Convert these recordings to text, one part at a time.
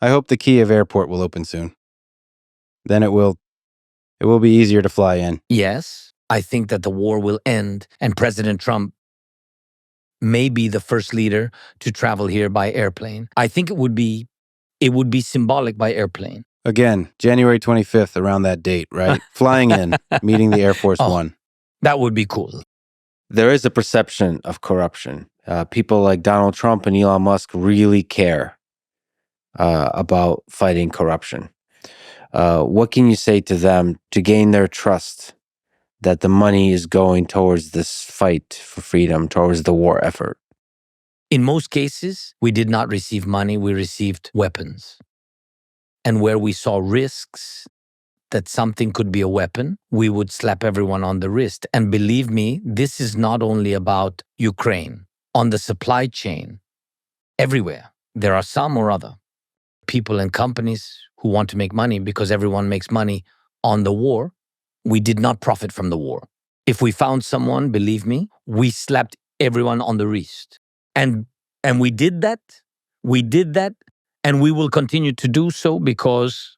I hope the Kiev airport will open soon. Then it will be easier to fly in. Yes, I think that the war will end and President Trump may be the first leader to travel here by airplane. I think it would be symbolic by airplane. Again, January 25th, around that date, right? Flying in, meeting the Air Force One. That would be cool. There is a perception of corruption. People like Donald Trump and Elon Musk really care about fighting corruption. What can you say to them to gain their trust that the money is going towards this fight for freedom, towards the war effort? In most cases, we did not receive money, we received weapons. And where we saw risks that something could be a weapon, we would slap everyone on the wrist. And believe me, this is not only about Ukraine. On the supply chain, everywhere, there are some or other people and companies who want to make money because everyone makes money on the war. We did not profit from the war. If we found someone, believe me, we slapped everyone on the wrist. And we did that. We did that. And we will continue to do so because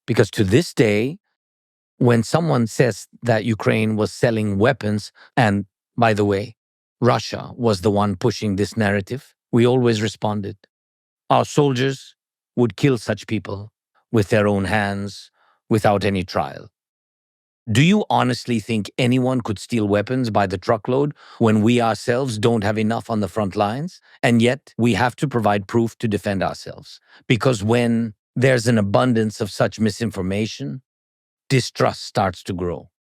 to this day, when someone says that Ukraine was selling weapons, and by the way, Russia was the one pushing this narrative, we always responded. Our soldiers would kill such people with their own hands without any trial. Do you honestly think anyone could steal weapons by the truckload when we ourselves don't have enough on the front lines? And yet we have to provide proof to defend ourselves. Because when there's an abundance of such misinformation, distrust starts to grow.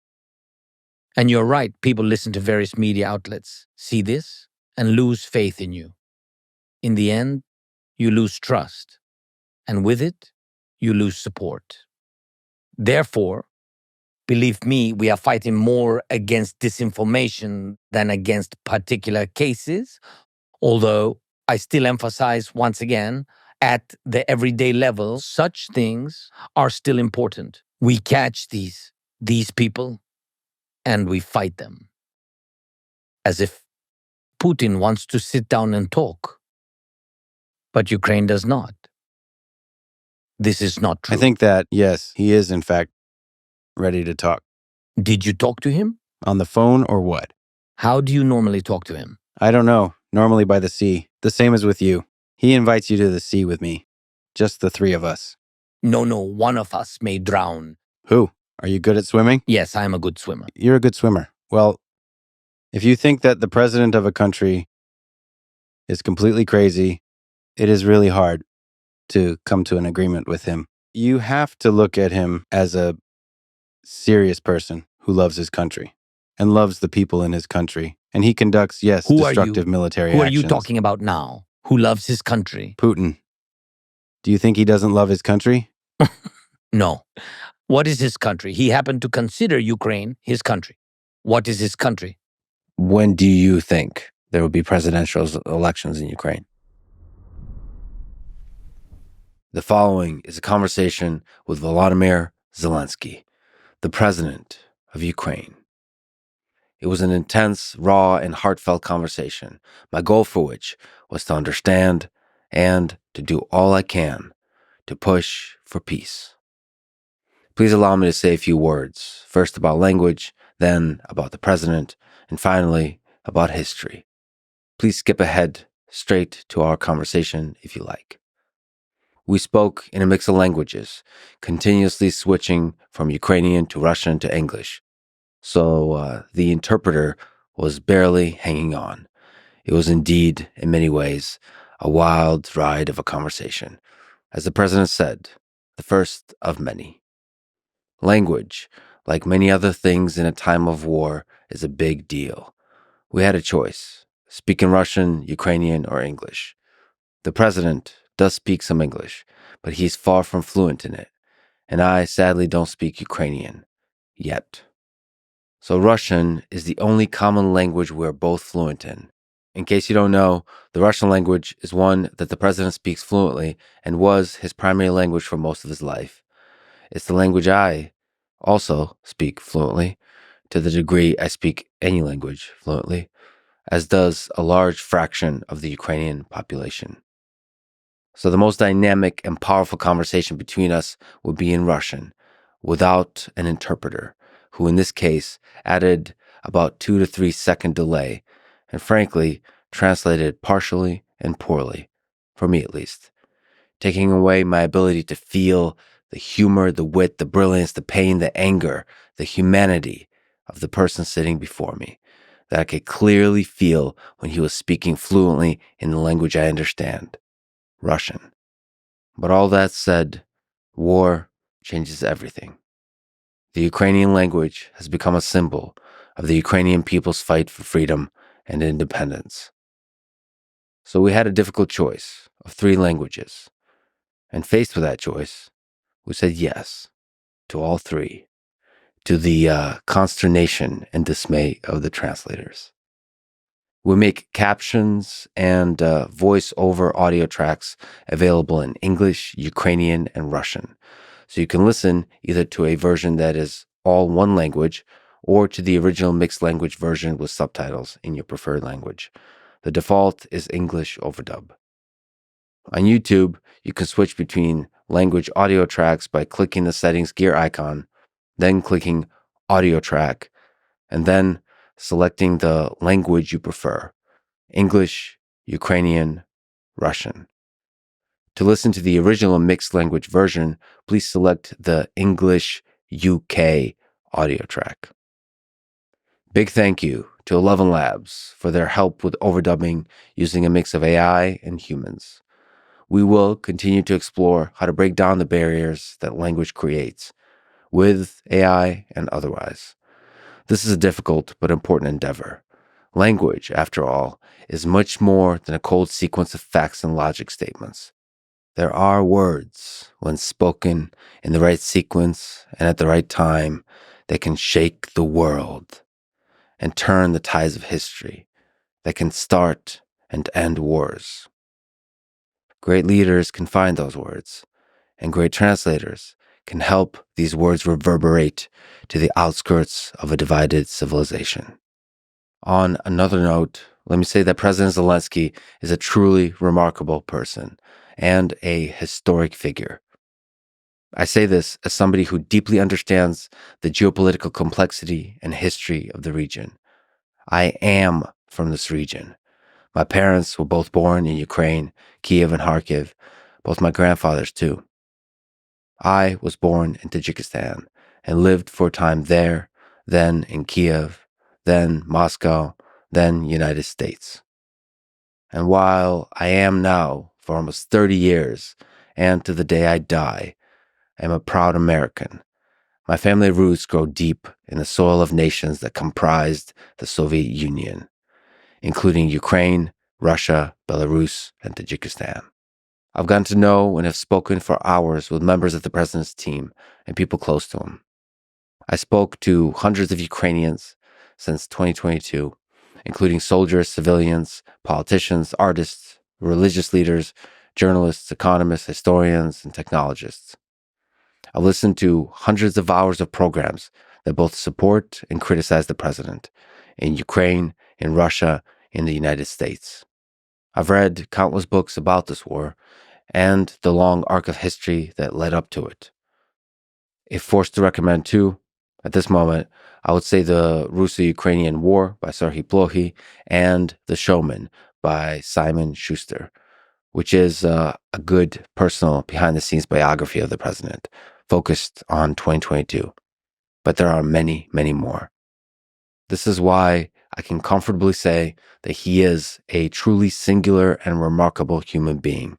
And you're right, people listen to various media outlets, see this, and lose faith in you. In the end, you lose trust. And with it, you lose support. Therefore, believe me, we are fighting more against disinformation than against particular cases, although I still emphasize once again, at the everyday level, such things are still important. We catch these people and we fight them. As if Putin wants to sit down and talk, but Ukraine does not. This is not true. I think that, yes, he is in fact ready to talk. Did you talk to him? On the phone or what? How do you normally talk to him? I don't know. Normally by the sea. The same as with you. He invites you to the sea with me. Just the three of us. No, one of us may drown. Who? Are you good at swimming? Yes, I am a good swimmer. You're a good swimmer. Well, if you think that the president of a country is completely crazy, it is really hard to come to an agreement with him. You have to look at him as a serious person who loves his country and loves the people in his country. And he conducts, yes, destructive military actions. Who are you talking about now? Who loves his country? Putin. Do you think he doesn't love his country? No. What is his country? He happened to consider Ukraine his country. What is his country? When do you think there will be presidential elections in Ukraine? The following is a conversation with Volodymyr Zelenskyy, the president of Ukraine. It was an intense, raw, and heartfelt conversation, my goal for which was to understand and to do all I can to push for peace. Please allow me to say a few words, first about language, then about the president, and finally about history. Please skip ahead straight to our conversation if you like. We spoke in a mix of languages, continuously switching from Ukrainian to Russian to English. So the interpreter was barely hanging on. It was indeed, in many ways, a wild ride of a conversation. As the president said, the first of many. Language, like many other things in a time of war, is a big deal. We had a choice, speak in Russian, Ukrainian, or English. The president does speak some English, but he's far from fluent in it, and I sadly don't speak Ukrainian, yet. So Russian is the only common language we're both fluent in. In case you don't know, the Russian language is one that the president speaks fluently and was his primary language for most of his life. It's the language I also speak fluently, to the degree I speak any language fluently, as does a large fraction of the Ukrainian population. So the most dynamic and powerful conversation between us would be in Russian, without an interpreter, who in this case added about 2 to 3 second delay, and frankly, translated partially and poorly, for me at least, taking away my ability to feel the humor, the wit, the brilliance, the pain, the anger, the humanity of the person sitting before me, that I could clearly feel when he was speaking fluently in the language I understand, Russian. But all that said, war changes everything. The Ukrainian language has become a symbol of the Ukrainian people's fight for freedom and independence. So we had a difficult choice of 3 languages. And faced with that choice, we said yes to all 3, to the consternation and dismay of the translators. We make captions and voice-over audio tracks available in English, Ukrainian, and Russian. So you can listen either to a version that is all one language or to the original mixed language version with subtitles in your preferred language. The default is English overdub. On YouTube, you can switch between language audio tracks by clicking the settings gear icon, then clicking audio track, and then selecting the language you prefer, English, Ukrainian, Russian. To listen to the original mixed language version, please select the English UK audio track. Big thank you to 11 Labs for their help with overdubbing using a mix of AI and humans. We will continue to explore how to break down the barriers that language creates, with AI and otherwise. This is a difficult but important endeavor. Language, after all, is much more than a cold sequence of facts and logic statements. There are words, when spoken in the right sequence and at the right time, that can shake the world and turn the tides of history, that can start and end wars. Great leaders can find those words, and great translators can help these words reverberate to the outskirts of a divided civilization. On another note, let me say that President Zelenskyy is a truly remarkable person and a historic figure. I say this as somebody who deeply understands the geopolitical complexity and history of the region. I am from this region. My parents were both born in Ukraine, Kiev and Kharkiv, both my grandfathers too. I was born in Tajikistan and lived for a time there, then in Kiev, then Moscow, then United States. And while I am now for almost 30 years, and to the day I die, I am a proud American. My family roots grow deep in the soil of nations that comprised the Soviet Union, including Ukraine, Russia, Belarus, and Tajikistan. I've gotten to know and have spoken for hours with members of the president's team and people close to him. I spoke to hundreds of Ukrainians since 2022, including soldiers, civilians, politicians, artists, religious leaders, journalists, economists, historians, and technologists. I've listened to hundreds of hours of programs that both support and criticize the president in Ukraine, in Russia, in the United States. I've read countless books about this war and the long arc of history that led up to it. If forced to recommend two, at this moment, I would say The Russo-Ukrainian War by Serhiy Plokhy and The Showman by Simon Schuster, which is a good personal behind-the-scenes biography of the president, focused on 2022. But there are many, many more. This is why I can comfortably say that he is a truly singular and remarkable human being.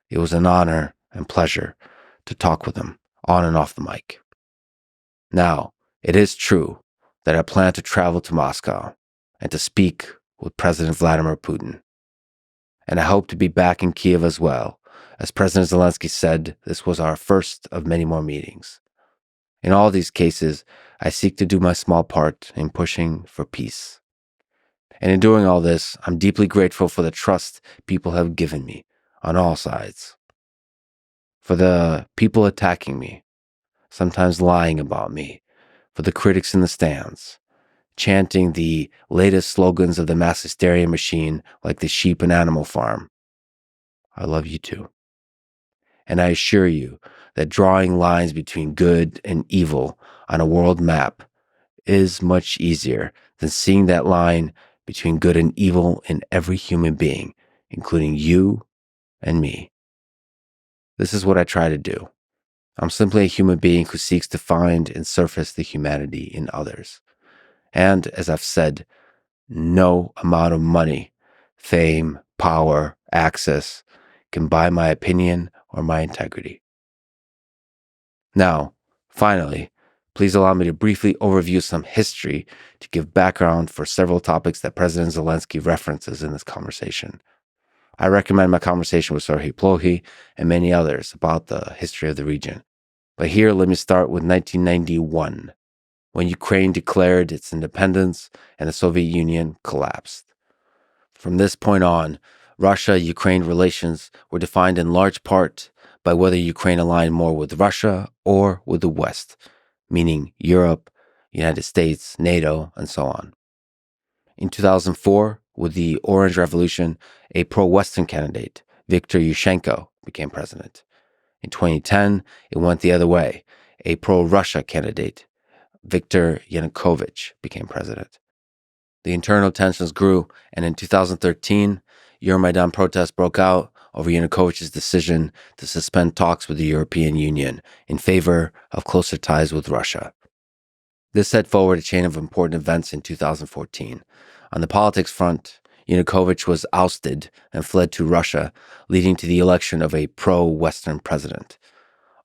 It was an honor and pleasure to talk with him on and off the mic. Now, it is true that I plan to travel to Moscow and to speak with President Vladimir Putin. And I hope to be back in Kiev as well. As President Zelenskyy said, this was our first of many more meetings. In all these cases, I seek to do my small part in pushing for peace. And in doing all this, I'm deeply grateful for the trust people have given me on all sides. For the people attacking me, sometimes lying about me, for the critics in the stands, chanting the latest slogans of the mass hysteria machine like the sheep and animal farm. I love you too. And I assure you that drawing lines between good and evil on a world map is much easier than seeing that line between good and evil in every human being, including you and me. This is what I try to do. I'm simply a human being who seeks to find and surface the humanity in others. And as I've said, no amount of money, fame, power, access can buy my opinion or my integrity. Now, finally, please allow me to briefly overview some history to give background for several topics that President Zelenskyy references in this conversation. I recommend my conversation with Serhiy Plokhy and many others about the history of the region. But here, let me start with 1991, when Ukraine declared its independence and the Soviet Union collapsed. From this point on, Russia-Ukraine relations were defined in large part by whether Ukraine aligned more with Russia or with the West, meaning Europe, United States, NATO, and so on. In 2004, with the Orange Revolution, a pro-Western candidate, Viktor Yushchenko, became president. In 2010, it went the other way. A pro-Russia candidate, Viktor Yanukovych, became president. The internal tensions grew, and in 2013, Euromaidan protests broke out over Yanukovych's decision to suspend talks with the European Union in favor of closer ties with Russia. This set forward a chain of important events in 2014. On the politics front, Yanukovych was ousted and fled to Russia, leading to the election of a pro-Western president.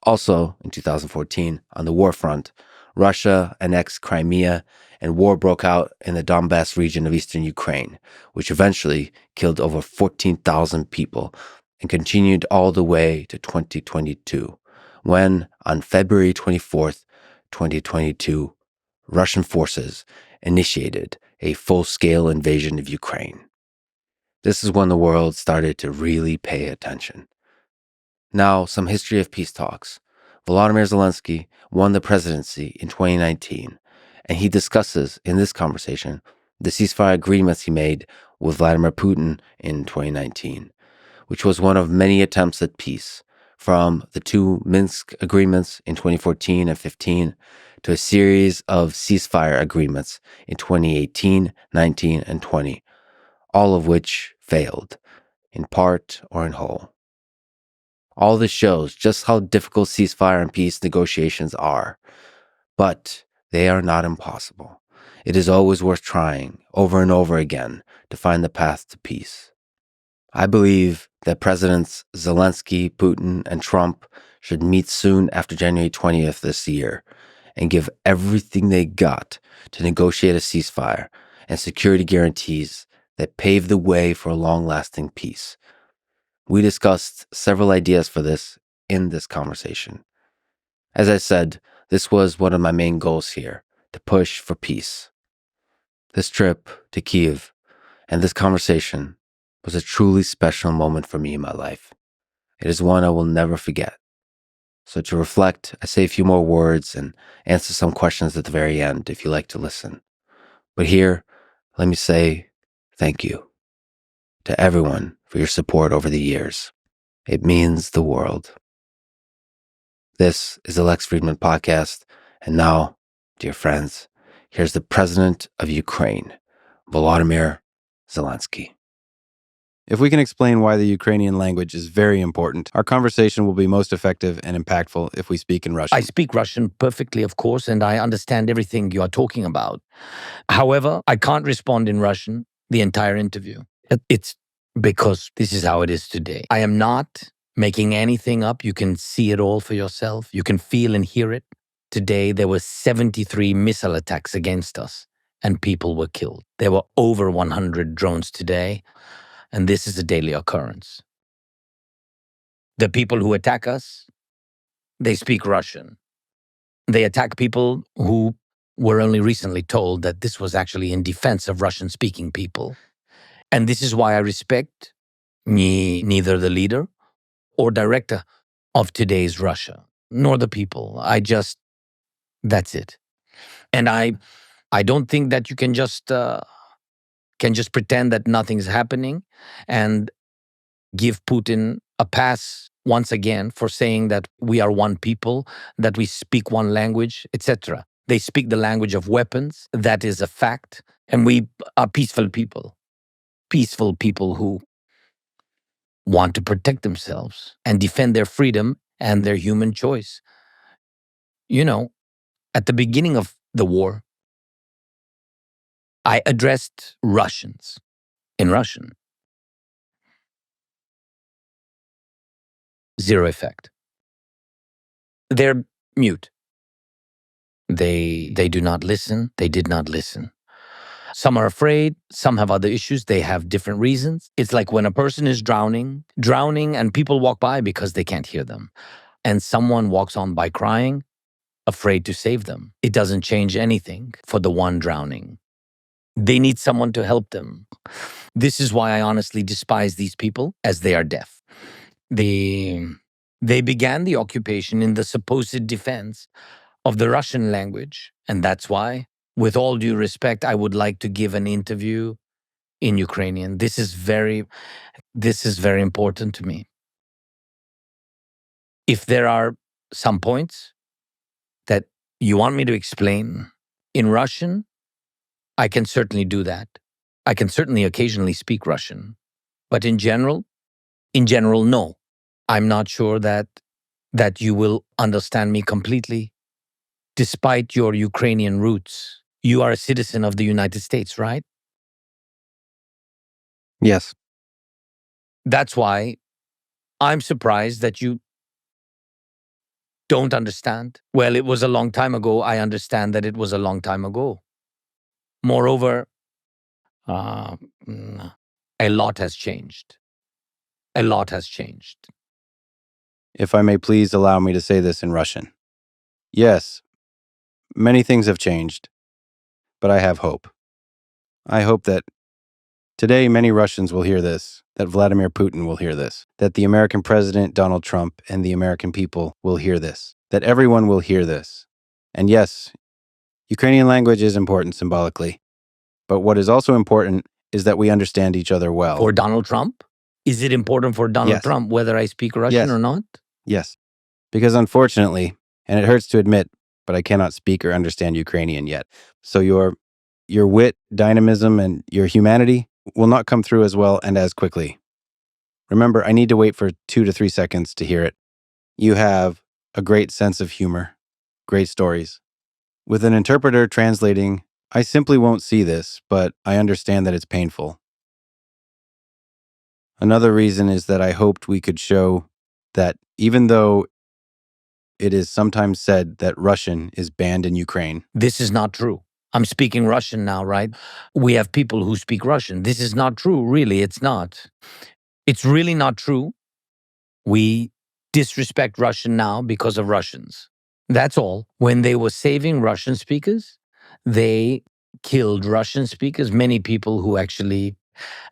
Also, in 2014, on the war front, Russia annexed Crimea and war broke out in the Donbass region of eastern Ukraine, which eventually killed over 14,000 people and continued all the way to 2022, when, on February 24th, 2022, Russian forces initiated a full-scale invasion of Ukraine. This is when the world started to really pay attention. Now, some history of peace talks. Volodymyr Zelenskyy won the presidency in 2019, and he discusses in this conversation the ceasefire agreements he made with Vladimir Putin in 2019, which was one of many attempts at peace, from the two Minsk agreements in 2014 and 15 to a series of ceasefire agreements in 2018, 19, and 20, all of which failed, in part or in whole. All this shows just how difficult ceasefire and peace negotiations are, but they are not impossible. It is always worth trying over and over again to find the path to peace. I believe that Presidents Zelenskyy, Putin, and Trump should meet soon after January 20th this year and give everything they got to negotiate a ceasefire and security guarantees that pave the way for a long-lasting peace. We discussed several ideas for this in this conversation. As I said, this was one of my main goals here, to push for peace. This trip to Kyiv and this conversation was a truly special moment for me in my life. It is one I will never forget. So to reflect, I say a few more words and answer some questions at the very end if you like to listen. But here, let me say thank you to everyone for your support over the years. It means the world. This is the Lex Fridman podcast. And now, dear friends, here's the president of Ukraine, Volodymyr Zelenskyy. If we can explain why the Ukrainian language is very important, our conversation will be most effective and impactful if we speak in Russian. I speak Russian perfectly, of course, and I understand everything you are talking about. However, I can't respond in Russian the entire interview. It's because this is how it is today. I am not making anything up. You can see it all for yourself. You can feel and hear it. Today, there were 73 missile attacks against us, and people were killed. There were over 100 drones today, and this is a daily occurrence. The people who attack us, they speak Russian. They attack people who were only recently told that this was actually in defense of Russian-speaking people. And this is why I respect neither the leader or director of today's Russia, nor the people. That's it. And I don't think that you can just pretend that nothing's happening and give Putin a pass once again for saying that we are one people, that we speak one language, etc. They speak the language of weapons. That is a fact. And we are peaceful people who want to protect themselves and defend their freedom and their human choice. You know, at the beginning of the war, I addressed Russians in Russian. Zero effect. They're mute. They do not listen. They did not listen. Some are afraid. Some have other issues. They have different reasons. It's like when a person is drowning, and people walk by because they can't hear them. And someone walks on by crying, afraid to save them. It doesn't change anything for the one drowning. They need someone to help them. This is why I honestly despise these people, as they are deaf. They began the occupation in the supposed defense of the Russian language. And that's why, with all due respect, I would like to give an interview in Ukrainian. This is very important to me. If there are some points that you want me to explain in Russian, I can certainly do that. I can certainly occasionally speak Russian. But in general, no. I'm not sure that you will understand me completely. Despite your Ukrainian roots, you are a citizen of the United States, right? Yes. That's why I'm surprised that you don't understand. Well, it was a long time ago. I understand that it was a long time ago. Moreover, a lot has changed. A lot has changed. If I may please allow me to say this in Russian. Yes, many things have changed, but I have hope. I hope that today many Russians will hear this, that Vladimir Putin will hear this, that the American president, Donald Trump, and the American people will hear this, that everyone will hear this. And yes, Ukrainian language is important symbolically, but what is also important is that we understand each other well. For Donald Trump? Is it important for Donald Yes. Trump whether I speak Russian Yes. or not? Yes, because unfortunately, and it hurts to admit, but I cannot speak or understand Ukrainian yet. So your wit, dynamism, and your humanity will not come through as well and as quickly. Remember, I need to wait for 2 to 3 seconds to hear it. You have a great sense of humor, great stories. With an interpreter translating, I simply won't see this, but I understand that it's painful. Another reason is that I hoped we could show that even though it is sometimes said that Russian is banned in Ukraine. This is not true. I'm speaking Russian now, right? We have people who speak Russian. This is not true, really. It's not. It's really not true. We disrespect Russian now because of Russians. That's all. When they were saving Russian speakers, they killed Russian speakers, many people who actually,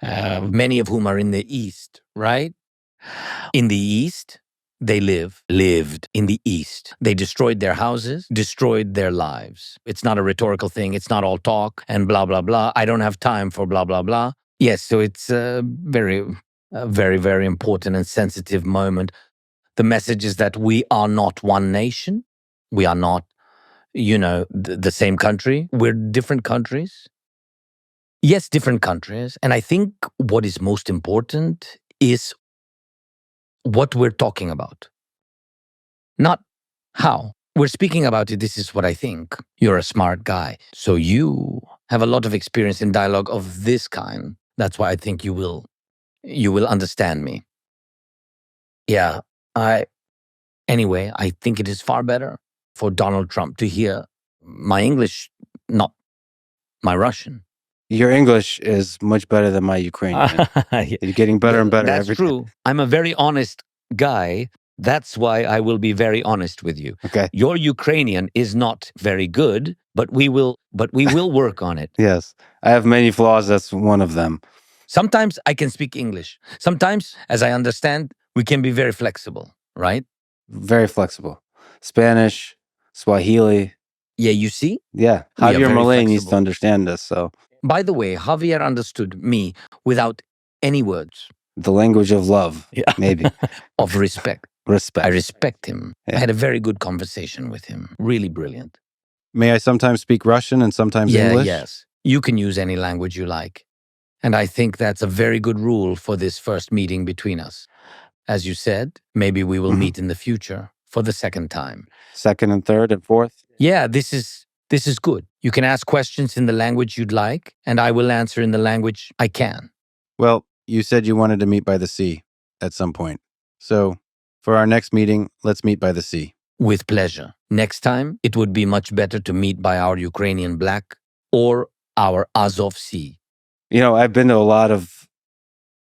many of whom are in the East, right? In the East, they lived in the East. They destroyed their houses, destroyed their lives. It's not a rhetorical thing. It's not all talk and blah, blah, blah. I don't have time for blah, blah, blah. Yes, so it's a very, very important and sensitive moment. The message is that we are not one nation. We are not, the same country. We're different countries. Yes, different countries. And I think what is most important is what we're talking about, not how. We're speaking about it. This is what I think. You're a smart guy. So you have a lot of experience in dialogue of this kind. That's why I think you will understand me. Yeah, anyway, I think it is far better for Donald Trump to hear my English, not my Russian. Your English is much better than my Ukrainian. You're getting better and better every day. That's true. I'm a very honest guy. That's why I will be very honest with you. Okay. Your Ukrainian is not very good, but we will work on it. Yes. I have many flaws. That's one of them. Sometimes I can speak English. Sometimes, as I understand, we can be very flexible, right? Very flexible. Spanish, Swahili. Yeah, you see? Yeah. We are Javier very Malay needs to flexible. understand us. So By the way, Javier understood me without any words. The language of love. Yeah. Maybe. Of respect. Respect. I respect him. Yeah. I had a very good conversation with him. Really brilliant. May I sometimes speak Russian and sometimes English? Yes. You can use any language you like. And I think that's a very good rule for this first meeting between us. As you said, maybe we will meet in the future for the second time. Second and third and fourth? Yeah, this is good. You can ask questions in the language you'd like, and I will answer in the language I can. Well, you said you wanted to meet by the sea at some point. So, for our next meeting, let's meet by the sea. With pleasure. Next time, it would be much better to meet by our Ukrainian Black or our Azov Sea. You know, I've been to a lot of...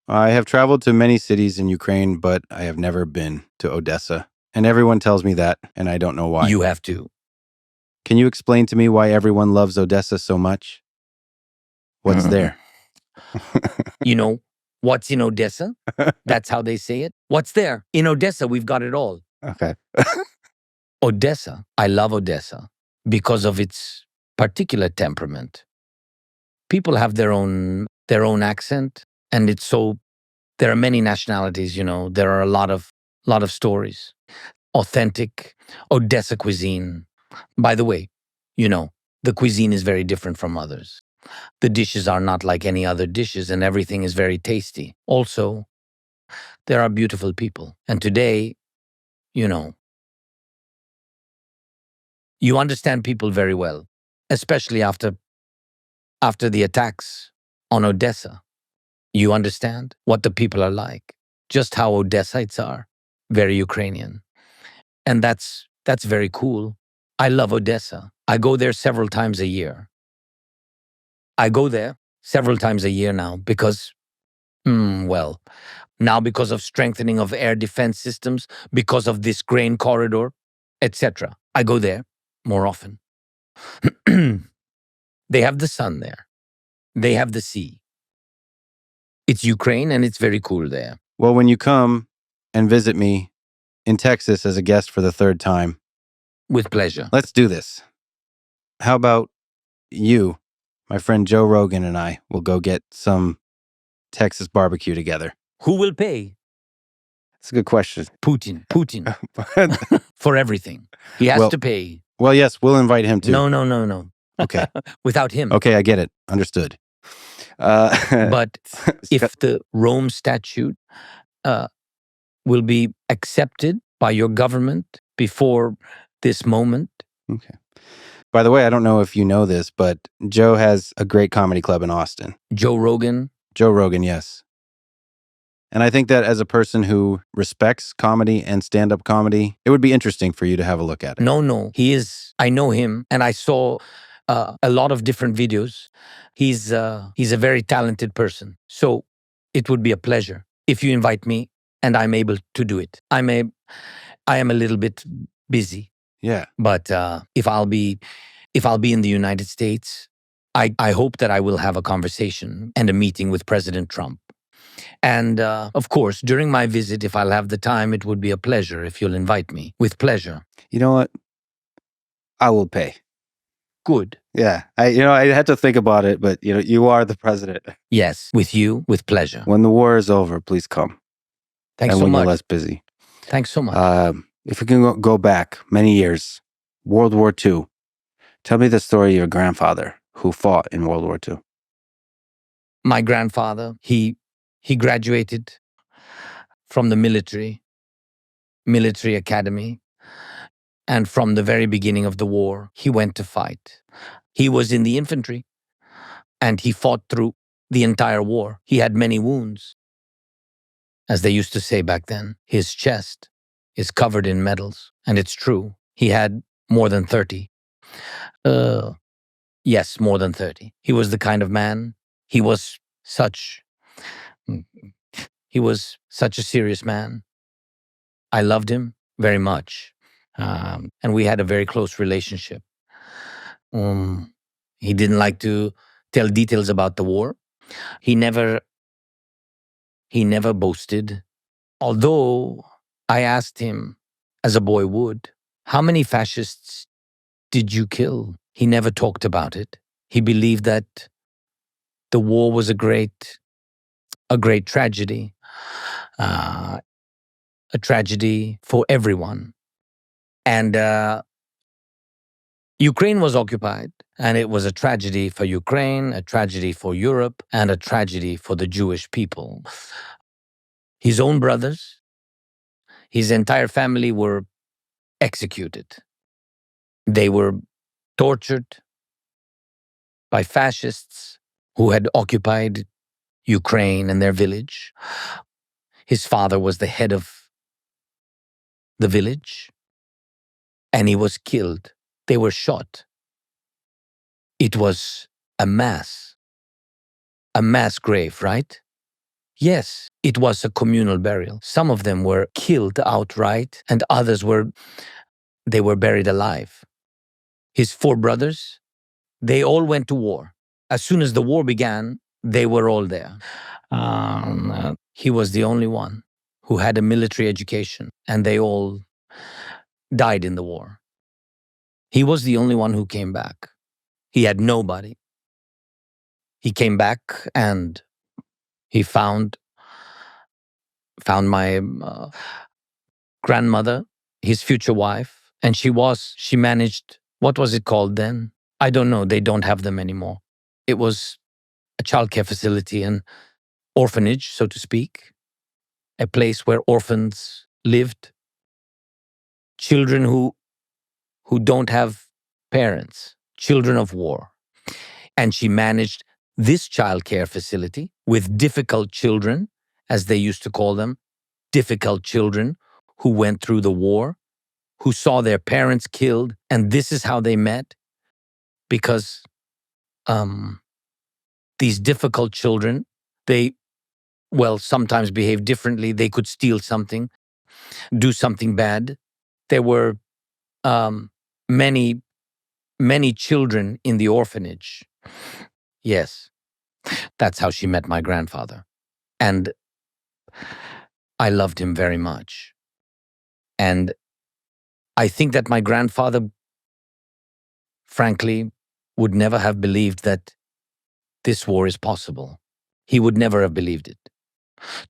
I have traveled to many cities in Ukraine, but I have never been to Odessa. And everyone tells me that, and I don't know why. You have to. Can you explain to me why everyone loves Odessa so much? What's there? You know, what's in Odessa? That's how they say it. What's there? In Odessa, we've got it all. Okay. Odessa, I love Odessa because of its particular temperament. People have their own accent, and it's so, there are many nationalities, you know, there are a lot of stories. Authentic Odessa cuisine. By the way, you know, the cuisine is very different from others. The dishes are not like any other dishes, and everything is very tasty. Also, there are beautiful people. And today, you know, you understand people very well, especially after the attacks on Odessa. You understand what the people are like, just how Odessites are, very Ukrainian. And that's very cool. I love Odessa. I go there several times a year. I go there several times a year now because, now because of strengthening of air defense systems, because of this grain corridor, etc. I go there more often. They have the sun there. They have the sea. It's Ukraine and it's very cool there. Well, when you come and visit me in Texas as a guest for the third time, With pleasure. let's do this. How about you, my friend Joe Rogan, and I will go get some Texas barbecue together? Who will pay? That's a good question. Putin. For everything. He has Well- to pay. Well, yes, we'll invite him too. No. Okay. Without him. Okay, I get it. Understood. But if the Rome Statute will be accepted by your government before this moment. Okay. By the way, I don't know if you know this, but Joe has a great comedy club in Austin. Joe Rogan. Joe Rogan, yes. And I think that as a person who respects comedy and stand-up comedy, it would be interesting for you to have a look at it. No. He is, I know him and I saw a lot of different videos. He's a very talented person. So it would be a pleasure if you invite me and I'm able to do it. I am a little bit busy, Yeah. but if I'll be in the United States, I hope that I will have a conversation and a meeting with President Trump. And of course, during my visit, if I'll have the time, it would be a pleasure if you'll invite me. With pleasure. You know what? I will pay. Good. Yeah. I had to think about it, but you are the president. Yes, with you, with pleasure. When the war is over, please come. Thanks and so when much. you're less busy. Thanks so much. If we can go back many years, World War II. Tell me the story of your grandfather who fought in World War II. My grandfather, he graduated from the military academy. And from the very beginning of the war, he went to fight. He was in the infantry and he fought through the entire war. He had many wounds. As they used to say back then, his chest is covered in medals. And it's true. He had more than 30. Yes, more than 30. He was the kind of man. He was such a serious man. I loved him very much. And we had a very close relationship. He didn't like to tell details about the war. He never boasted. Although I asked him, as a boy would, how many fascists did you kill? He never talked about it. He believed that the war was a great tragedy. a tragedy for everyone. And Ukraine was occupied, and it was a tragedy for Ukraine, a tragedy for Europe, and a tragedy for the Jewish people. His own brothers, his entire family were executed. They were tortured by fascists who had occupied Ukraine and their village. His father was the head of the village, and he was killed. They were shot. It was a mass grave, right? Yes, it was a communal burial. Some of them were killed outright, and others were buried alive. His 4 brothers, they all went to war. As soon as the war began, they were all there. He was the only one who had a military education, and they all died in the war. He was the only one who came back. He had nobody. He came back and he found my grandmother, his future wife, and she managed, what was it called then? I don't know, they don't have them anymore. It was a childcare facility, an orphanage, so to speak, a place where orphans lived, children who don't have parents, children of war. And she managed this childcare facility with difficult children, as they used to call them, difficult children who went through the war, who saw their parents killed, and this is how they met, because these difficult children, they, sometimes behave differently. They could steal something, do something bad. There were many children in the orphanage. Yes, that's how she met my grandfather. And I loved him very much. And I think that my grandfather, frankly, would never have believed that this war is possible. He would never have believed it.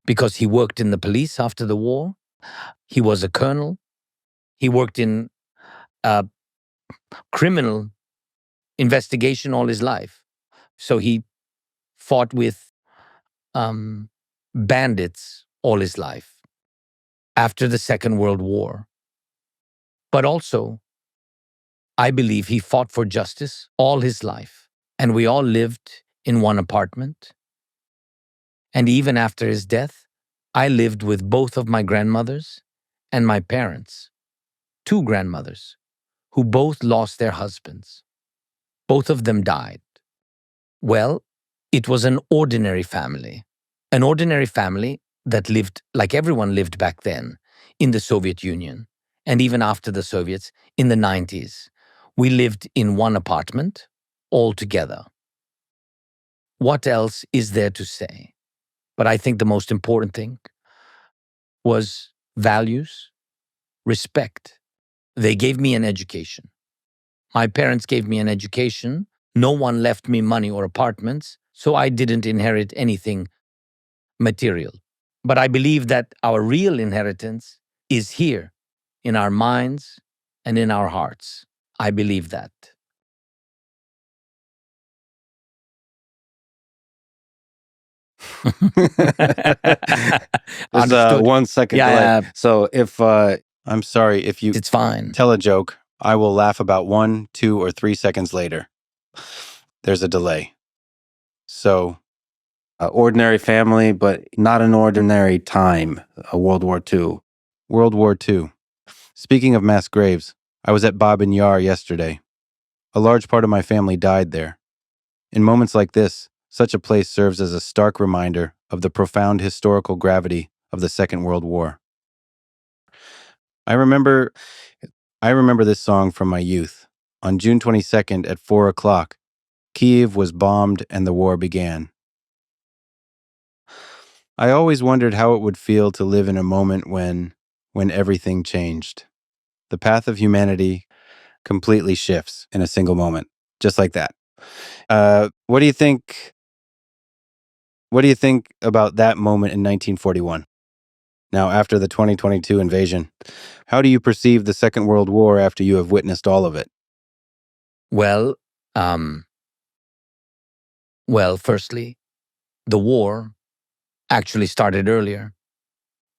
Because he worked in the police after the war. He was a colonel. He worked in criminal investigation all his life. So he fought with bandits all his life after the Second World War. But also, I believe he fought for justice all his life. And we all lived in one apartment. And even after his death, I lived with both of my grandmothers and my parents, 2 grandmothers, who both lost their husbands. Both of them died. Well, it was an ordinary family that lived like everyone lived back then in the Soviet Union, and even after the Soviets in the 90s. We lived in one apartment all together. What else is there to say? But I think the most important thing was values, respect. They gave me an education. My parents gave me an education. No one left me money or apartments, so I didn't inherit anything material. But I believe that our real inheritance is here, in our minds and in our hearts. I believe that. Just 1 second delay. Yeah. So if I'm sorry, if you It's fine. tell a joke, I will laugh about 1, 2, or 3 seconds later. There's a delay. So, ordinary family, but not an ordinary time, World War II. World War II. Speaking of mass graves, I was at Babin Yar yesterday. A large part of my family died there. In moments like this, such a place serves as a stark reminder of the profound historical gravity of the Second World War. I remember this song from my youth. On June 22nd at 4 o'clock, Kyiv was bombed and the war began. I always wondered how it would feel to live in a moment when everything changed. The path of humanity completely shifts in a single moment, just like that. What do you think about that moment in 1941? Now, after the 2022 invasion, how do you perceive the Second World War after you have witnessed all of it? Well, firstly, the war actually started earlier.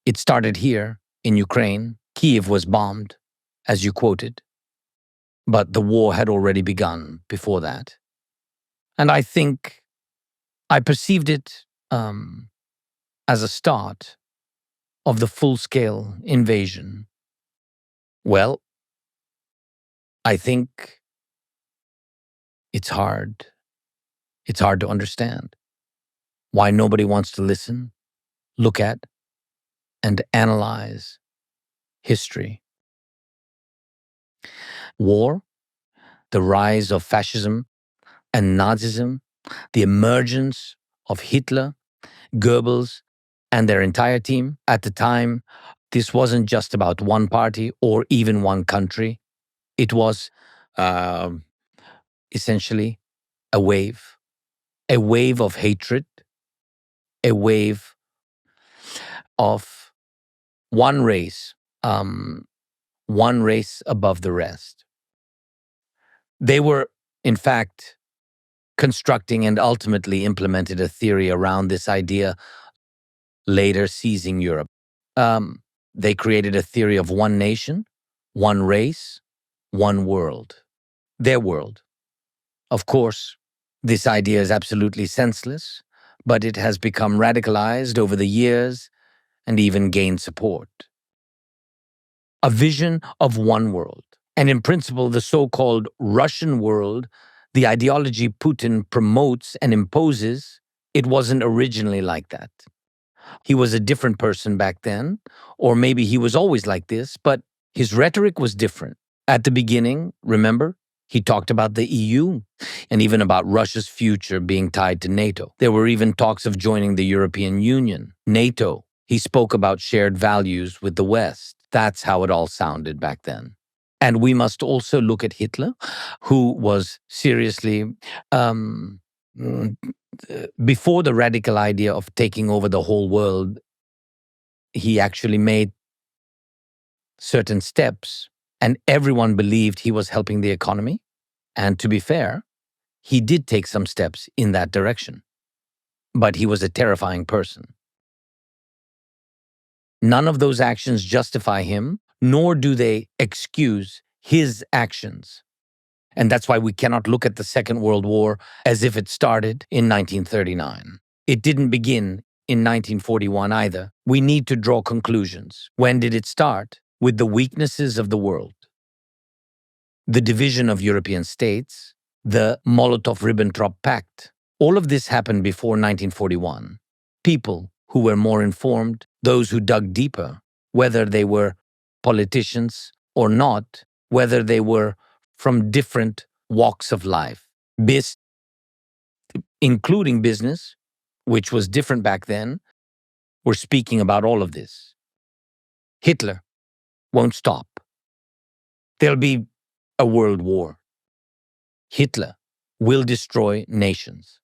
It started here in Ukraine. Kiev was bombed, as you quoted. But the war had already begun before that. And I think I perceived it as a start of the full-scale invasion. Well, I think it's hard. It's hard to understand why nobody wants to listen, look at, and analyze history. War, the rise of fascism and Nazism, the emergence of Hitler, Goebbels, and their entire team. At the time, this wasn't just about one party or even one country. It was essentially a wave of hatred, a wave of one race above the rest. They were, in fact, constructing and ultimately implemented a theory around this idea, later seizing Europe. They created a theory of one nation, one race, one world. Their world. Of course, this idea is absolutely senseless, but it has become radicalized over the years and even gained support. A vision of one world. And in principle, the so-called Russian world, the ideology Putin promotes and imposes, it wasn't originally like that. He was a different person back then, or maybe he was always like this, but his rhetoric was different. At the beginning, remember, he talked about the EU and even about Russia's future being tied to NATO. There were even talks of joining the European Union, NATO. He spoke about shared values with the West. That's how it all sounded back then. And we must also look at Hitler, who was seriously before the radical idea of taking over the whole world, he actually made certain steps, and everyone believed he was helping the economy. And to be fair, he did take some steps in that direction. But he was a terrifying person. None of those actions justify him, nor do they excuse his actions. And that's why we cannot look at the Second World War as if it started in 1939. It didn't begin in 1941 either. We need to draw conclusions. When did it start? With the weaknesses of the world. The division of European states, the Molotov-Ribbentrop Pact. All of this happened before 1941. People who were more informed, those who dug deeper, whether they were politicians or not, whether they were from different walks of life, including business, which was different back then, were speaking about all of this. Hitler won't stop. There'll be a world war. Hitler will destroy nations.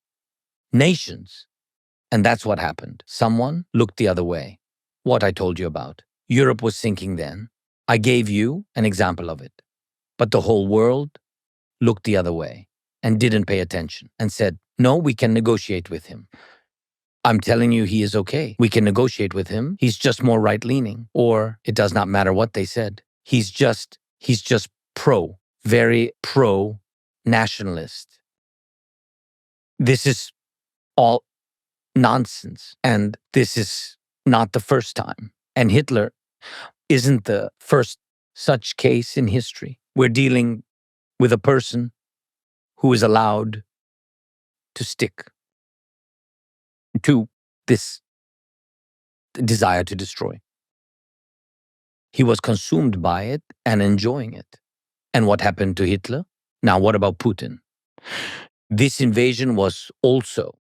Nations. And that's what happened. Someone looked the other way. What I told you about. Europe was sinking then. I gave you an example of it. But the whole world looked the other way and didn't pay attention and said, no, we can negotiate with him. I'm telling you, he is okay. We can negotiate with him. He's just more right-leaning. Or it does not matter what they said. He's just very pro-nationalist. This is all nonsense. And this is not the first time. And Hitler isn't the first such case in history. We're dealing with a person who is allowed to stick to this desire to destroy. He was consumed by it and enjoying it. And what happened to Hitler? Now, what about Putin? This invasion was also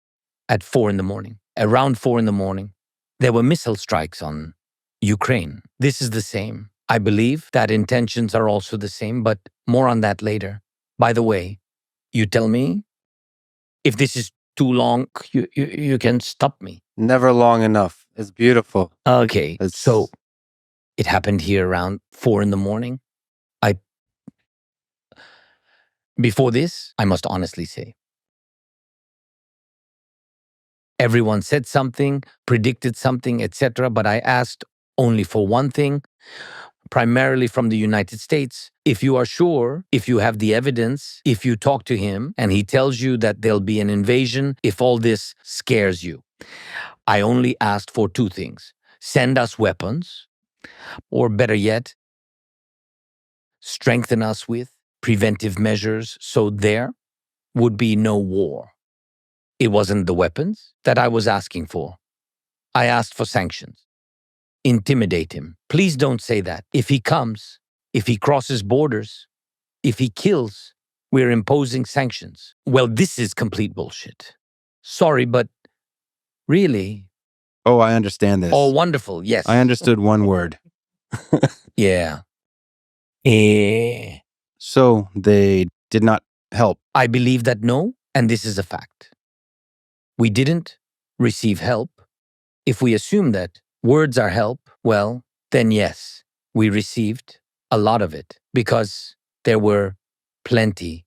at 4 a.m. Around 4 a.m, there were missile strikes on Ukraine. This is the same. I believe that intentions are also the same, but more on that later. By the way, you tell me if this is too long, you can stop me. Never long enough. It's beautiful. Okay, It's so it happened here around 4 in the morning. Before this, I must honestly say, everyone said something, predicted something, etc. But I asked only for one thing, primarily from the United States. If you are sure, if you have the evidence, if you talk to him and he tells you that there'll be an invasion, if all this scares you, I only asked for two things. Send us weapons, or better yet, strengthen us with preventive measures so there would be no war. It wasn't the weapons that I was asking for. I asked for sanctions. Intimidate him. Please don't say that. If he comes, if he crosses borders, if he kills, we're imposing sanctions. Well, this is complete bullshit. Sorry, but really? Oh, I understand this. Oh, wonderful. Yes. I understood one word. Yeah. So they did not help. I believe that no, and this is a fact. We didn't receive help. If we assume that words are help, well, then yes, we received a lot of it because there were plenty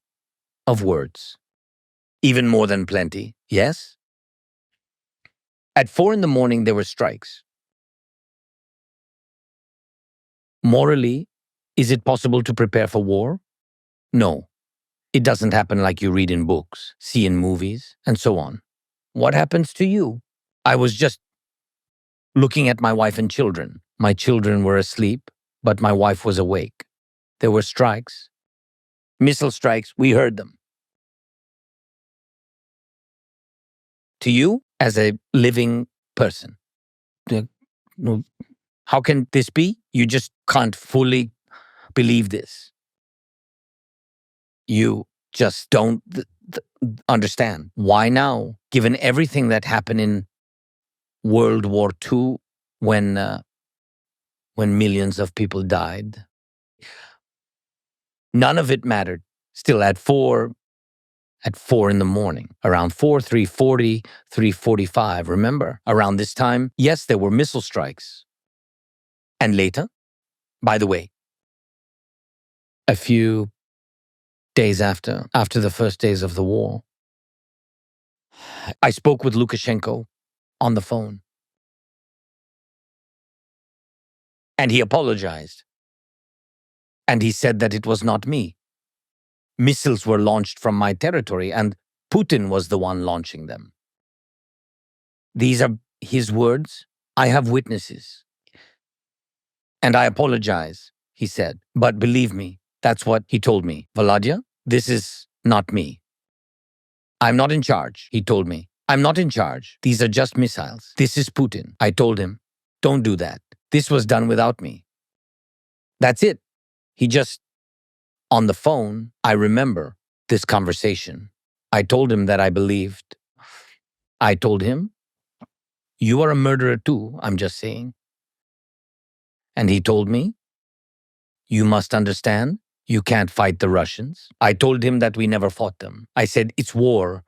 of words. Even more than plenty, yes? At 4 in the morning, there were strikes. Morally, is it possible to prepare for war? No. It doesn't happen like you read in books, see in movies, and so on. What happens to you? I was just looking at my wife and children. My children were asleep, but my wife was awake. There were strikes, missile strikes, we heard them. To you, as a living person, how can this be? You just can't fully believe this. You just don't understand. Why now? Given everything that happened in World War II, when millions of people died, none of it mattered. Still at 4 in the morning, around 4, 3:40, 3:45, remember? Around this time, yes, there were missile strikes. And later, by the way, a few days after the first days of the war, I spoke with Lukashenko on the phone. And he apologized. And he said that it was not me. Missiles were launched from my territory, and Putin was the one launching them. These are his words. I have witnesses. And I apologize, he said. But believe me, that's what he told me. Volodya, this is not me. I'm not in charge, he told me. I'm not in charge. These are just missiles. This is Putin. I told him, don't do that. This was done without me. That's it. He just, on the phone, I remember this conversation. I told him that I believed. I told him, you are a murderer too, I'm just saying. And he told me, you must understand, you can't fight the Russians. I told him that we never fought them. I said, it's war.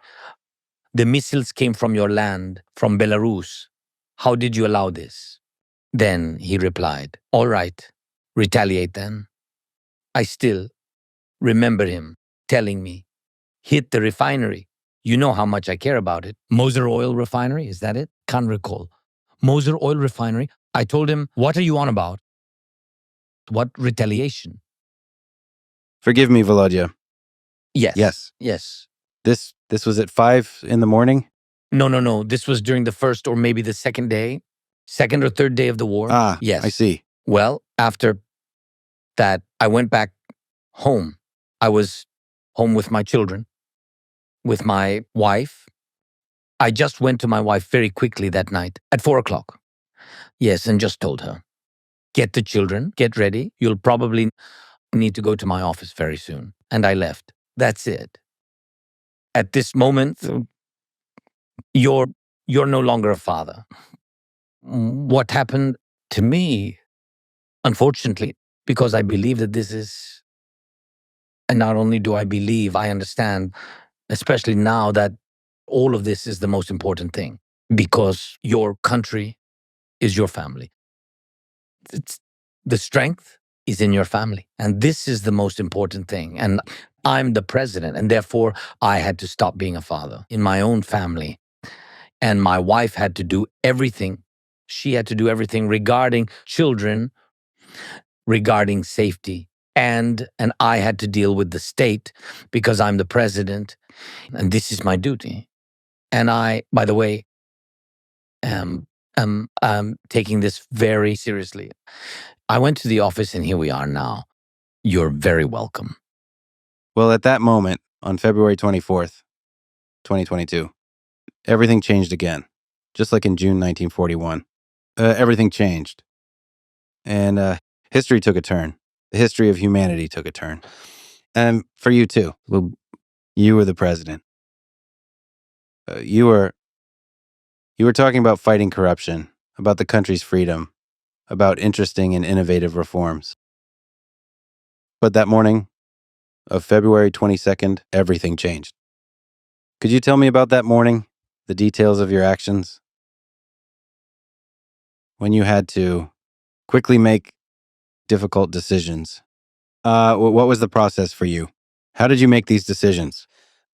The missiles came from your land, from Belarus. How did you allow this? Then he replied, all right, retaliate then. I still remember him telling me, hit the refinery. You know how much I care about it. Moser Oil Refinery, is that it? Can't recall. Moser Oil Refinery. I told him, what are you on about? What retaliation? Forgive me, Volodya. Yes. Yes. This was at 5 in the morning? No. This was during the first or maybe the second or third day of the war. Ah, yes. I see. Well, after that, I went back home. I was home with my children, with my wife. I just went to my wife very quickly that night at 4 o'clock. Yes, and just told her, get the children, get ready. You'll probably need to go to my office very soon. And I left. That's it. At this moment, you're no longer a father. What happened to me, unfortunately, because I believe that this is, and not only do I believe, I understand, especially now that all of this is the most important thing, because your country is your family. The strength is in your family. And this is the most important thing. And I'm the president, and therefore I had to stop being a father in my own family. And my wife had to do everything. She had to do everything regarding children, regarding safety. And I had to deal with the state because I'm the president, and this is my duty. And I, by the way, am taking this very seriously. I went to the office, and here we are now. You're very welcome. Well, at that moment, on February 24th, 2022, everything changed again, just like in June 1941. Everything changed. And history took a turn. The history of humanity took a turn. And for you, too. Well, you were the president. You were talking about fighting corruption, about the country's freedom, about interesting and innovative reforms. But that morning of February 22nd, everything changed. Could you tell me about that morning, the details of your actions? When you had to quickly make difficult decisions. What was the process for you? How did you make these decisions?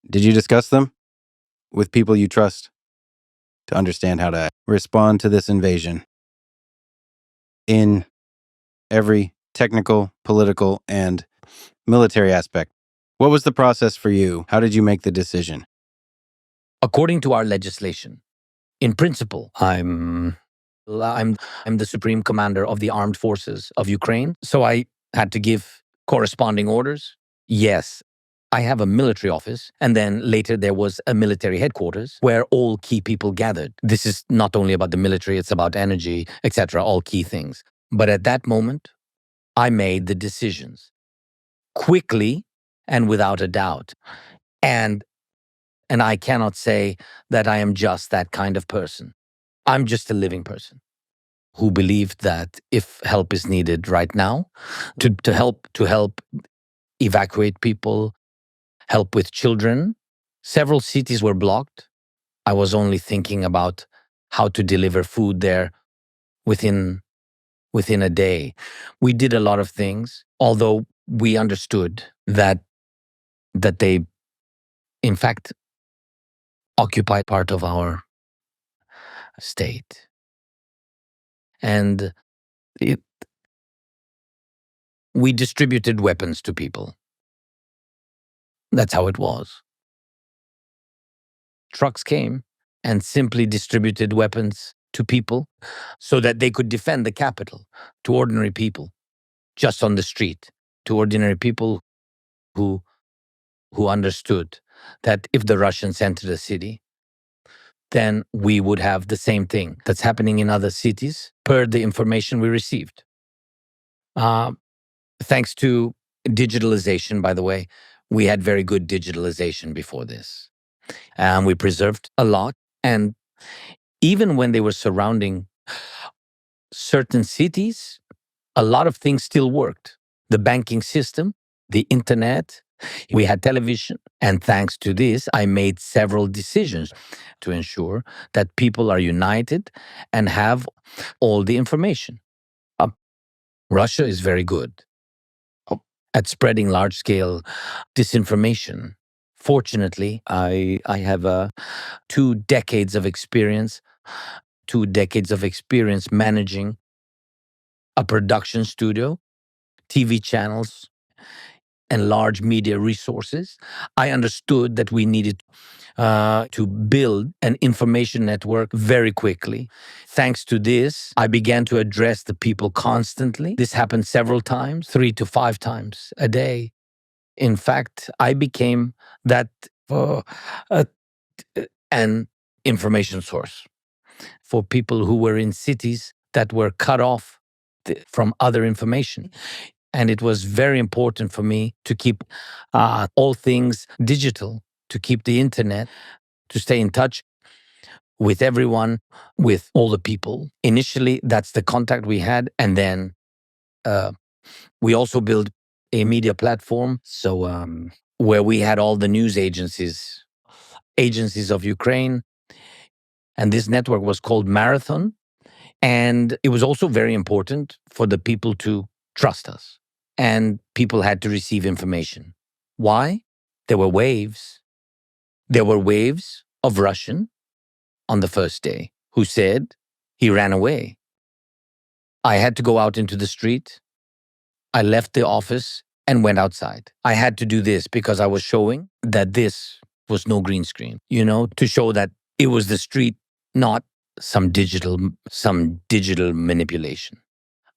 Did you discuss them with people you trust to understand how to respond to this invasion in every technical, political, and military aspect? What was the process for you? How did you make the decision? According to our legislation, in principle, I'm the supreme commander of the armed forces of Ukraine, so I had to give corresponding orders. Yes, I have a military office, and then later there was a military headquarters where all key people gathered. This is not only about the military, it's about energy, etc., all key things. But at that moment, I made the decisions quickly and without a doubt. And I cannot say that I am just that kind of person. I'm just a living person who believed that if help is needed right now, to help evacuate people, help with children. Several cities were blocked. I was only thinking about how to deliver food there within a day. We did a lot of things, although we understood that they, in fact, occupy part of our state. And we distributed weapons to people. That's how it was. Trucks came and simply distributed weapons to people so that they could defend the capital, to ordinary people, just on the street, to ordinary people who understood that if the Russians enter the city, then we would have the same thing that's happening in other cities per the information we received. Thanks to digitalization, by the way, we had very good digitalization before this. And we preserved a lot. And even when they were surrounding certain cities, a lot of things still worked. The banking system, the internet, we had television. And thanks to this, I made several decisions to ensure that people are united and have all the information. Russia is very good at spreading large-scale disinformation. Fortunately, I have 2 decades of experience, managing a production studio, TV channels, and large media resources. I understood that we needed to build an information network very quickly. Thanks to this, I began to address the people constantly. This happened several times, 3 to 5 times a day. In fact, I became that an information source for people who were in cities that were cut off from other information. And it was very important for me to keep all things digital, to keep the internet, to stay in touch with everyone, with all the people. Initially, that's the contact we had. And then we also built a media platform. So where we had all the news agencies of Ukraine. And this network was called Marathon. And it was also very important for the people to trust us. And people had to receive information. Why? There were waves. There were waves of Russian on the first day who said he ran away. I had to go out into the street. I left the office and went outside. I had to do this because I was showing that this was no green screen, to show that it was the street, not some digital manipulation.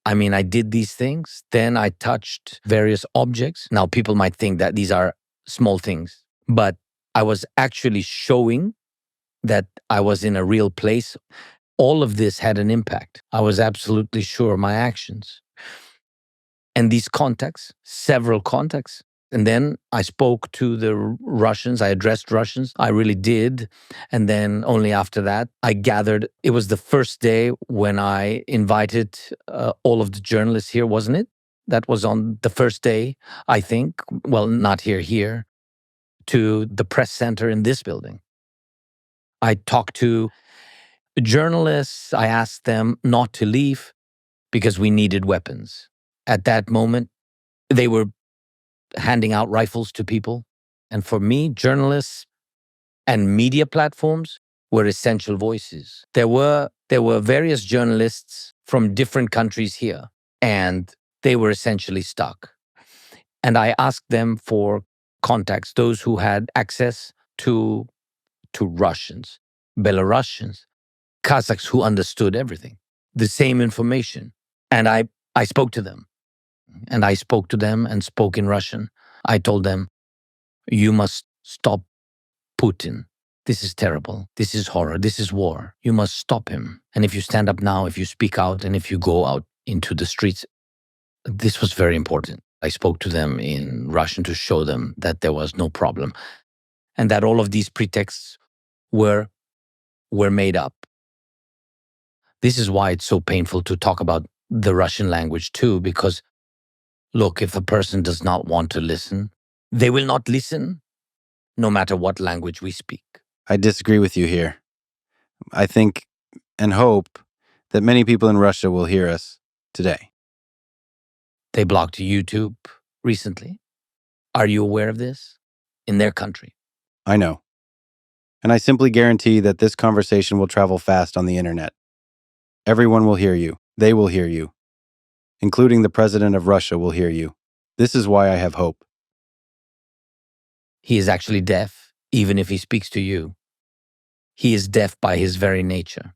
I mean, I did these things. Then I touched various objects. Now, people might think that these are small things, but I was actually showing that I was in a real place. All of this had an impact. I was absolutely sure my actions. And these contacts, several contacts. And then I spoke to the Russians. I addressed Russians. I really did. And then only after that, I gathered. It was the first day when I invited all of the journalists here, wasn't it? That was on the first day, I think. Well, not here, to the press center in this building. I talked to journalists. I asked them not to leave because we needed weapons. At that moment, they were handing out rifles to people. And for me, journalists and media platforms were essential voices. There were various journalists from different countries here, and they were essentially stuck. And I asked them for contacts, those who had access to Russians, Belarusians, Kazakhs who understood everything, the same information. And I spoke to them. And I spoke to them and spoke in Russian. I told them, you must stop Putin. This is terrible. This is horror. This is war. You must stop him. And if you stand up now, if you speak out, and if you go out into the streets, this was very important. I spoke to them in Russian to show them that there was no problem and that all of these pretexts were made up. This is why it's so painful to talk about the Russian language too, because look, if a person does not want to listen, they will not listen, no matter what language we speak. I disagree with you here. I think and hope that many people in Russia will hear us today. They blocked YouTube recently. Are you aware of this? In their country. I know. And I simply guarantee that this conversation will travel fast on the internet. Everyone will hear you. They will hear you. Including the president of Russia will hear you. This is why I have hope. He is actually deaf, even if he speaks to you. He is deaf by his very nature.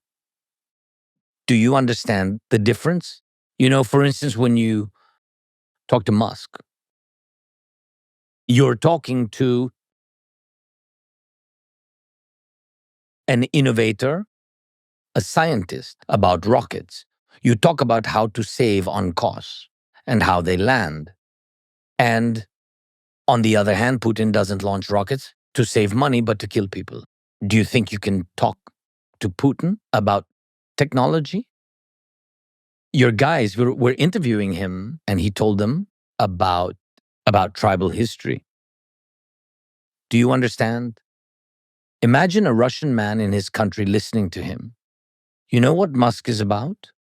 Do you understand the difference? For instance, when you talk to Musk, you're talking to an innovator, a scientist about rockets. You talk about how to save on costs and how they land. And on the other hand, Putin doesn't launch rockets to save money, but to kill people. Do you think you can talk to Putin about technology? Your guys were interviewing him, and he told them about tribal history. Do you understand? Imagine a Russian man in his country listening to him. You know what Musk is about?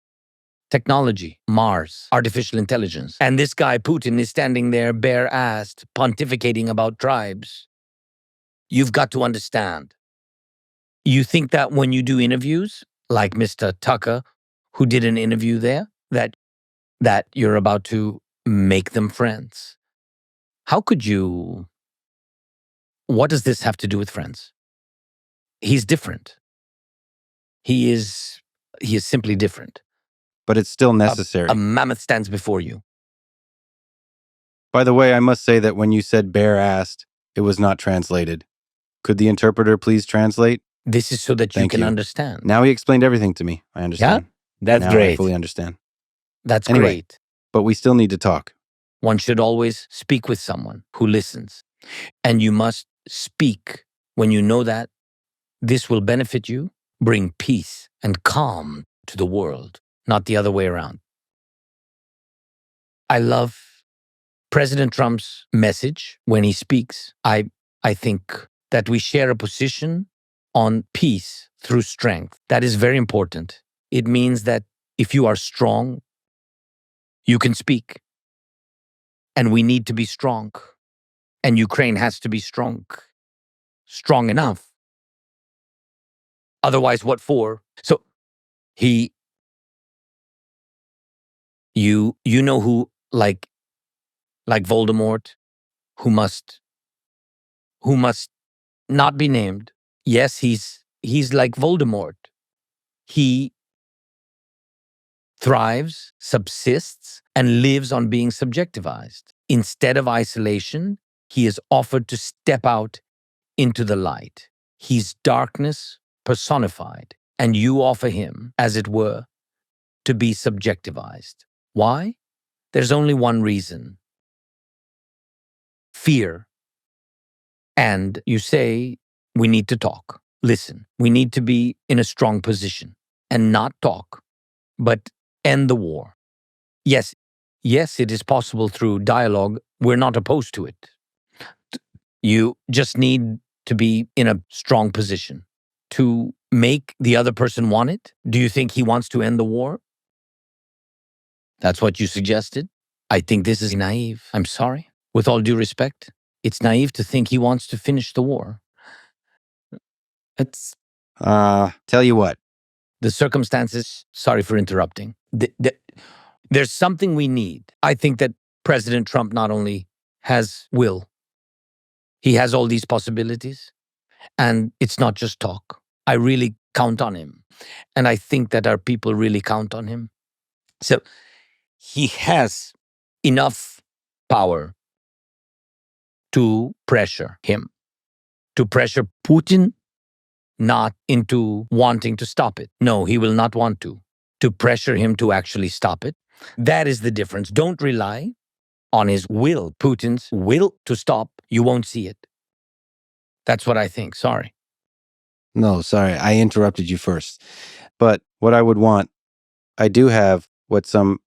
Technology, Mars, artificial intelligence. And this guy, Putin, is standing there bare-assed, pontificating about tribes. You've got to understand. You think that when you do interviews, like Mr. Tucker, who did an interview there, that you're about to make them friends. How could you? What does this have to do with friends? He's different. He is simply different. But it's still necessary. A mammoth stands before you. By the way, I must say that when you said bare-assed, it was not translated. Could the interpreter please translate? This is so that Thank you can you. understand. Now he explained everything to me. I understand. Yeah? That's now great. I fully understand. That's Anyway. great. But we still need to talk. One should always speak with someone who listens. And you must speak when you know that this will benefit you, bring peace and calm to the world, not the other way around. I love President Trump's message when he speaks. I think that we share a position on peace through strength. That is very important. It means that If you are strong, you can speak. And we need to be strong. And Ukraine has to be strong. Strong enough. Otherwise, what for? So you know who, like Voldemort, who must not be named. Yes, he's like Voldemort. He thrives, subsists, and lives on being subjectivized. Instead of isolation, he is offered to step out into the light. He's darkness personified, and you offer him, as it were, to be subjectivized. Why? There's only one reason: fear. And you say, we need to talk. Listen, we need to be in a strong position and not talk, but end the war. Yes, it is possible through dialogue. We're not opposed to it. You just need to be in a strong position to make the other person want it. Do you think he wants to end the war? That's what you suggested? I think this is naive. I'm sorry. With all due respect, it's naive to think he wants to finish the war. It's Tell you what. the circumstances. Sorry for interrupting. There's something we need. I think that President Trump not only has will, he has all these possibilities, and it's not just talk. I really count on him, and I think that our people really count on him. So he has enough power to pressure him, to pressure Putin not into wanting to stop it. No, he will not want to pressure him to actually stop it. That is the difference. Don't rely on his will, Putin's will to stop. You won't see it. That's what I think. Sorry. No, sorry, I interrupted you first. But what I would want, I do have what some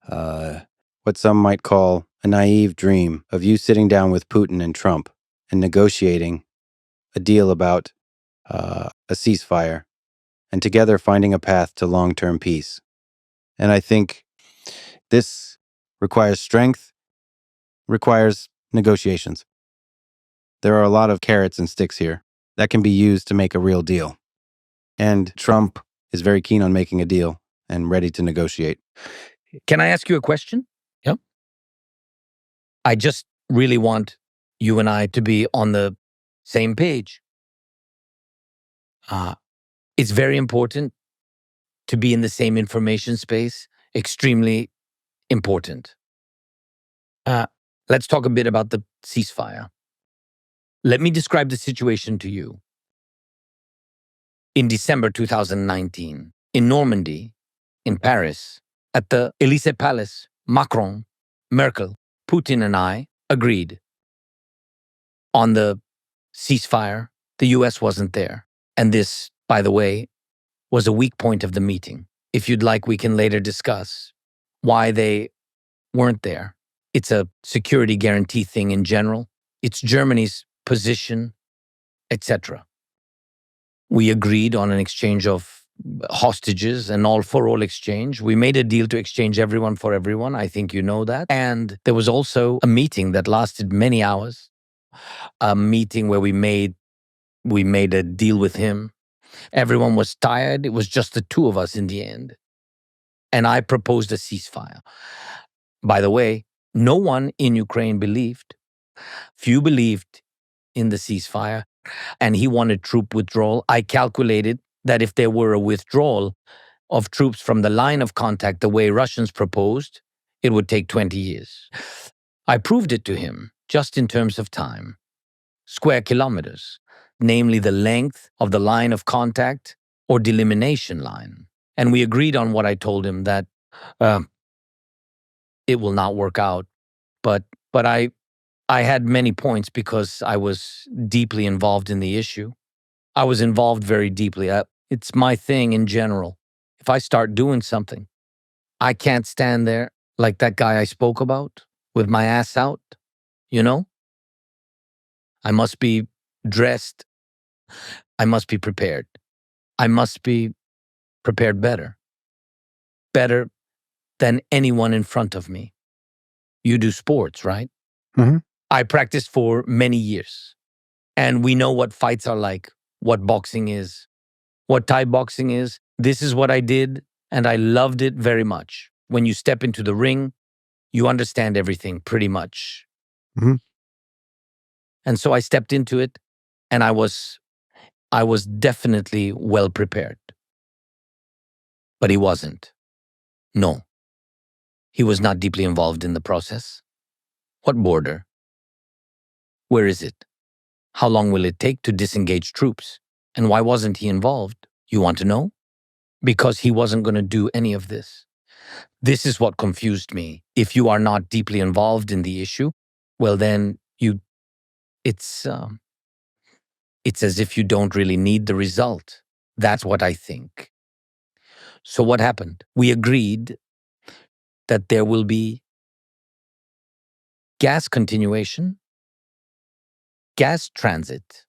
might call a naive dream of you sitting down with Putin and Trump and negotiating a deal about a ceasefire and together finding a path to long-term peace. And I think this requires strength, requires negotiations. There are a lot of carrots and sticks here that can be used to make a real deal. And Trump is very keen on making a deal and ready to negotiate. Can I ask you a question? Yep. I just really want you and I to be on the same page. It's very important to be in the same information space. Extremely important. Let's talk a bit about the ceasefire. Let me describe the situation to you. In December 2019, in Normandy, in Paris, at the Élysée Palace, Macron, Merkel, Putin, and I agreed on the ceasefire. The US wasn't there. And this, by the way, was a weak point of the meeting. If you'd like, we can later discuss why they weren't there. It's a security guarantee thing in general. It's Germany's position, etc. We agreed on an exchange of hostages and all-for-all exchange. We made a deal to exchange everyone for everyone. I think you know that. And there was also a meeting that lasted many hours, a meeting where we made a deal with him. Everyone was tired. It was just the two of us in the end. And I proposed a ceasefire. By the way, no one in Ukraine believed. Few believed in the ceasefire, and he wanted troop withdrawal. I calculated that if there were a withdrawal of troops from the line of contact the way Russians proposed, it would take 20 years. I proved it to him just in terms of time. Square kilometers, namely the length of the line of contact or delimitation line. And we agreed on what I told him, that it will not work out. But I had many points because I was deeply involved in the issue. I was involved very deeply. It's my thing in general. If I start doing something, I can't stand there like that guy I spoke about with my ass out, you know? I must be dressed. I must be prepared. I must be prepared better. better than anyone in front of me. You do sports, right? Mhm. I practiced for many years, and we know what fights are like, what boxing is, what Thai boxing is. This is what I did, and I loved it very much. When you step into the ring, you understand everything pretty much. Mhm. And so I stepped into it, and I was definitely well prepared. But he wasn't. No. He was not deeply involved in the process. What border? Where is it? How long will it take to disengage troops? And why wasn't he involved? You want to know? Because he wasn't going to do any of this. This is what confused me. If you are not deeply involved in the issue, well then it's as if you don't really need the result. That's what I think. So what happened? We agreed that there will be gas continuation, gas transit.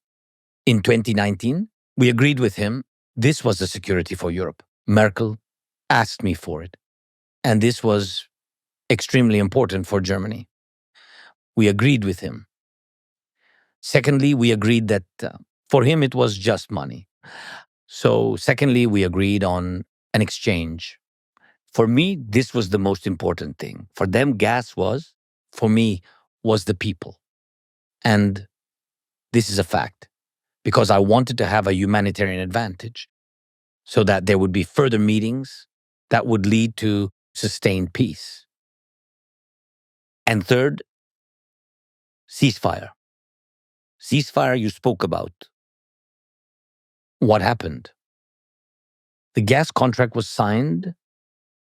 In 2019, we agreed with him. This was a security for Europe. Merkel asked me for it. And this was extremely important for Germany. We agreed with him. Secondly, we agreed that for him it was just money. So secondly, we agreed on an exchange. For me, this was the most important thing. For them, gas was, for me, was the people. And this is a fact, because I wanted to have a humanitarian advantage so that there would be further meetings that would lead to sustained peace. And third, ceasefire. Ceasefire you spoke about. What happened? The gas contract was signed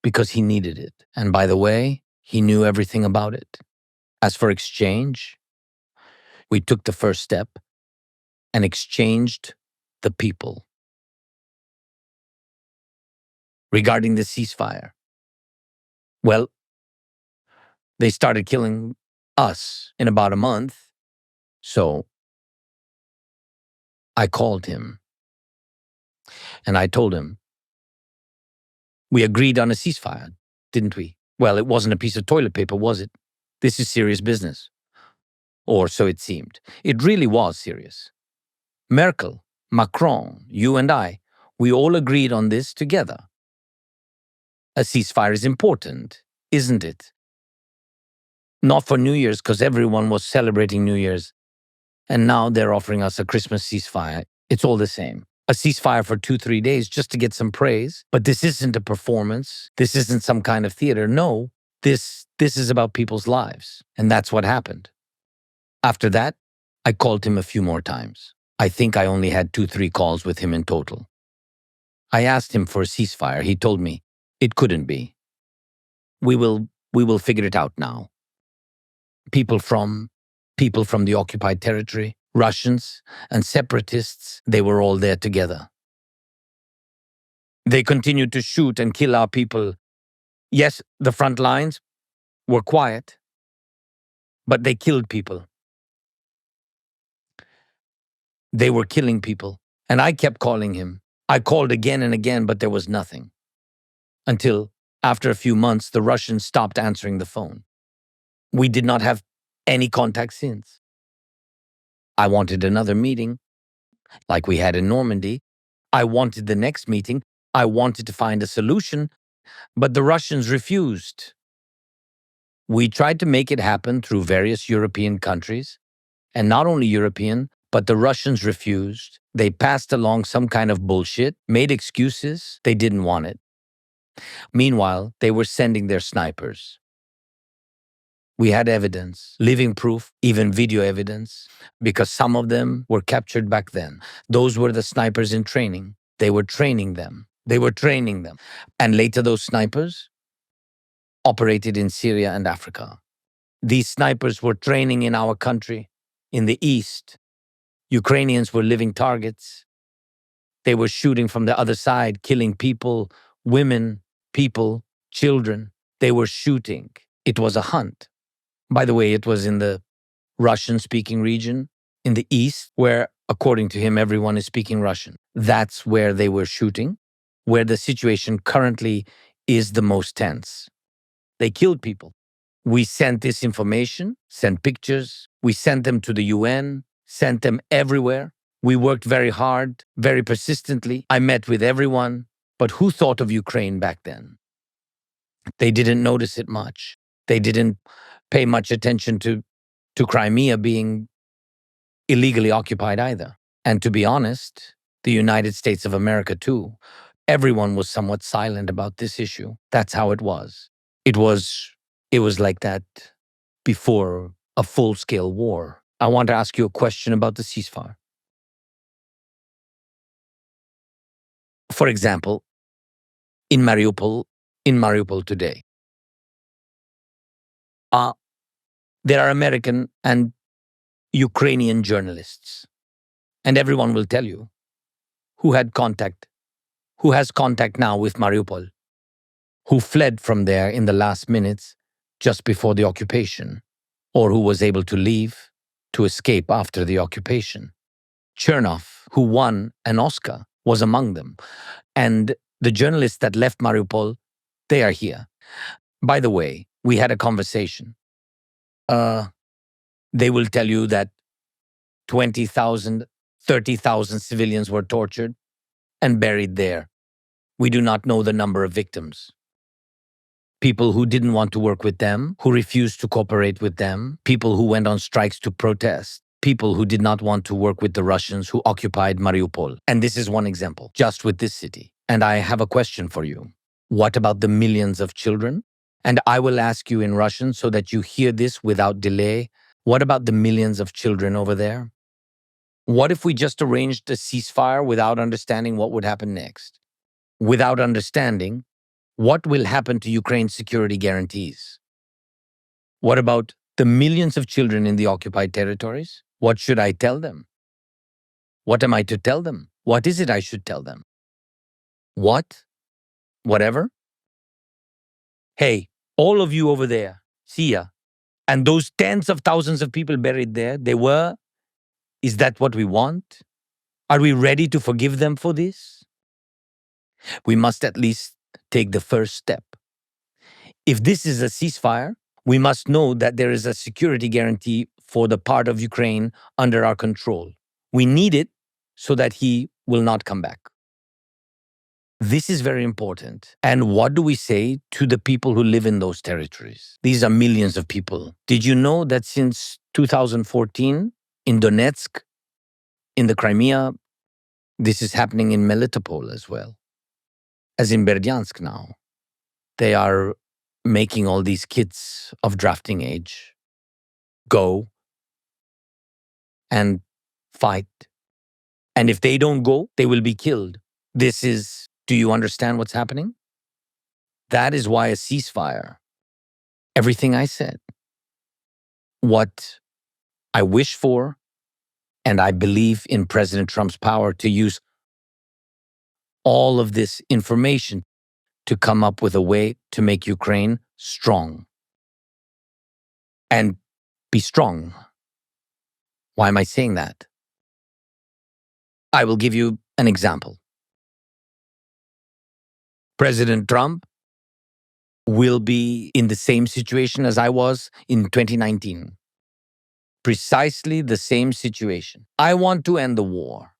because he needed it. And by the way, he knew everything about it. As for exchange, we took the first step and exchanged the people. Regarding the ceasefire, well, they started killing us in about a month. So I called him and I told him, we agreed on a ceasefire, didn't we? Well, it wasn't a piece of toilet paper, was it? This is serious business. Or so it seemed. It really was serious. Merkel, Macron, you and I, we all agreed on this together. A ceasefire is important, isn't it? Not for New Year's, because everyone was celebrating New Year's. And now they're offering us a Christmas ceasefire. It's all the same. A ceasefire for 2-3 days just to get some praise. But this isn't a performance. This isn't some kind of theater. No, this is about people's lives. And that's what happened. After that, I called him a few more times. I think I only had 2-3 calls with him in total. I asked him for a ceasefire. He told me it couldn't be. We will figure it out now. People from the occupied territory, Russians and separatists, they were all there together. They continued to shoot and kill our people. Yes, the front lines were quiet, but they killed people. They were killing people. And I kept calling him. I called again and again, but there was nothing. Until, after a few months, the Russians stopped answering the phone. We did not have any contact since. I wanted another meeting, like we had in Normandy. I wanted the next meeting. I wanted to find a solution, but the Russians refused. We tried to make it happen through various European countries, and not only European, but the Russians refused. They passed along some kind of bullshit, made excuses. They didn't want it. Meanwhile, they were sending their snipers. We had evidence, living proof, even video evidence, because some of them were captured back then. Those were the snipers in training. They were training them. And later those snipers operated in Syria and Africa. These snipers were training in our country, in the east. Ukrainians were living targets. They were shooting from the other side, killing people, women, people, children. They were shooting. It was a hunt. By the way, it was in the Russian-speaking region, in the east, where, according to him, everyone is speaking Russian. That's where they were shooting, where the situation currently is the most tense. They killed people. We sent this information, sent pictures, we sent them to the UN, sent them everywhere. We worked very hard, very persistently. I met with everyone. But who thought of Ukraine back then? They didn't notice it much. They didn't pay much attention to Crimea being illegally occupied either. And to be honest, the United States of America too. Everyone was somewhat silent about this issue. That's how it was. It was like that before a full-scale war. I want to ask you a question about the ceasefire. For example, in Mariupol today, there are American and Ukrainian journalists, and everyone will tell you who has contact now with Mariupol, who fled from there in the last minutes just before the occupation, or who was able to leave, to escape after the occupation. Chernov, who won an Oscar, was among them. And the journalists that left Mariupol, they are here. By the way, we had a conversation. They will tell you that 20,000, 30,000 civilians were tortured and buried there. We do not know the number of victims. People who didn't want to work with them, who refused to cooperate with them, people who went on strikes to protest, people who did not want to work with the Russians who occupied Mariupol. And this is one example, just with this city. And I have a question for you. What about the millions of children? And I will ask you in Russian so that you hear this without delay. What about the millions of children over there? What if we just arranged a ceasefire without understanding what would happen next? Without understanding what will happen to Ukraine's security guarantees? What about the millions of children in the occupied territories? What should I tell them? What am I to tell them? What is it I should tell them? What? Whatever? Hey, all of you over there, see ya. And those tens of thousands of people buried there, is that what we want? Are we ready to forgive them for this? We must at least take the first step. If this is a ceasefire, we must know that there is a security guarantee for the part of Ukraine under our control. We need it so that he will not come back. This is very important. And what do we say to the people who live in those territories? These are millions of people. Did you know that since 2014, in Donetsk, in the Crimea, this is happening in Melitopol as well, as in Berdyansk now. They are making all these kids of drafting age go and fight. And if they don't go, they will be killed. Do you understand what's happening? That is why a ceasefire, everything I said, what I wish for, and I believe in President Trump's power to use all of this information to come up with a way to make Ukraine strong. And be strong. Why am I saying that? I will give you an example. President Trump will be in the same situation as I was in 2019. Precisely the same situation. I want to end the war.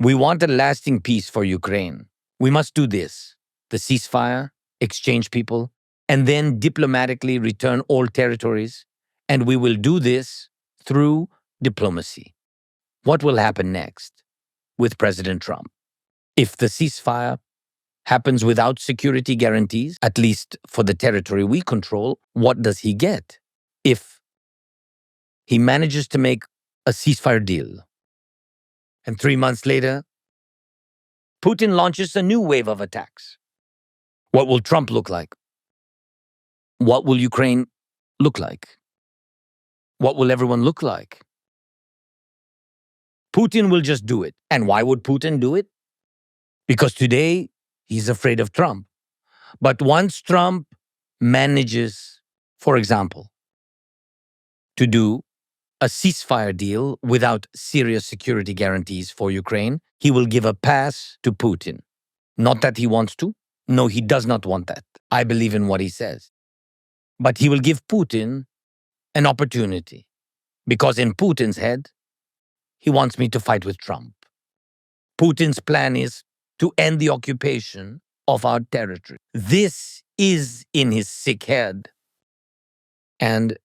We want a lasting peace for Ukraine. We must do this. The ceasefire, exchange people, and then diplomatically return all territories. And we will do this through diplomacy. What will happen next with President Trump? If the ceasefire happens without security guarantees, at least for the territory we control, what does he get? If he manages to make a ceasefire deal, and 3 months later, Putin launches a new wave of attacks, what will Trump look like? What will Ukraine look like? What will everyone look like? Putin will just do it. And why would Putin do it? Because today, he's afraid of Trump. But once Trump manages, for example, to do a ceasefire deal without serious security guarantees for Ukraine, he will give a pass to Putin. Not that he wants to, No, he does not want that. I believe in what he says. But he will give Putin an opportunity, because in Putin's head, he wants me to fight with Trump. Putin's plan is to end the occupation of our territory. This is in his sick head. And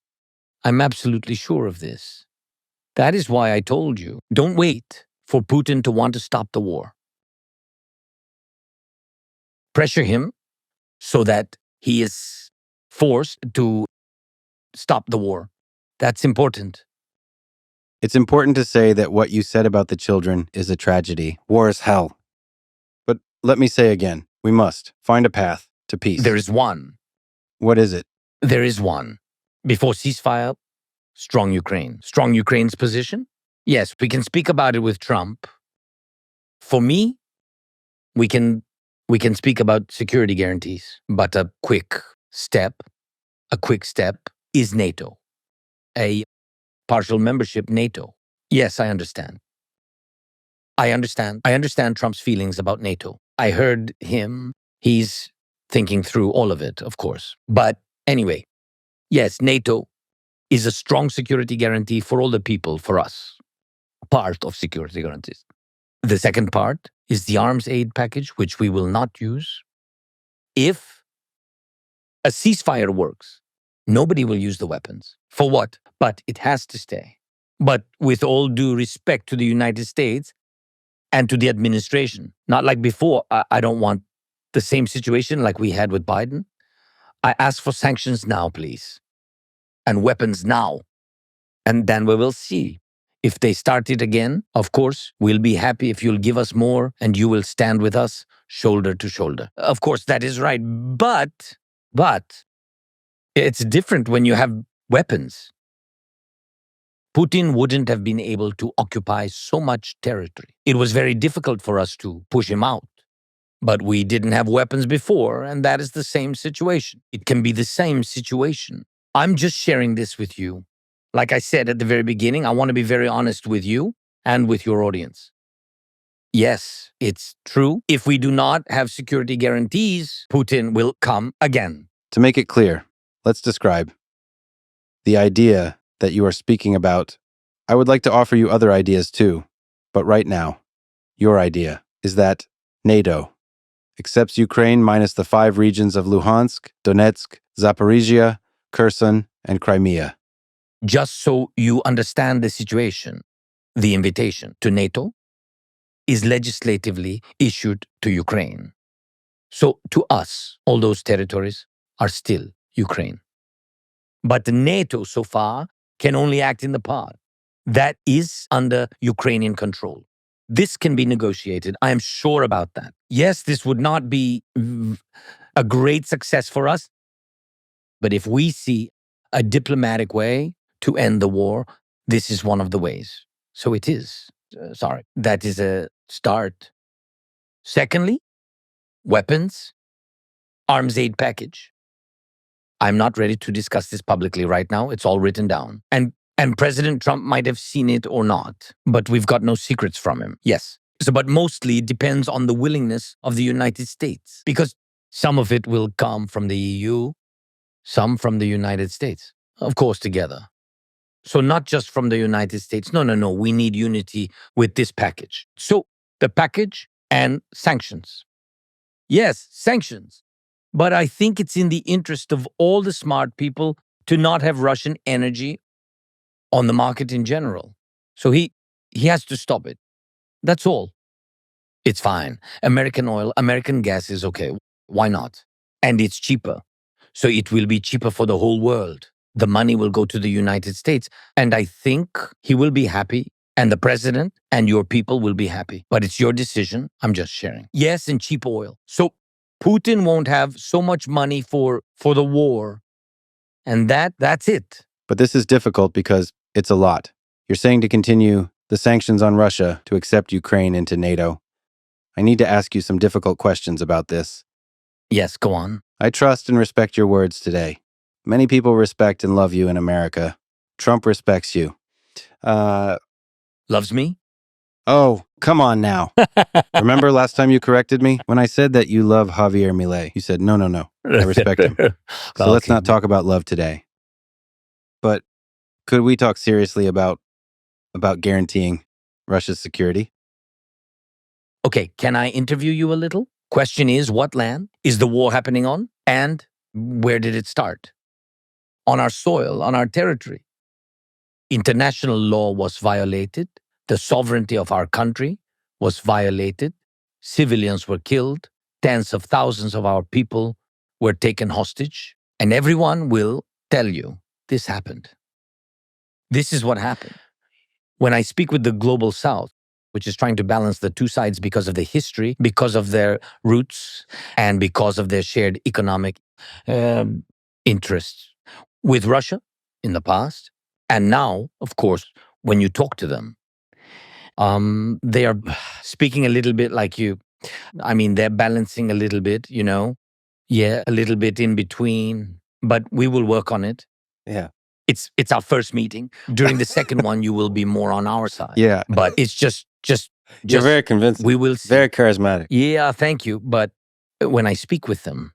I'm absolutely sure of this. That is why I told you, don't wait for Putin to want to stop the war. Pressure him so that he is forced to stop the war. That's important. It's important to say that what you said about the children is a tragedy. War is hell. But let me say again, we must find a path to peace. There is one. What is it? There is one. Before ceasefire, strong Ukraine. Strong Ukraine's position? Yes, we can speak about it with Trump. For me, we can speak about security guarantees, but a quick step is NATO. A partial membership NATO. Yes, I understand. I understand Trump's feelings about NATO. I heard him. He's thinking through all of it, of course. But anyway, yes, NATO is a strong security guarantee for all the people, for us. Part of security guarantees. The second part is the arms aid package, which we will not use. If a ceasefire works, nobody will use the weapons. For what? But it has to stay. But with all due respect to the United States and to the administration, not like before, I don't want the same situation like we had with Biden. I ask for sanctions now, please, and weapons now. And then we will see. If they start it again, of course, we'll be happy if you'll give us more and you will stand with us shoulder to shoulder. Of course, that is right. But it's different when you have weapons. Putin wouldn't have been able to occupy so much territory. It was very difficult for us to push him out. But we didn't have weapons before, and that is the same situation. It can be the same situation. I'm just sharing this with you. Like I said at the very beginning, I want to be very honest with you and with your audience. Yes, it's true. If we do not have security guarantees, Putin will come again. To make it clear, let's describe the idea that you are speaking about. I would like to offer you other ideas too, but right now, your idea is that NATO accepts Ukraine minus the 5 regions of Luhansk, Donetsk, Zaporizhia, Kherson, and Crimea. Just so you understand the situation, the invitation to NATO is legislatively issued to Ukraine. So to us, all those territories are still Ukraine. But NATO so far can only act in the part that is under Ukrainian control. This can be negotiated. I am sure about that. Yes, this would not be a great success for us, but if we see a diplomatic way to end the war, this is one of the ways. So it is. That is a start. Secondly, weapons, arms aid package. I'm not ready to discuss this publicly right now. It's all written down. And President Trump might have seen it or not, but we've got no secrets from him. Yes. But mostly it depends on the willingness of the United States, because some of it will come from the EU, some from the United States, of course, together. So not just from the United States. No. We need unity with this package. So the package and sanctions. Yes, sanctions. But I think it's in the interest of all the smart people to not have Russian energy on the market in general. So he has to stop it. That's all. It's fine. American oil, American gas is okay. Why not? And it's cheaper. So it will be cheaper for the whole world. The money will go to the United States. And I think he will be happy. And the president and your people will be happy. But it's your decision. I'm just sharing. Yes, and cheap oil. So Putin won't have so much money for the war. And that's it. But this is difficult because it's a lot. You're saying to continue the sanctions on Russia to accept Ukraine into NATO. I need to ask you some difficult questions about this. Yes, go on. I trust and respect your words today. Many people respect and love you in America. Trump respects you. Loves me? Oh, Come on now. Remember last time you corrected me? When I said that you love Javier Milei, you said, no, I respect him. So let's not talk about love today. But could we talk seriously about guaranteeing Russia's security? Okay, can I interview you a little? Question is, what land is the war happening on? And where did it start? On our soil, on our territory. International law was violated. The sovereignty of our country was violated. Civilians were killed. Tens of thousands of our people were taken hostage. And everyone will tell you this happened. This is what happened. When I speak with the global South, which is trying to balance the two sides because of the history, because of their roots, and because of their shared economic interests with Russia in the past. And now, of course, when you talk to them, they are speaking a little bit like you. I mean, they're balancing a little bit, Yeah, a little bit in between, but we will work on it. Yeah. It's our first meeting. During the second one, you will be more on our side. Yeah. But it's just You're very convincing. we will see. Very charismatic. Yeah, thank you. But when I speak with them,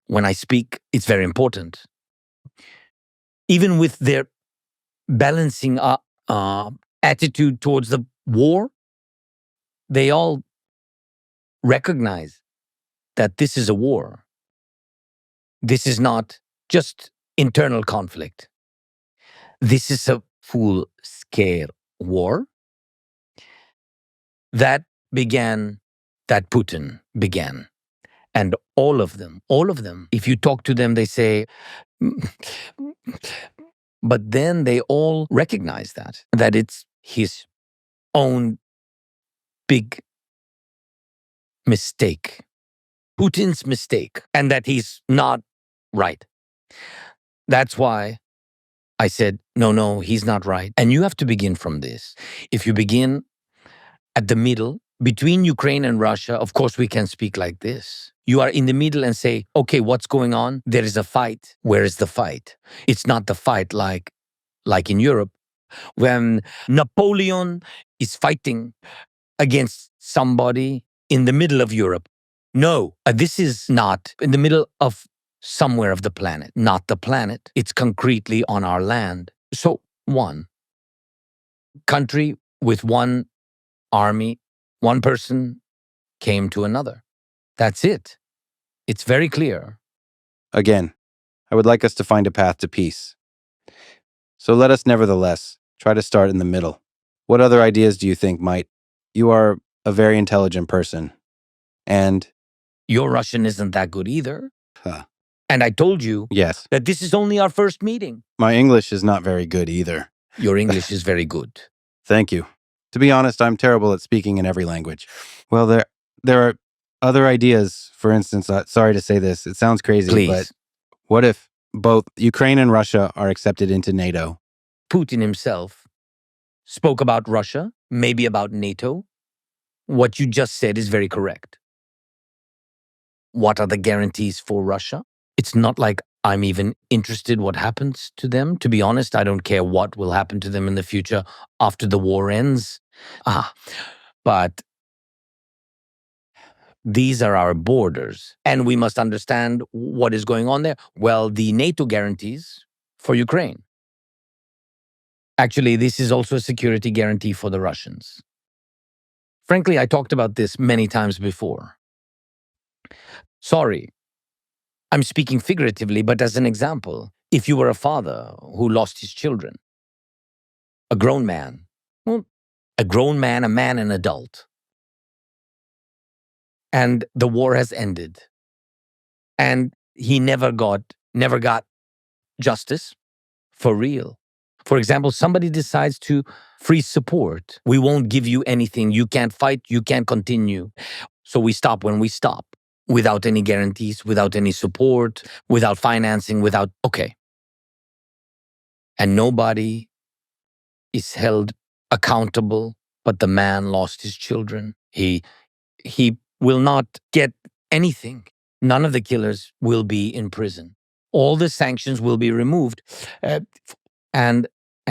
it's very important. Even with their balancing attitude towards the war, they all recognize that this is a war. This is not just internal conflict. This is a full-scale war that Putin began. And all of them, if you talk to them, they say, but then they all recognize that it's his own big mistake, Putin's mistake, and that he's not right. That's why I said, no, he's not right. And you have to begin from this. If you begin at the middle, between Ukraine and Russia, of course, we can speak like this. You are in the middle and say, okay, what's going on? There is a fight. Where is the fight? It's not the fight like in Europe, when Napoleon is fighting against somebody in the middle of Europe. No, this is not in the middle of somewhere of the planet, not the planet. It's concretely on our land. So one country with one army, one person came to another. That's it. It's very clear. Again, I would like us to find a path to peace. So let us nevertheless try to start in the middle. What other ideas do you think might? You are a very intelligent person. And your Russian isn't that good either. Huh. And I told you Yes. that this is only our first meeting. My English is not very good either. Your English is very good. Thank you. To be honest, I'm terrible at speaking in every language. Well, there are other ideas. For instance, sorry to say this, it sounds crazy, Please. But what if both Ukraine and Russia are accepted into NATO? Putin himself spoke about Russia, maybe about NATO. What you just said is very correct. What are the guarantees for Russia? It's not like I'm even interested what happens to them. To be honest, I don't care what will happen to them in the future after the war ends. But these are our borders, and we must understand what is going on there. Well, the NATO guarantees for Ukraine. Actually, this is also a security guarantee for the Russians. Frankly, I talked about this many times before. Sorry, I'm speaking figuratively, but as an example, if you were a father who lost his children, a grown man, a man, an adult, and the war has ended, and he never got justice for real. For example, somebody decides to freeze support. We won't give you anything. You can't fight. You can't continue. So we stop when we stop, without any guarantees, without any support, without financing, okay. And nobody is held accountable, but the man lost his children. He will not get anything. None of the killers will be in prison. All the sanctions will be removed. And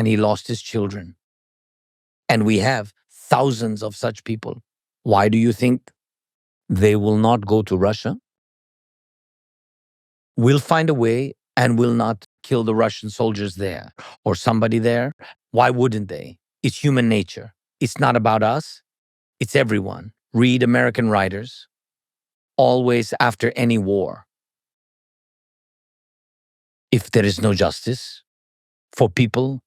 he lost his children. And we have thousands of such people Why do you think they will not go to Russia? We'll find a way and will not kill the Russian soldiers there or somebody there. Why wouldn't they? It's human nature. It's not about us. It's everyone. Read American writers. Always after any war, if there is no justice for people,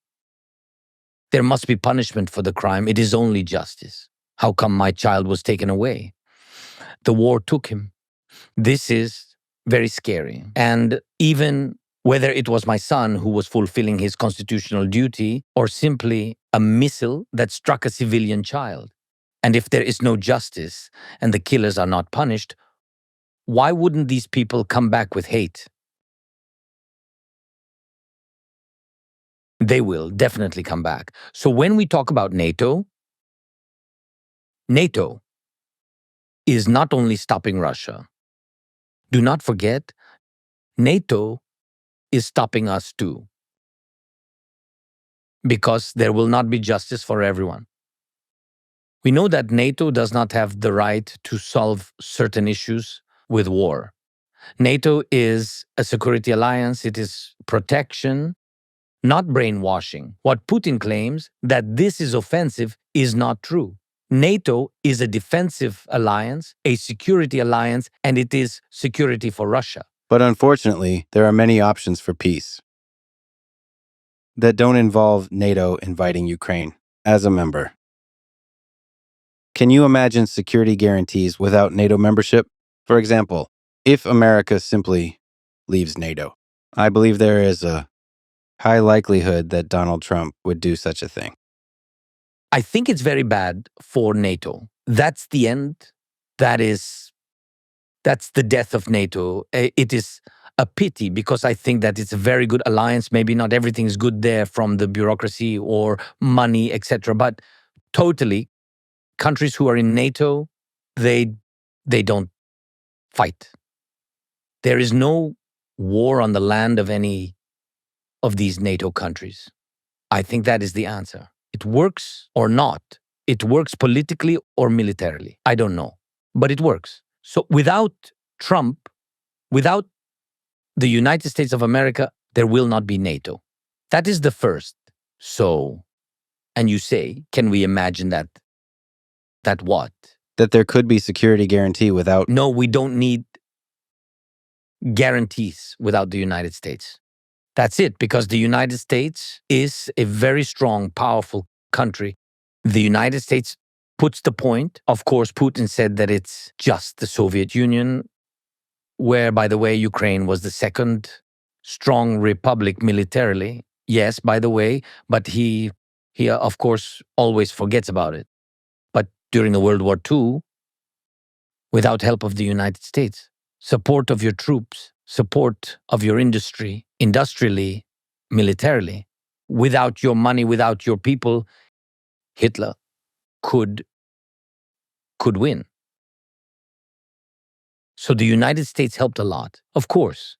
there must be punishment for the crime. It is only justice. How come my child was taken away? The war took him. This is very scary. And even whether it was my son who was fulfilling his constitutional duty or simply a missile that struck a civilian child. And if there is no justice and the killers are not punished, why wouldn't these people come back with hate? They will definitely come back. So when we talk about NATO, NATO is not only stopping Russia. Do not forget, NATO is stopping us too. Because there will not be justice for everyone. We know that NATO does not have the right to solve certain issues with war. NATO is a security alliance. It is protection, not brainwashing. What Putin claims that this is offensive is not true. NATO is a defensive alliance, a security alliance, and it is security for Russia. But unfortunately, there are many options for peace that don't involve NATO inviting Ukraine as a member. Can you imagine security guarantees without NATO membership? For example, if America simply leaves NATO, I believe there is a high likelihood that Donald Trump would do such a thing. I think it's very bad for NATO. That's the end. That's the death of NATO. It is a pity because I think that it's a very good alliance. Maybe not everything is good there from the bureaucracy or money, etc. But totally, countries who are in NATO, they don't fight. There is no war on the land of any of these NATO countries. I think that is the answer. It works or not. It works politically or militarily. I don't know, but it works. So without Trump, without the United States of America, there will not be NATO. That is the first. So, and you say, can we imagine that? That what? That there could be security guarantee without... No, we don't need guarantees without the United States. That's it, because the United States is a very strong, powerful country. The United States puts the point. Of course, Putin said that it's just the Soviet Union, where, by the way, Ukraine was the second strong republic militarily. Yes, by the way, but he of course, always forgets about it. But during the World War II, without help of the United States, support of your troops, support of your industry, industrially, militarily, without your money, without your people, Hitler could win. So the United States helped a lot. Of course,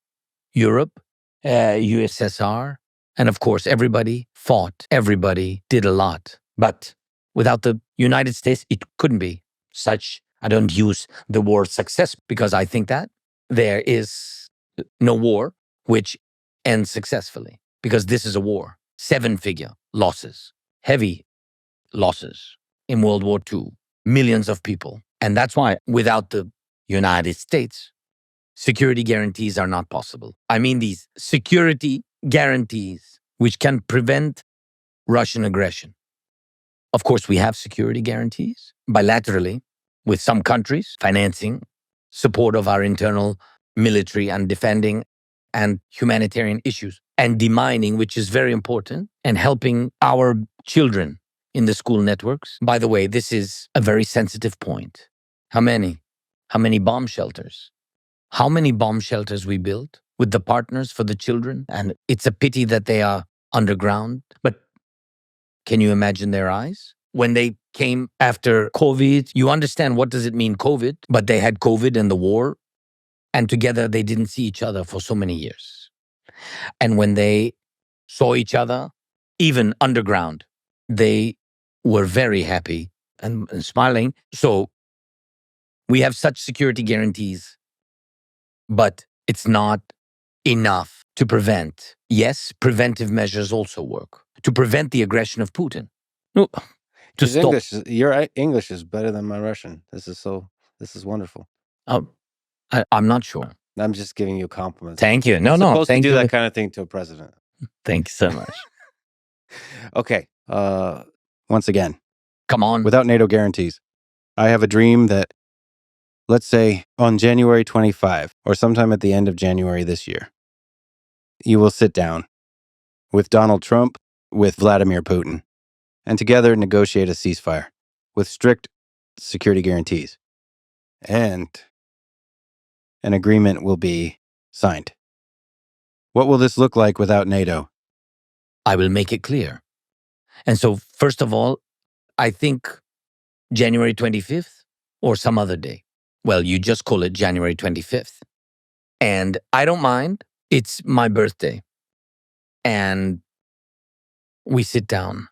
Europe, USSR, and of course, everybody fought. Everybody did a lot. But without the United States, it couldn't be such. I don't use the word success because I think that there is no war which ends successfully, because this is a war. 7-figure losses, heavy losses in World War II, millions of people. And that's why without the United States, security guarantees are not possible. I mean, these security guarantees which can prevent Russian aggression. Of course, we have security guarantees bilaterally with some countries, financing, support of our internal military and defending and humanitarian issues, and demining, which is very important, and helping our children in the school networks. By the way, this is a very sensitive point. How many? How many bomb shelters? How many bomb shelters we built with the partners for the children? And it's a pity that they are underground. But can you imagine their eyes? When they came after COVID, you understand what does it mean, COVID? But they had COVID and the war, and together they didn't see each other for so many years. And when they saw each other, even underground, they were very happy and smiling. So We have such security guarantees, but it's not enough to prevent. Yes, preventive measures also work to prevent the aggression of Putin. No, to His stop. Your English is better than my Russian. This is wonderful. I'm not sure. I'm just giving you compliments. Thank you. You're No, supposed thank to do you. that kind of thing to a president. Thank you so much. Okay. Once again, Come on. without NATO guarantees, I have a dream that, let's say, on January 25, or sometime at the end of January this year, you will sit down with Donald Trump, with Vladimir Putin, and together negotiate a ceasefire with strict security guarantees. And an agreement will be signed. What will this look like without NATO? I will make it clear. And so, first of all, I think January 25th or some other day. Well, you just call it January 25th. And I don't mind. It's my birthday. And we sit down.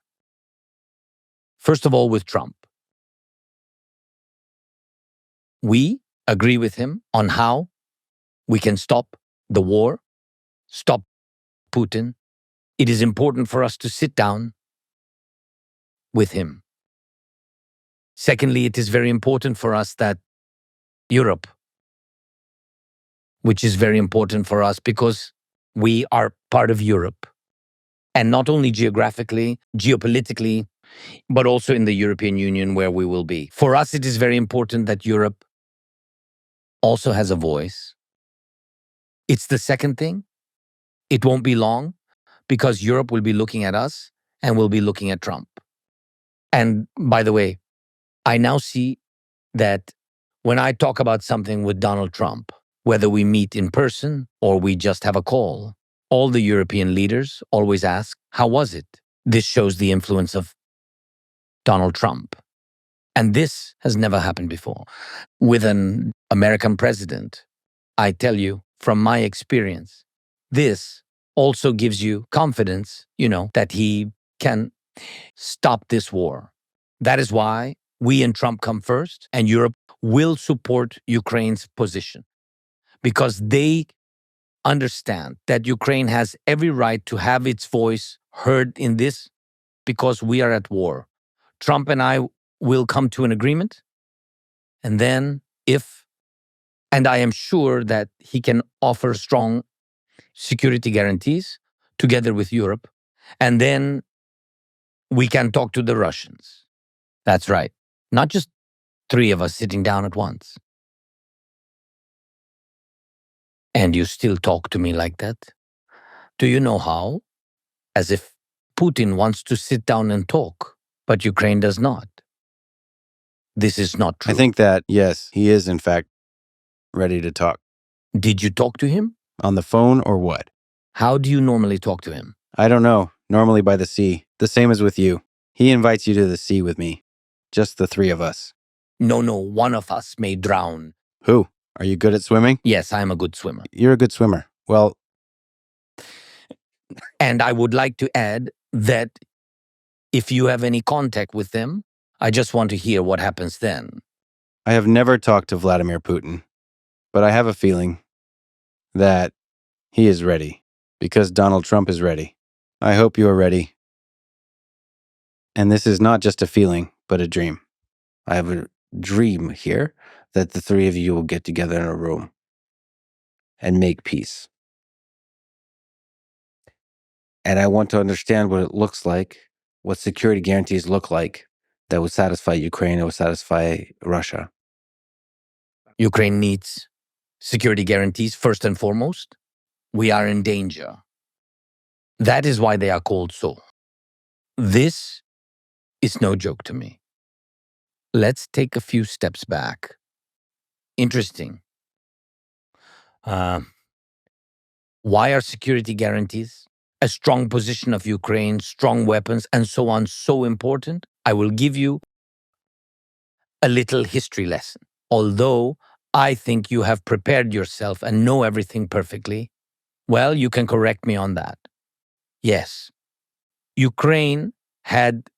First of all, with Trump. We agree with him on how we can stop the war, stop Putin. It is important for us to sit down with him. Secondly, it is very important for us that Europe, which is very important for us because we are part of Europe, and not only geographically, geopolitically, but also in the European Union where we will be. For us, it is very important that Europe also has a voice. It's the second thing. It won't be long because Europe will be looking at us and will be looking at Trump. And by the way, I now see that when I talk about something with Donald Trump, whether we meet in person or we just have a call, all the European leaders always ask, how was it? This shows the influence of Donald Trump. And this has never happened before. With an American president, I tell you from my experience, this also gives you confidence, that he can stop this war. That is why we and Trump come first, and Europe will support Ukraine's position because they understand that Ukraine has every right to have its voice heard in this because we are at war. Trump and I will come to an agreement, and then and I am sure that he can offer strong security guarantees together with Europe, and then we can talk to the Russians. That's right. Not just three of us sitting down at once. And you still talk to me like that? Do you know how? As if Putin wants to sit down and talk, but Ukraine does not. This is not true. I think that, yes, he is in fact ready to talk. Did you talk to him? On the phone or what? How do you normally talk to him? I don't know. Normally by the sea. The same as with you. He invites you to the sea with me. Just the three of us. No, one of us may drown. Who? Are you good at swimming? Yes, I'm a good swimmer. You're a good swimmer. Well, and I would like to add that if you have any contact with them, I just want to hear what happens then. I have never talked to Vladimir Putin, but I have a feeling that he is ready because Donald Trump is ready. I hope you are ready. And this is not just a feeling, but a dream. I have a dream here that the three of you will get together in a room and make peace. And I want to understand what it looks like, what security guarantees look like that would satisfy Ukraine, that would satisfy Russia. Ukraine needs security guarantees first and foremost. We are in danger. That is why they are called so. This is no joke to me. Let's take a few steps back. Interesting. Why are security guarantees, a strong position of Ukraine, strong weapons, and so on so important? I will give you a little history lesson. Although I think you have prepared yourself and know everything perfectly, well, you can correct me on that. Yes, Ukraine had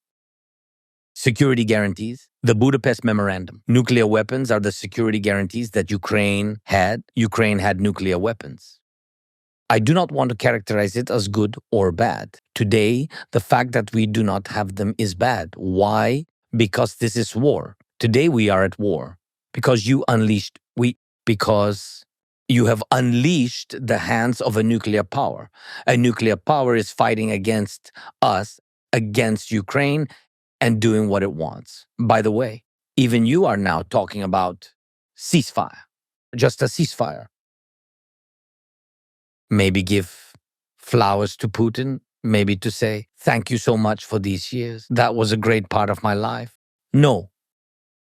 security guarantees The Budapest Memorandum. Nuclear weapons are the security guarantees that Ukraine had. Ukraine had nuclear weapons. I do not want to characterize it as good or bad. Today, the fact that we do not have them is bad. Why? Because this is war. Today we are at war. Because you have unleashed the hands of a nuclear power. A nuclear power is fighting against us, against Ukraine, and doing what it wants. By the way, even you are now talking about ceasefire, just a ceasefire. Maybe give flowers to Putin, maybe to say, thank you so much for these years. That was a great part of my life. No,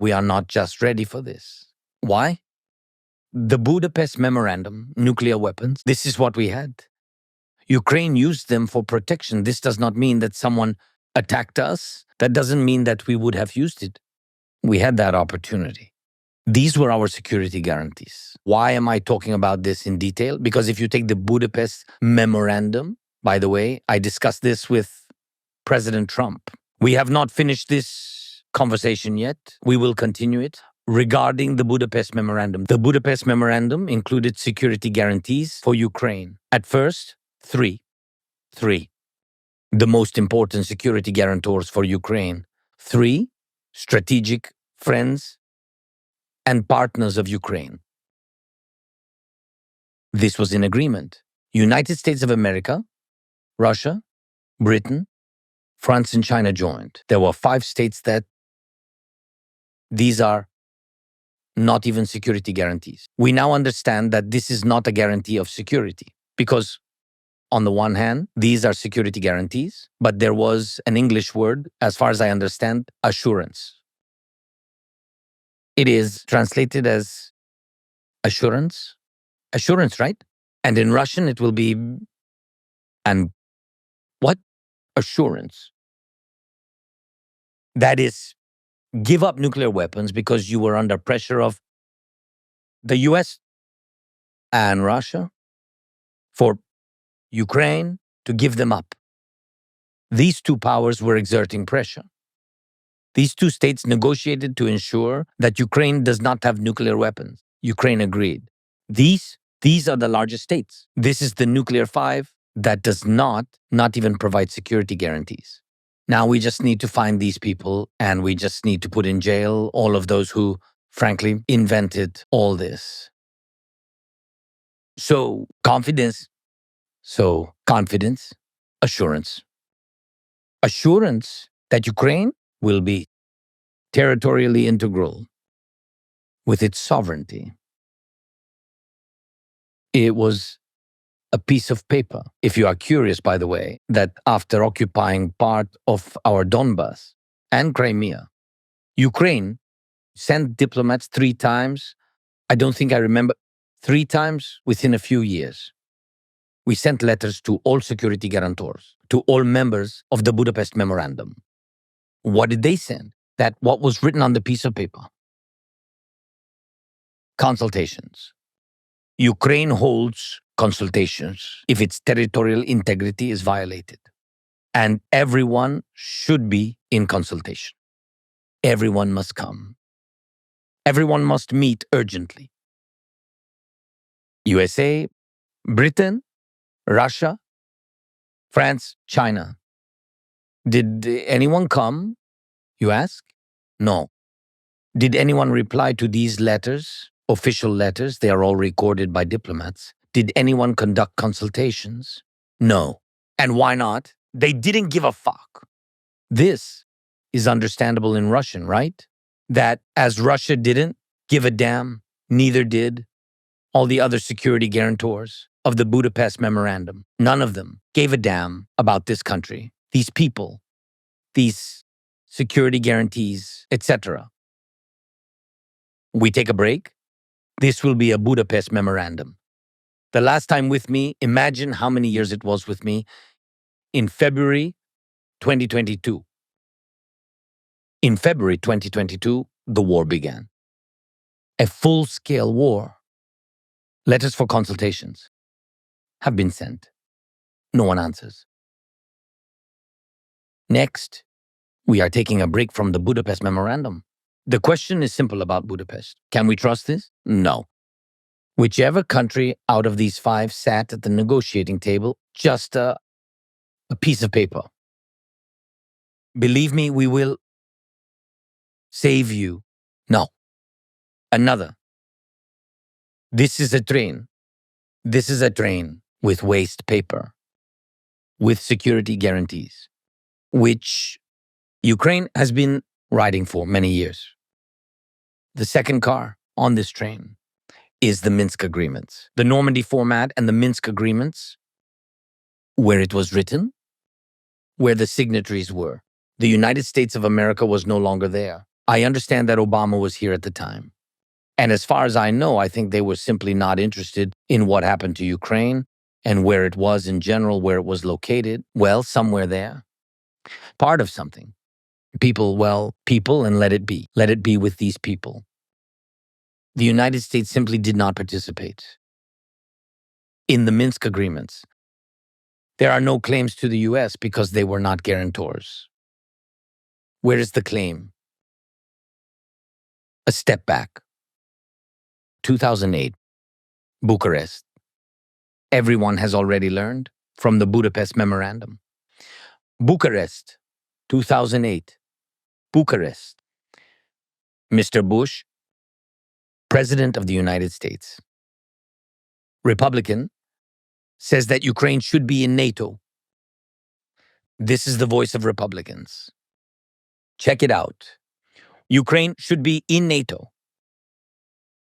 we are not just ready for this. Why? The Budapest Memorandum, nuclear weapons, this is what we had. Ukraine used them for protection. This does not mean that someone attacked us. That doesn't mean that we would have used it. We had that opportunity. These were our security guarantees. Why am I talking about this in detail? Because if you take the Budapest Memorandum, by the way, I discussed this with President Trump. We have not finished this conversation yet. We will continue it. Regarding the Budapest Memorandum, the Budapest Memorandum included security guarantees for Ukraine. At first, three. The most important security guarantors for Ukraine. 3 strategic friends and partners of Ukraine. This was in agreement. United States of America, Russia, Britain, France, and China joined. There were 5 states that these are not even security guarantees. We now understand that this is not a guarantee of security because on the one hand, these are security guarantees, but there was an English word, as far as I understand, assurance. It is translated as assurance, right? And in Russian, it will be, and what? Assurance. That is, give up nuclear weapons because you were under pressure of the US and Russia for Ukraine to give them up. These 2 powers were exerting pressure. These 2 states negotiated to ensure that Ukraine does not have nuclear weapons. Ukraine agreed. These are the largest states. This is the nuclear 5 that does not even provide security guarantees. Now we just need to find these people and we just need to put in jail all of those who, frankly, invented all this. So confidence, assurance. Assurance that Ukraine will be territorially integral with its sovereignty. It was a piece of paper. If you are curious, by the way, that after occupying part of our Donbas and Crimea, Ukraine sent diplomats 3 times. I don't think I remember 3 times within a few years. We sent letters to all security guarantors, to all members of the Budapest Memorandum. What did they send? That what was written on the piece of paper. Consultations. Ukraine holds consultations if its territorial integrity is violated. And everyone should be in consultation. Everyone must come. Everyone must meet urgently. USA, Britain, Russia, France, China. Did anyone come, you ask? No. Did anyone reply to these letters, official letters? They are all recorded by diplomats. Did anyone conduct consultations? No. And why not? They didn't give a fuck. This is understandable in Russian, right? That as Russia didn't give a damn, neither did all the other security guarantors of the Budapest Memorandum. None of them gave a damn about this country, these people, these security guarantees, etc. We take a break. This will be a Budapest Memorandum. The last time with me, imagine how many years it was with me, in February 2022. In February 2022, the war began. A full-scale war. Letters for consultations have been sent. No one answers. Next, we are taking a break from the Budapest Memorandum. The question is simple about Budapest. Can we trust this? No. Whichever country out of these 5 sat at the negotiating table, just a piece of paper. Believe me, we will save you. No. Another. This is a train. This is a train with waste paper, with security guarantees, which Ukraine has been riding for many years. The second car on this train is the Minsk Agreements, the Normandy format and the Minsk Agreements, where it was written, where the signatories were. The United States of America was no longer there. I understand that Obama was here at the time. And as far as I know, I think they were simply not interested in what happened to Ukraine and where it was in general, where it was located. Well, somewhere there. Part of something. People, and let it be. Let it be with these people. The United States simply did not participate in the Minsk Agreements. There are no claims to the US because they were not guarantors. Where is the claim? A step back. 2008, Bucharest. Everyone has already learned from the Budapest Memorandum. Bucharest, 2008, Bucharest. Mr. Bush, President of the United States. Republican, says that Ukraine should be in NATO. This is the voice of Republicans. Check it out. Ukraine should be in NATO.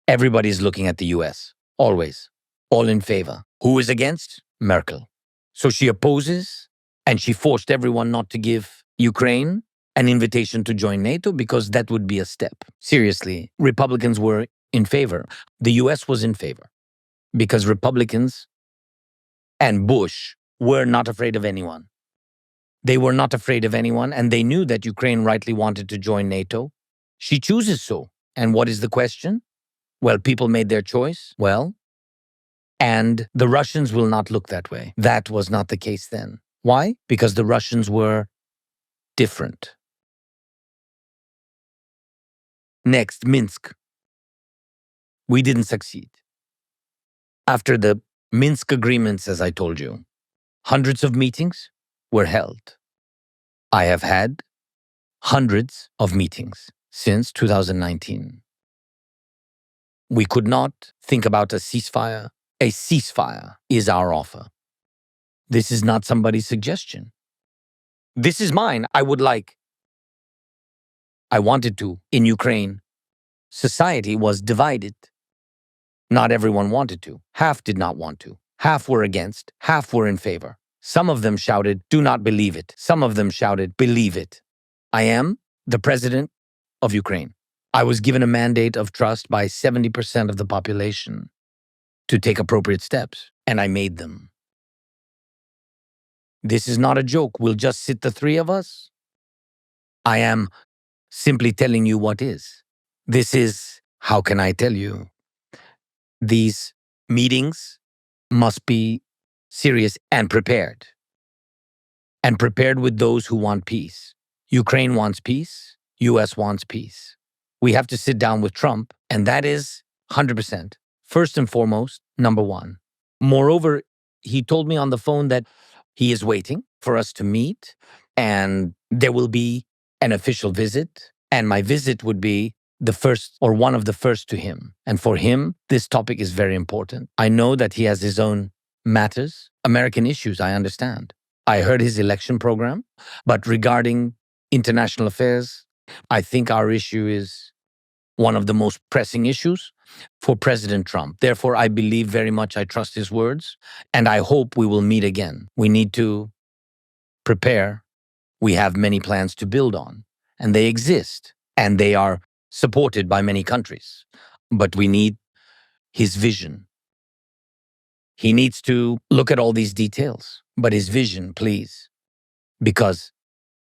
Everybody's looking at the US, always, all in favor. Who is against? Merkel. So she opposes, and she forced everyone not to give Ukraine an invitation to join NATO because that would be a step. Seriously, Republicans were in favor. The US was in favor because Republicans and Bush were not afraid of anyone. They were not afraid of anyone, and they knew that Ukraine rightly wanted to join NATO. She chooses so. And what is the question? Well, people made their choice. Well, and the Russians will not look that way. That was not the case then. Why? Because the Russians were different. Next, Minsk. We didn't succeed. After the Minsk Agreements, as I told you, hundreds of meetings were held. I have had hundreds of meetings since 2019. We could not think about a ceasefire. A ceasefire is our offer. This is not somebody's suggestion. This is mine. I wanted to. In Ukraine, society was divided. Not everyone wanted to. Half did not want to. Half were against. Half were in favor. Some of them shouted, "Do not believe it." Some of them shouted, "Believe it." I am the president of Ukraine. I was given a mandate of trust by 70% of the population to take appropriate steps, and I made them. This is not a joke. We'll just sit the 3 of us. I am simply telling you what is. This is, how can I tell you? These meetings must be serious and prepared. And prepared with those who want peace. Ukraine wants peace. US wants peace. We have to sit down with Trump, and that is 100%. First and foremost, number one. Moreover, he told me on the phone that he is waiting for us to meet, and there will be an official visit, and my visit would be the first or one of the first to him. And for him, this topic is very important. I know that he has his own matters, American issues, I understand. I heard his election program, but regarding international affairs, I think our issue is one of the most pressing issues for President Trump. Therefore, I believe very much, I trust his words, and I hope we will meet again. We need to prepare. We have many plans to build on, and they exist, and they are supported by many countries. But we need his vision. He needs to look at all these details, but his vision, please, because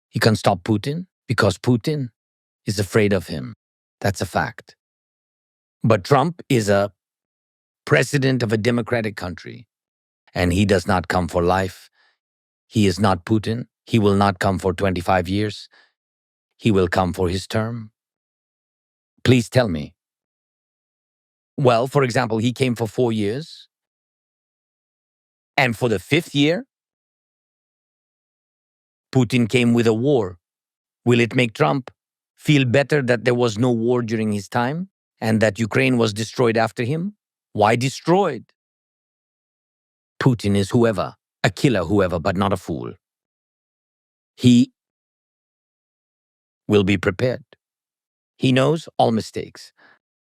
he can stop Putin, because Putin is afraid of him. That's a fact. But Trump is a president of a democratic country, and he does not come for life. He is not Putin. He will not come for 25 years. He will come for his term. Please tell me. Well, for example, he came for 4 years. And for the 5th year, Putin came with a war. Will it make Trump feel better that there was no war during his time and that Ukraine was destroyed after him? Why destroyed? Putin is whoever, a killer whoever, but not a fool. He will be prepared. He knows all mistakes.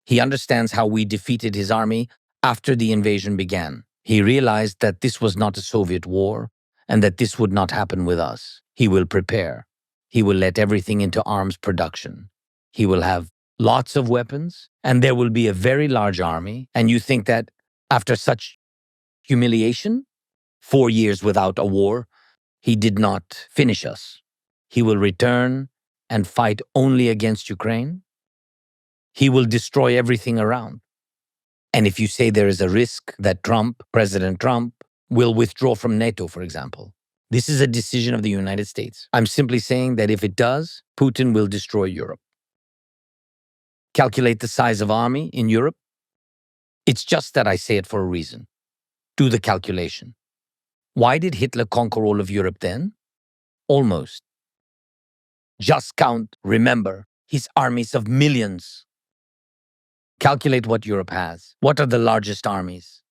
He understands how we defeated his army after the invasion began. He realized that this was not a Soviet war and that this would not happen with us. He will prepare. He will let everything into arms production. He will have lots of weapons, and there will be a very large army. And you think that after such humiliation, 4 years without a war, he did not finish us. He will return and fight only against Ukraine. He will destroy everything around. And if you say there is a risk that President Trump, will withdraw from NATO, for example, this is a decision of the United States. I'm simply saying that if it does, Putin will destroy Europe. Calculate the size of army in Europe. It's just that I say it for a reason. Do the calculation. Why did Hitler conquer all of Europe then? Almost. Just count, remember, his armies of millions. Calculate what Europe has. What are the largest armies?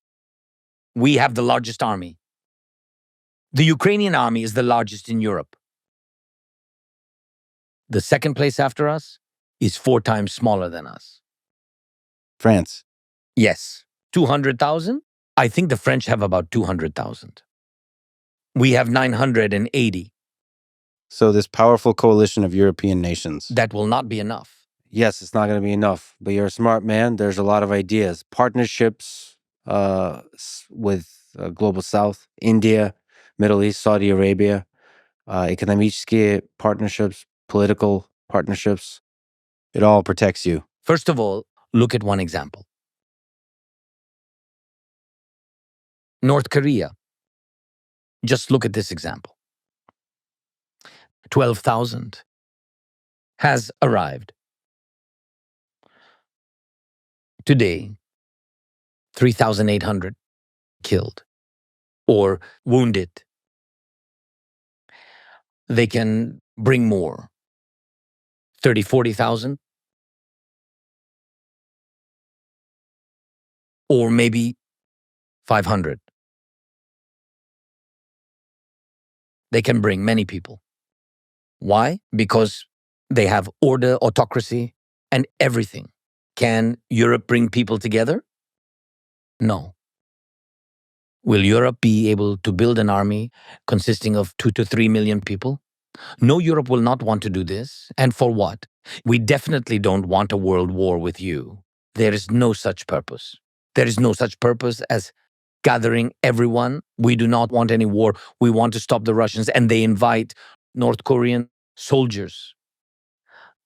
We have the largest army. The Ukrainian army is the largest in Europe. The second place after us is 4 times smaller than us. France. Yes. 200,000? I think the French have about 200,000. We have 980. So this powerful coalition of European nations. That will not be enough. Yes, it's not going to be enough, but you're a smart man. There's a lot of ideas. Partnerships with Global South, India, Middle East, Saudi Arabia, экономические partnerships, political partnerships. It all protects you. First of all, look at one example. North Korea. Just look at this example. 12,000 has arrived. Today, 3,800 killed or wounded. They can bring more. 30, 40,000. Or maybe 500. They can bring many people. Why? Because they have order, autocracy, and everything. Can Europe bring people together? No. Will Europe be able to build an army consisting of 2 to 3 million people? No, Europe will not want to do this. And for what? We definitely don't want a world war with you. There is no such purpose. There is no such purpose as gathering everyone. We do not want any war. We want to stop the Russians. And they invite North Korean soldiers.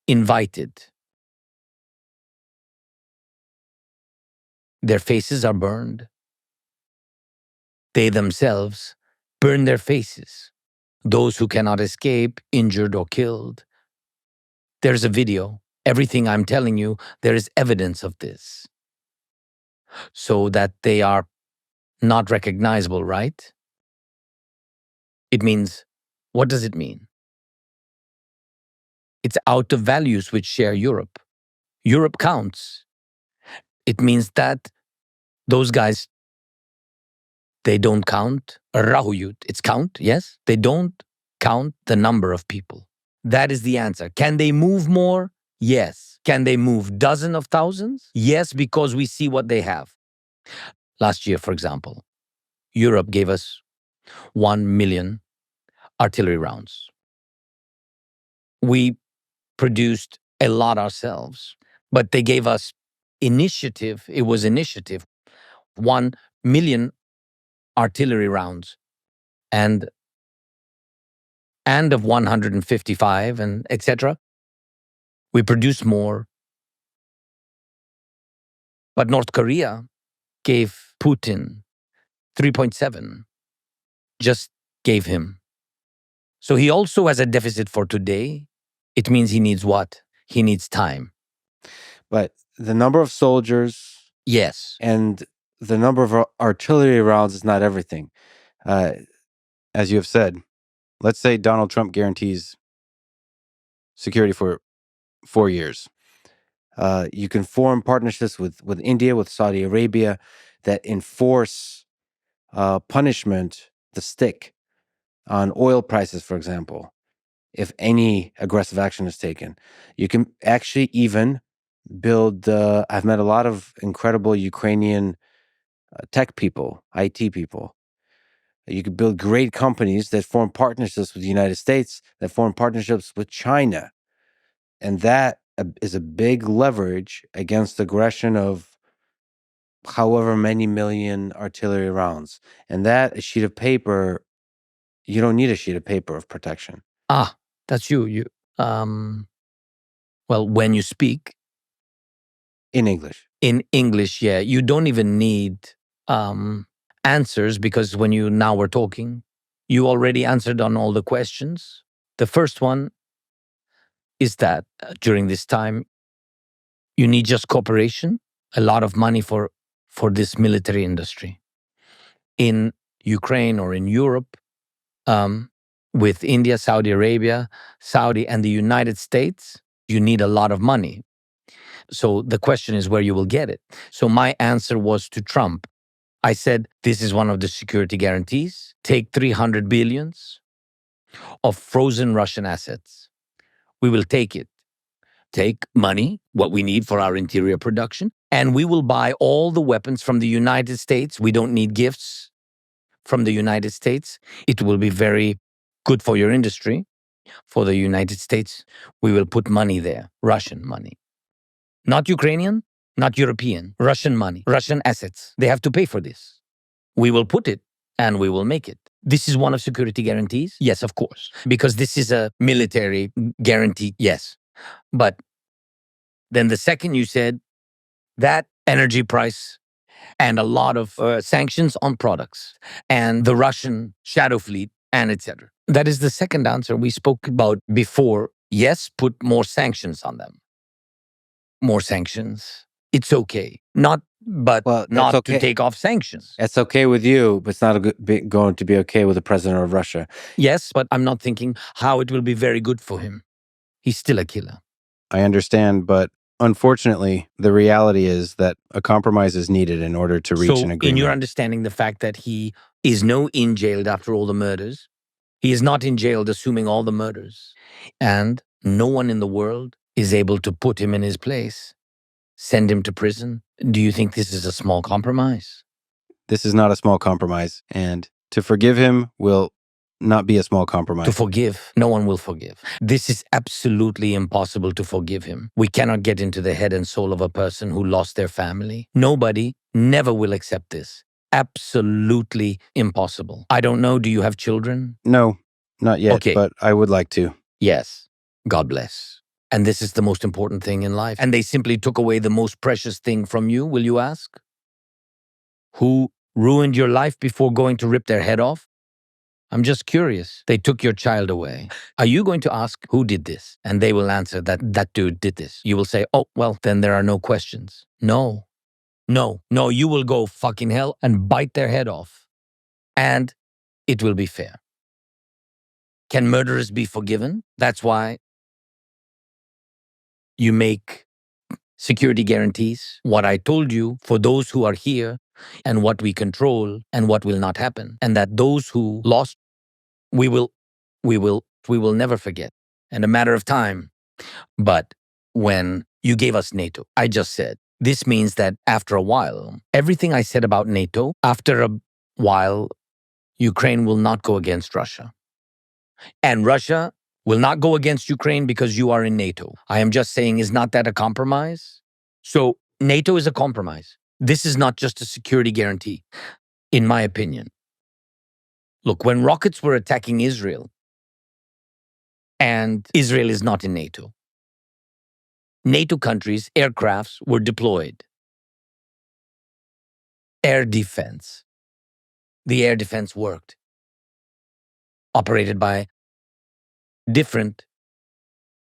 Invited. Their faces are burned. They themselves burn their faces. Those who cannot escape, injured or killed. There's a video. Everything I'm telling you, there is evidence of this. So that they are not recognizable, right? It means, what does it mean? It's out of values which share Europe. Europe counts. It means that those guys, they don't count. Rahuyut, it's count, yes? They don't count the number of people. That is the answer. Can they move more? Yes. Can they move dozens of thousands? Yes, because we see what they have. Last year, for example, Europe gave us 1 million artillery rounds. We produced a lot ourselves, but they gave us initiative. It was initiative. 1 million artillery rounds and of 155 and etc. We produced more. But North Korea gave Putin 3.7, just gave him. So he also has a deficit for today. It means he needs what? He needs time. But the number of soldiers Yes. and the number of artillery rounds is not everything. As you have said, let's say Donald Trump guarantees security for 4 years. You can form partnerships with India, with Saudi Arabia, that enforce punishment, the stick, on oil prices, for example, if any aggressive action is taken. You can actually even build, I've met a lot of incredible Ukrainian tech people, IT people. You could build great companies that form partnerships with the United States, that form partnerships with China. And that is a big leverage against aggression of however many million artillery rounds. And that, a sheet of paper, you don't need a sheet of paper of protection. That's you. Well, when you speak In English. in English, yeah, you don't even need answers, because when you now were talking, you already answered on all the questions. The first one is that during this time, you need just cooperation, a lot of money for this military industry. In Ukraine or in Europe, with India, Saudi Arabia, Saudi, and the United States, you need a lot of money. So the question is where you will get it. So my answer was to Trump. I said, this is one of the security guarantees. Take 300 billions of frozen Russian assets. We will take it. Take money, what we need for our interior production, and we will buy all the weapons from the United States. We don't need gifts from the United States. It will be very good for your industry. For the United States, we will put money there, Russian money. Not Ukrainian, not European, Russian money, Russian assets. They have to pay for this. We will put it and we will make it. This is one of security guarantees? Yes, of course. Because this is a military guarantee, yes. But then the second you said that energy price and a lot of sanctions on products and the Russian shadow fleet and etc. That is the second answer we spoke about before. Yes, put more sanctions on them. More sanctions. It's okay. Not Okay. to take off sanctions. It's okay with you, but it's not going to be okay with the president of Russia. Yes, but I'm not thinking how it will be very good for him. He's still a killer. I understand, but unfortunately, the reality is that a compromise is needed in order to reach an agreement. In your understanding, the fact that he is no in jailed after all the murders, he is not in jailed assuming all the murders, and no one in the world is able to put him in his place, send him to prison. Do you think this is a small compromise? This is not a small compromise, and to forgive him will not be a small compromise. To forgive, no one will forgive. This is absolutely impossible to forgive him. We cannot get into the head and soul of a person who lost their family. Nobody never will accept this. Absolutely impossible. I don't know, do you have children? No, not yet, Okay. but I would like to. Yes. God bless. And this is the most important thing in life. And they simply took away the most precious thing from you, will you ask? Who ruined your life before going to rip their head off? I'm just curious. They took your child away. Are you going to ask who did this? And they will answer that dude did this. You will say, oh, well, then there are no questions. No, you will go fucking hell and bite their head off. And it will be fair. Can murderers be forgiven? That's why you make security guarantees. What I told you for those who are here and what we control and what will not happen. And that those who lost, we will never forget. And a matter of time. But when you gave us NATO, I just said, this means that after a while, everything I said about NATO, after a while, Ukraine will not go against Russia. And Russia will not go against Ukraine because you are in NATO. I am just saying, is not that a compromise? So NATO is a compromise. This is not just a security guarantee, in my opinion. Look, when rockets were attacking Israel, and Israel is not in NATO, NATO countries' aircrafts were deployed. Air defense. The air defense worked. Operated by different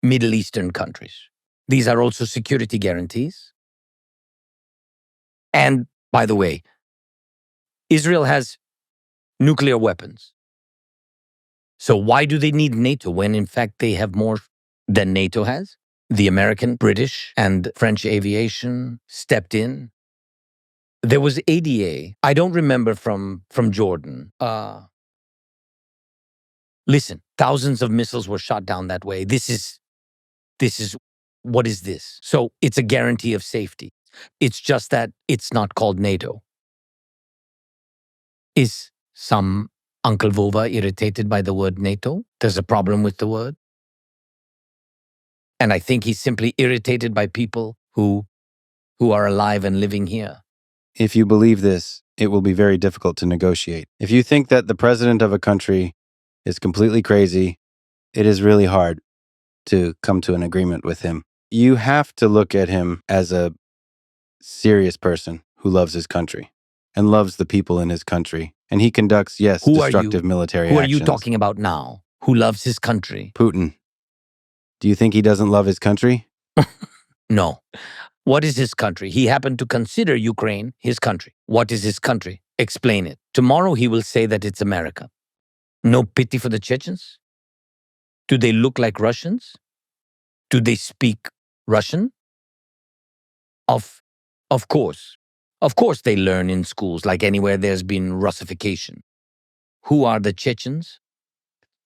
Middle Eastern countries. These are also security guarantees. And by the way, Israel has nuclear weapons. So why do they need NATO when in fact they have more than NATO has? The American, British, and French aviation stepped in. There was ADA. I don't remember from Jordan. Listen, thousands of missiles were shot down that way. This is what is this? So it's a guarantee of safety. It's just that it's not called NATO. Is some Uncle Vova irritated by the word NATO? There's a problem with the word. And I think he's simply irritated by people who are alive and living here. If you believe this, it will be very difficult to negotiate. If you think that the president of a country is completely crazy, it is really hard to come to an agreement with him. You have to look at him as a serious person who loves his country and loves the people in his country. And he conducts, yes, destructive military actions. Who are you talking about now? Who loves his country? Putin. Do you think he doesn't love his country? No. What is his country? He happened to consider Ukraine his country. What is his country? Explain it. Tomorrow he will say that it's America. No pity for the Chechens? Do they look like Russians? Do they speak Russian? Of course. Of course they learn in schools like anywhere there's been Russification. Who are the Chechens?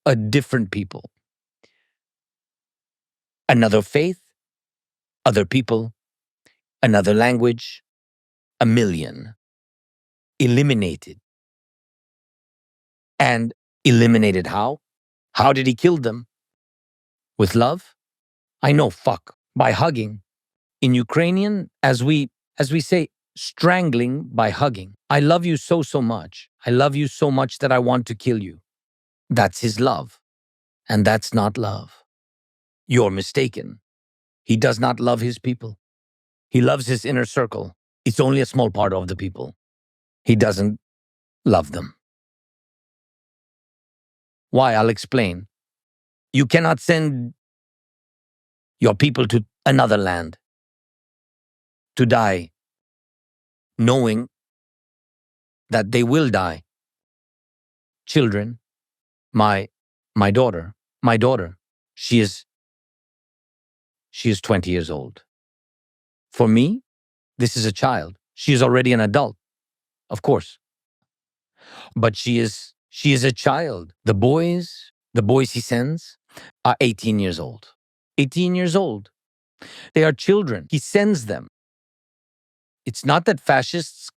A different people. Another faith, other people, another language, a million. Eliminated. And eliminated how? How did he kill them? With love? I know, by hugging. In Ukrainian, as we say, strangling by hugging. I love you so much. I love you so much that I want to kill you. That's his love. And that's not love. You're mistaken. He does not love his people. He loves his inner circle. It's only a small part of the people. He doesn't love them. Why? I'll explain. You cannot send your people to another land to die, knowing that they will die. Children, my daughter, she is 20 years old. For me, this is a child. She is already an adult, of course. But she is a child. The boys he sends are 18 years old. 18 years old. They are children. He sends them. It's not that fascists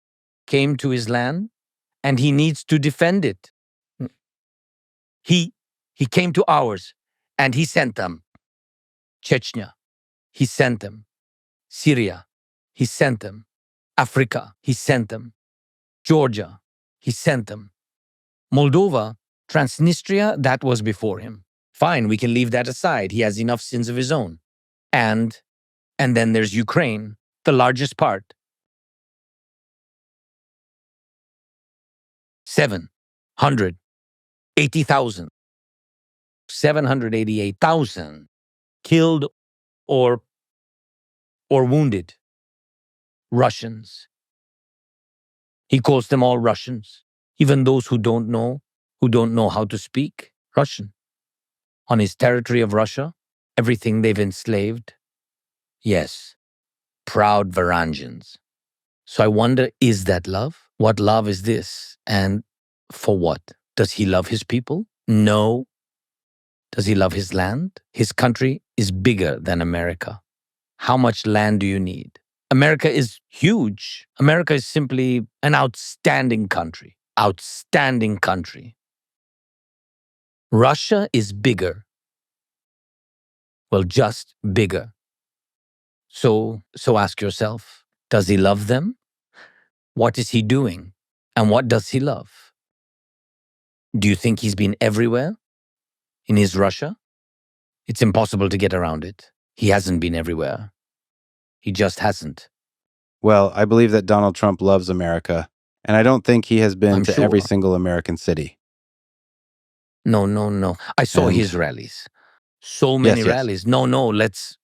came to his land and he needs to defend it. He came to ours and he sent them. Chechnya, he sent them. Syria, he sent them. Africa, he sent them. Georgia, he sent them. Moldova, Transnistria, that was before him. Fine, we can leave that aside. He has enough sins of his own. And then there's Ukraine, the largest part. 780,000. 788,000 killed or wounded Russians. He calls them all Russians, even those who don't know how to speak Russian. On his territory of Russia, everything they've enslaved. Yes, proud Varangians. So I wonder, is that love? What love is this? And for what? Does he love his people? No. Does he love his land? His country is bigger than America. How much land do you need? America is huge. America is simply an outstanding country. Outstanding country. Russia is bigger. Well, just bigger. So ask yourself, does he love them? What is he doing? And what does he love? Do you think he's been everywhere in his Russia? It's impossible to get around it. He hasn't been everywhere. He just hasn't. Well, I believe that Donald Trump loves America, and I don't think he has been to every single American city. No. I saw his rallies. So many rallies. No, let's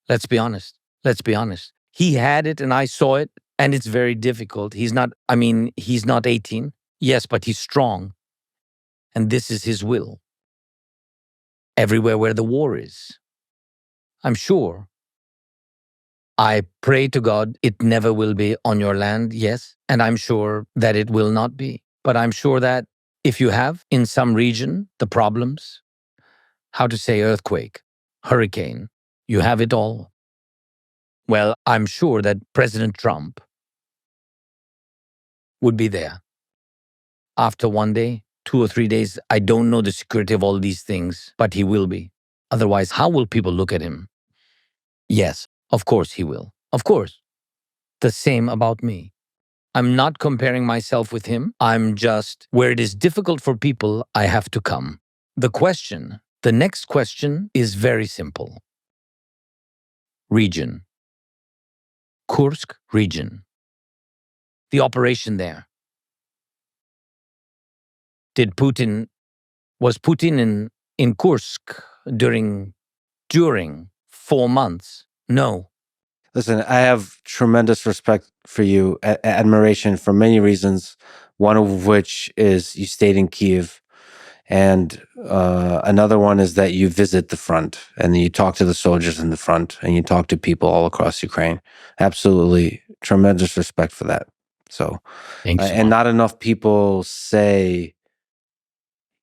Let's be honest. Let's be honest. He had it and I saw it, and it's very difficult. He's not 18. Yes, but he's strong. And this is his will. Everywhere where the war is. I'm sure. I pray to God it never will be on your land, yes, and I'm sure that it will not be. But I'm sure that if you have in some region the problems, how to say earthquake, hurricane, you have it all. Well, I'm sure that President Trump would be there. After 1 day, 2 or 3 days, I don't know the security of all these things, but he will be. Otherwise, how will people look at him? Yes, of course he will. Of course. The same about me. I'm not comparing myself with him. I'm just, where it is difficult for people, I have to come. The next question is very simple. Region. Kursk region. The operation there. Was Putin in Kursk during 4 months? No. Listen, I have tremendous respect for you, admiration for many reasons, one of which is you stayed in Kiev, and another one is that you visit the front and you talk to the soldiers in the front and you talk to people all across Ukraine. Absolutely tremendous respect for that. So, Thanks. and not enough people say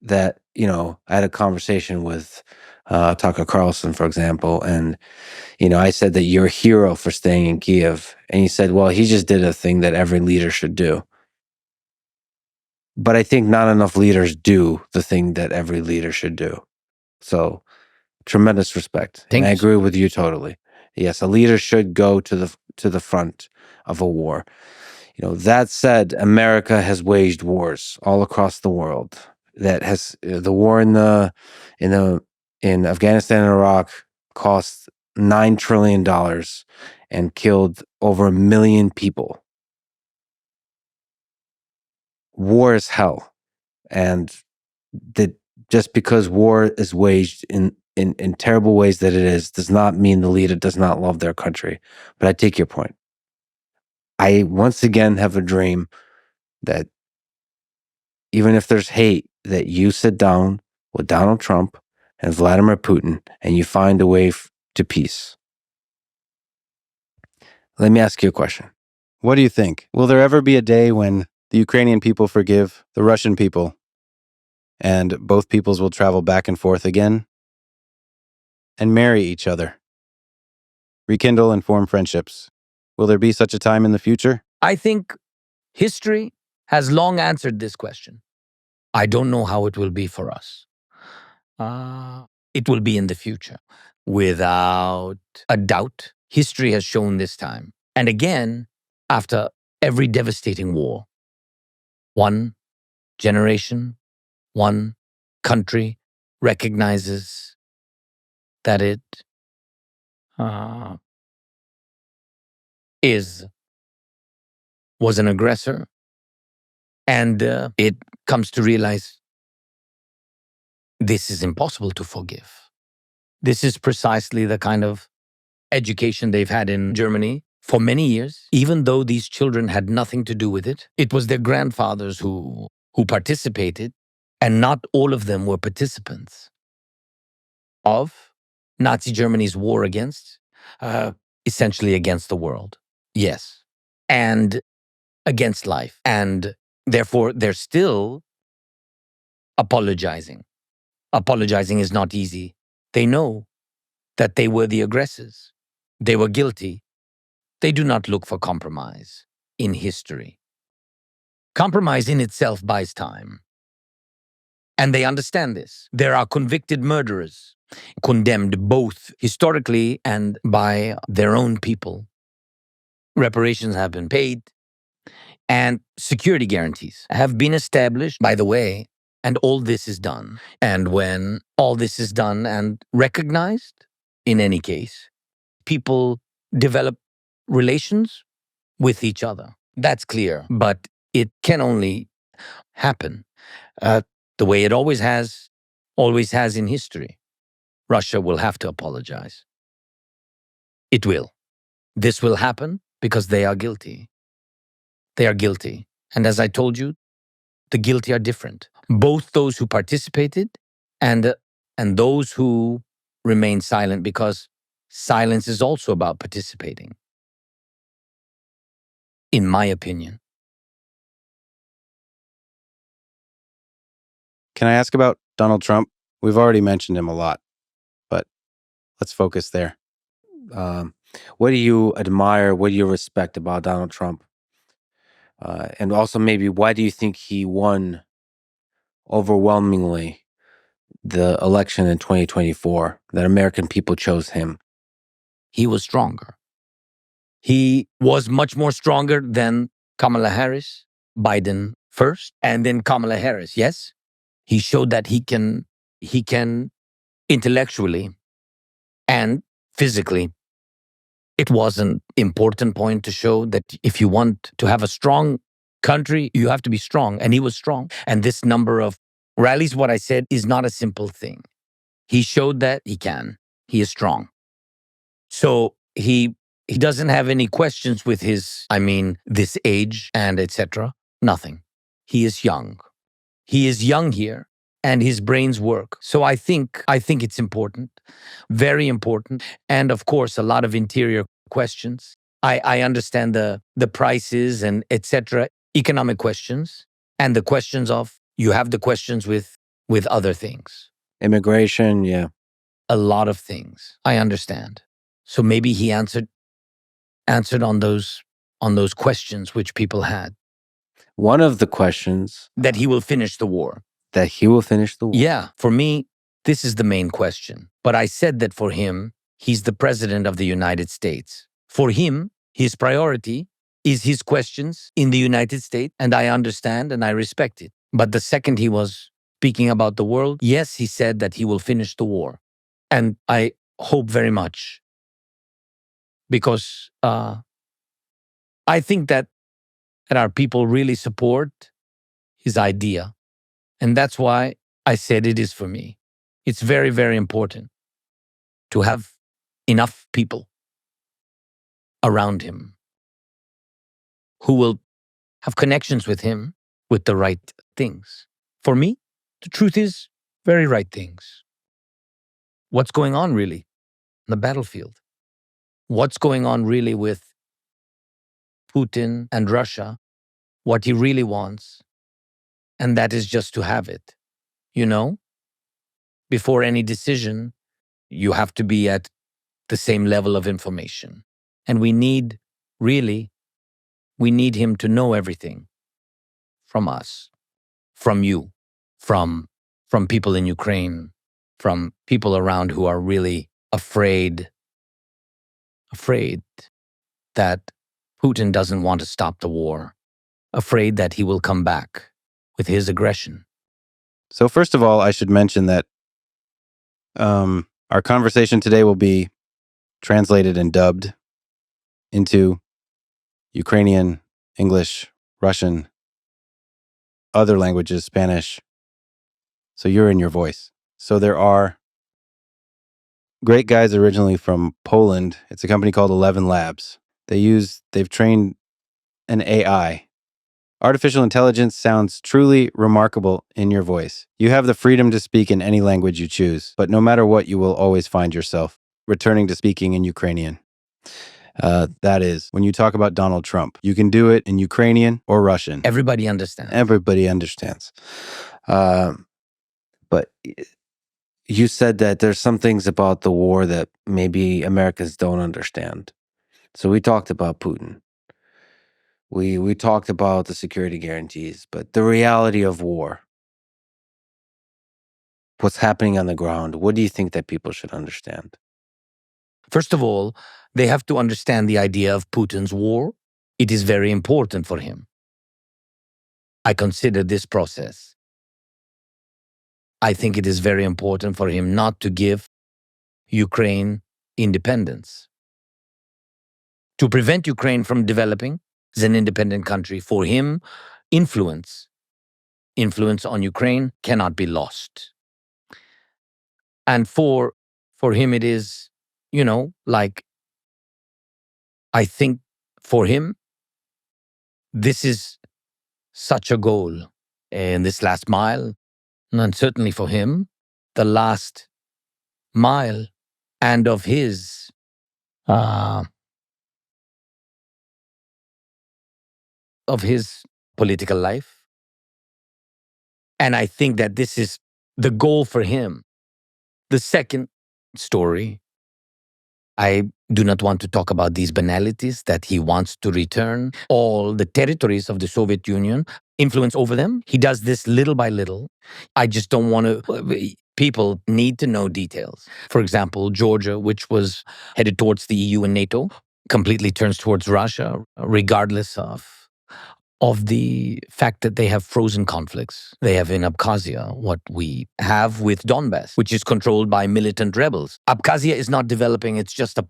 that, I had a conversation with Tucker Carlson, for example, and I said that you're a hero for staying in Kiev. And he said, well, he just did a thing that every leader should do. But I think not enough leaders do the thing that every leader should do. So tremendous respect. And I agree with you totally. Yes, a leader should go to the front of a war. That said, America has waged wars all across the world. That has the war in Afghanistan and Iraq cost $9 trillion and killed over 1 million people. War is hell. And that just because war is waged in terrible ways that it is, does not mean the leader does not love their country. But I take your point. I once again have a dream that even if there's hate, that you sit down with Donald Trump and Vladimir Putin and you find a way to peace. Let me ask you a question. What do you think? Will there ever be a day when the Ukrainian people forgive the Russian people and both peoples will travel back and forth again and marry each other, rekindle and form friendships? Will there be such a time in the future? I think history has long answered this question. I don't know how it will be for us. It will be in the future. Without a doubt, history has shown this time. And again, after every devastating war, one generation, one country recognizes that it was an aggressor, and it comes to realize this is impossible to forgive. This is precisely the kind of education they've had in Germany for many years, even though these children had nothing to do with it. It was their grandfathers who participated, and not all of them were participants of Nazi Germany's war essentially against the world. Yes. And against life. And therefore, they're still apologizing. Apologizing is not easy. They know that they were the aggressors. They were guilty. They do not look for compromise in history. Compromise in itself buys time. And they understand this. There are convicted murderers, condemned both historically and by their own people. Reparations have been paid, and security guarantees have been established, by the way, and all this is done. And when all this is done and recognized, in any case, people develop relations with each other. That's clear. But it can only happen the way it always has in history. Russia will have to apologize. It will. This will happen because they are guilty. They are guilty. And as I told you, the guilty are different. Both those who participated and those who remain silent, because silence is also about participating, in my opinion. Can I ask about Donald Trump? We've already mentioned him a lot, but let's focus there. What do you admire? What do you respect about Donald Trump? And also, maybe, why do you think he won overwhelmingly the election in 2024, that American people chose him? He was stronger. He was much more stronger than Kamala Harris, Biden first, and then Kamala Harris. Yes, he showed that he can intellectually and physically. It was an important point to show that if you want to have a strong country, you have to be strong. And he was strong. And this number of rallies, what I said, is not a simple thing. He showed that he can. He is strong. So he doesn't have any questions with this age and etc. Nothing. He is young. He is young here, and his brains work. So I think it's important, very important. And of course, a lot of interior questions. I understand the prices and etc. economic questions, and the questions of, you have the questions with other things. Immigration, yeah. A lot of things. I understand. So maybe he answered on those questions which people had. One of the questions, That he will finish the war. that he will finish the war. Yeah, for me, this is the main question. But I said that for him, he's the president of the United States. For him, his priority is his questions in the United States, and I understand and I respect it. But the second he was speaking about the world, yes, he said that he will finish the war. And I hope very much, because I think that our people really support his idea. And that's why I said it is for me. It's very, very important to have enough people around him who will have connections with him with the right things. For me, the truth is very right things. What's going on really on the battlefield? What's going on really with Putin and Russia? What he really wants, and that is just to have it. Before any decision, you have to be at the same level of information. And we need him to know everything from us, from you, from people in Ukraine, from people around who are really afraid that Putin doesn't want to stop the war, afraid that he will come back with his aggression. So first of all, I should mention that our conversation today will be translated and dubbed into Ukrainian, English, Russian, other languages, Spanish. So you're in your voice. So there are great guys originally from Poland. It's a company called 11 Labs. They've trained an AI. Artificial intelligence sounds truly remarkable in your voice. You have the freedom to speak in any language you choose, but no matter what, you will always find yourself returning to speaking in Ukrainian. That is, when you talk about Donald Trump, you can do it in Ukrainian or Russian. Everybody understands. Everybody understands. But you said that there's some things about the war that maybe Americans don't understand. So we talked about Putin. We talked about the security guarantees, but the reality of war, what's happening on the ground, what do you think that people should understand? First of all, they have to understand the idea of Putin's war. It is very important for him. I consider this process. I think it is very important for him not to give Ukraine independence. To prevent Ukraine from developing as an independent country, for him, influence on Ukraine cannot be lost. And for him, it is, like I think for him, this is such a goal in this last mile, and certainly for him, the last mile and of his uh, political life. And I think that this is the goal for him. The second story, I do not want to talk about these banalities, that he wants to return all the territories of the Soviet Union, influence over them. He does this little by little. I just don't want to. People need to know details. For example, Georgia, which was headed towards the EU and NATO, completely turns towards Russia, regardless of the fact that they have frozen conflicts. They have in Abkhazia what we have with Donbass, which is controlled by militant rebels. Abkhazia is not developing, it's just a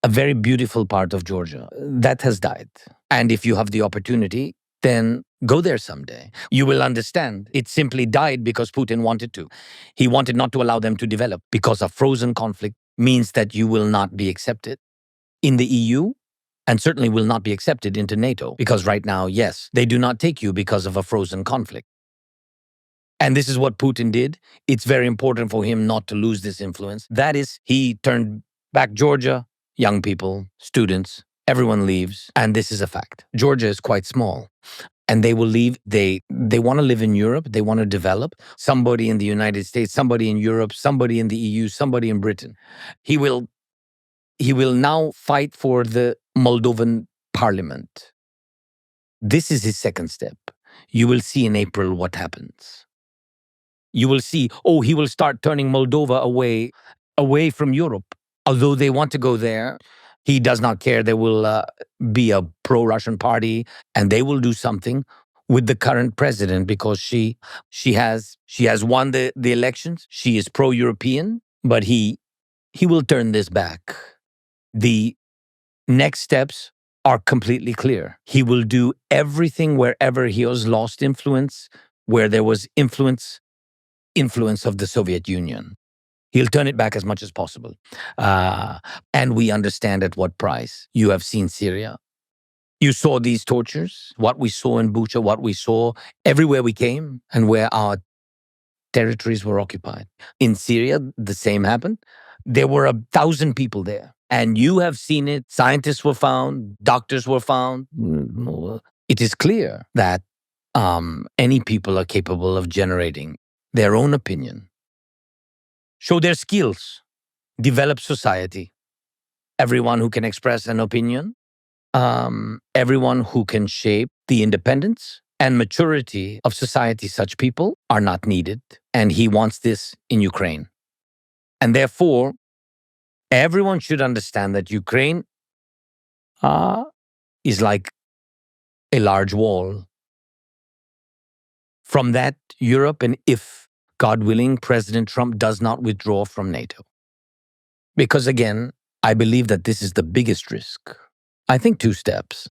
very beautiful part of Georgia. That has died. And if you have the opportunity, then go there someday. You will understand. It simply died because Putin wanted to. He wanted not to allow them to develop, because a frozen conflict means that you will not be accepted in the EU, and certainly will not be accepted into NATO, because right now, yes, they do not take you because of a frozen conflict. And this is what Putin did. It's very important for him not to lose this influence. That is, he turned back Georgia, young people, students, everyone leaves, and this is a fact. Georgia is quite small, and they will leave. They want to live in Europe. They want to develop. Somebody in the United States, somebody in Europe, somebody in the EU, somebody in Britain. He will now fight for the Moldovan parliament. This is his second step. You will see in April what happens. You will see, he will start turning Moldova away from Europe. Although they want to go there, he does not care. There will be a pro-Russian party, and they will do something with the current president, because she has won the elections. She is pro-European, but he will turn this back. The next steps are completely clear. He will do everything wherever he has lost influence, where there was influence of the Soviet Union. He'll turn it back as much as possible. And we understand at what price. You have seen Syria. You saw these tortures, what we saw in Bucha, what we saw everywhere we came, and where our territories were occupied. In Syria, the same happened. There were 1,000 people there. And you have seen it. Scientists were found. Doctors were found. It is clear that any people are capable of generating their own opinion, show their skills, develop society. Everyone who can express an opinion, everyone who can shape the independence and maturity of society, such people are not needed. And he wants this in Ukraine. And therefore, everyone should understand that Ukraine is like a large wall. From that, Europe, and if, God willing, President Trump does not withdraw from NATO. Because again, I believe that this is the biggest risk. I think two steps.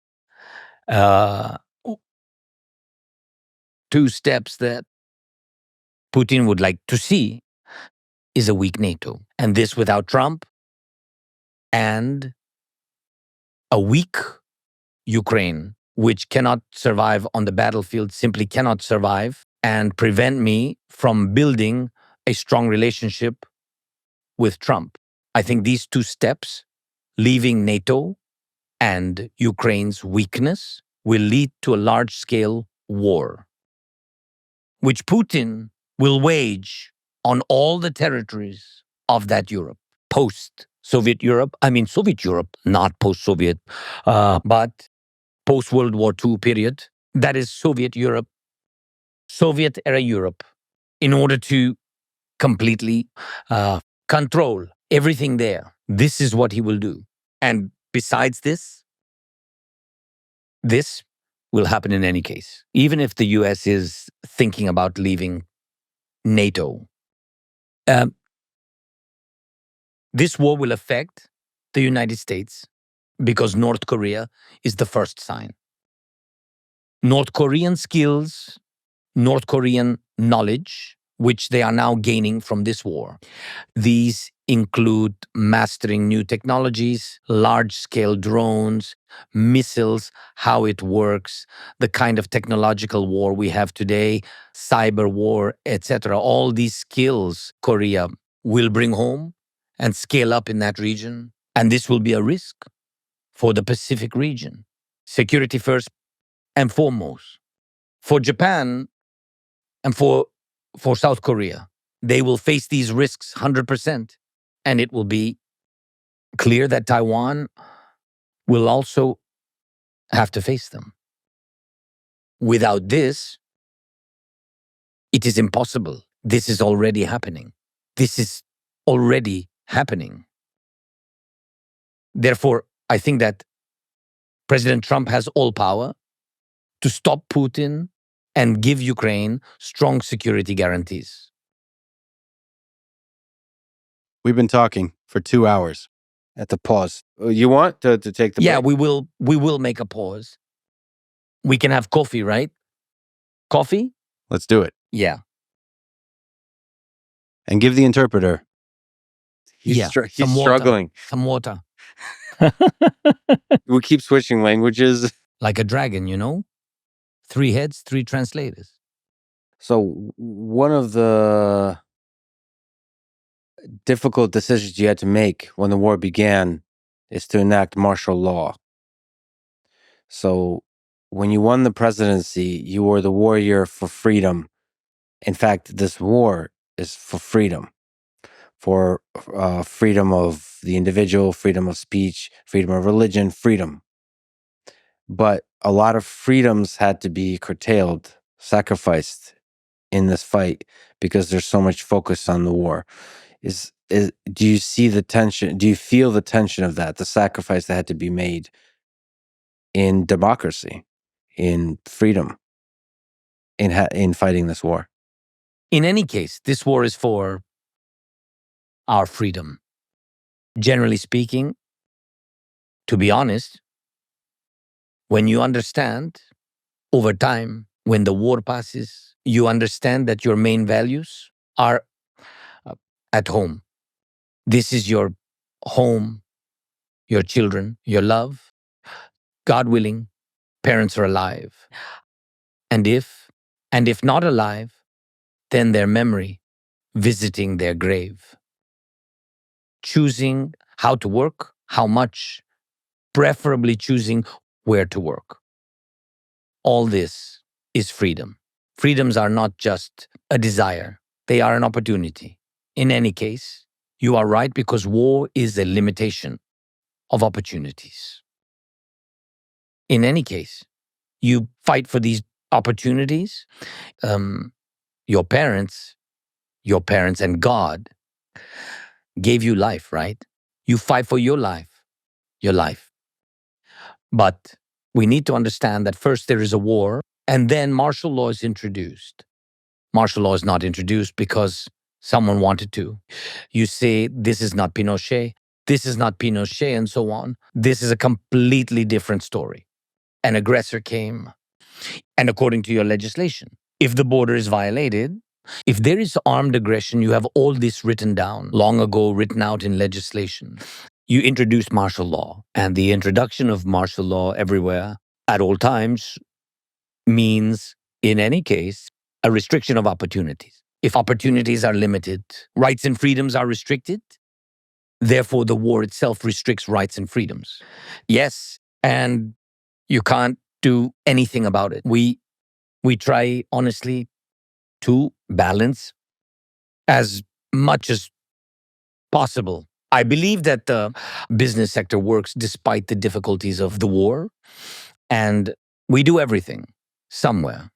Two steps that Putin would like to see is a weak NATO. And this without Trump, and a weak Ukraine, which cannot survive on the battlefield, simply cannot survive, and prevent me from building a strong relationship with Trump. I think these two steps, leaving NATO and Ukraine's weakness, will lead to a large-scale war, which Putin will wage on all the territories of that Europe, post-Soviet Europe. I mean, Soviet Europe, not post-Soviet, but post-World War II period. That is Soviet Europe, Soviet-era Europe, in order to completely control everything there. This is what he will do. And besides this will happen in any case. Even if the US is thinking about leaving NATO, this war will affect the United States, because North Korea is the first sign. North Korean skills, North Korean knowledge which they are now gaining from this war. These include mastering new technologies, large-scale drones, missiles, how it works, the kind of technological war we have today, cyber war, etc. All these skills Korea will bring home and scale up in that region. And this will be a risk for the Pacific region. Security first and foremost. For Japan and for South Korea, they will face these risks 100%. And it will be clear that Taiwan will also have to face them. Without this, it is impossible. This is already happening. This is already happening. Therefore, I think that President Trump has all power to stop Putin and give Ukraine strong security guarantees. We've been talking for 2 hours at the pause. You want to take the Yeah, break? we will make a pause. We can have coffee, right? Coffee? Let's do it. Yeah. And give the interpreter. He's Some water. struggling. Some water. We keep switching languages. Like a dragon, 3 heads, 3 translators. So one of the difficult decisions you had to make when the war began is to enact martial law. So when you won the presidency, you were the warrior for freedom. In fact, this war is for freedom, for freedom of the individual, freedom of speech, freedom of religion, freedom. But a lot of freedoms had to be curtailed, sacrificed in this fight because there's so much focus on the war. Do you see the tension? Do you feel the tension of that, the sacrifice that had to be made in democracy, in freedom, in fighting this war? In any case, this war is for our freedom. Generally speaking, to be honest, when you understand over time, when the war passes, you understand that your main values are at home. This is your home, your children, your love. God willing, parents are alive. And if not alive, then their memory visiting their grave. Choosing how to work, how much, preferably choosing where to work. All this is freedom. Freedoms are not just a desire, they are an opportunity. In any case, you are right because war is a limitation of opportunities. In any case, you fight for these opportunities. Your parents and God gave you life, right? You fight for your life. But we need to understand that first there is a war, and then martial law is introduced. Martial law is not introduced because someone wanted to. You say, this is not Pinochet, and so on. This is a completely different story. An aggressor came, and according to your legislation, if the border is violated, if there is armed aggression, you have all this written down, long ago written out in legislation. You introduce martial law, and the introduction of martial law everywhere at all times means, in any case, a restriction of opportunities. If opportunities are limited, rights and freedoms are restricted, therefore the war itself restricts rights and freedoms. Yes, and you can't do anything about it. We try honestly to balance as much as possible. I believe that the business sector works despite the difficulties of the war, and we do everything somewhere,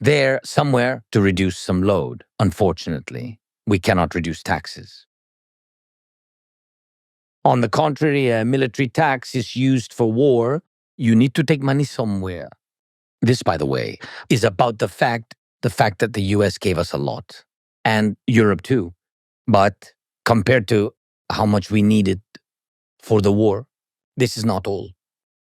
there somewhere to reduce some load. Unfortunately, we cannot reduce taxes. On the contrary, a military tax is used for war. You need to take money somewhere. This, by the way, is about the fact that the US gave us a lot, and Europe too. But compared to how much we needed for the war, this is not all.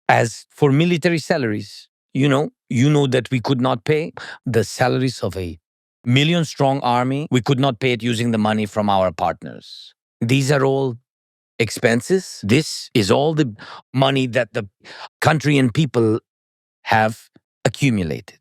As for military salaries, you know that we could not pay the salaries of a million-strong army. We could not pay it using the money from our partners. These are all expenses. This is all the money that the country and people have accumulated.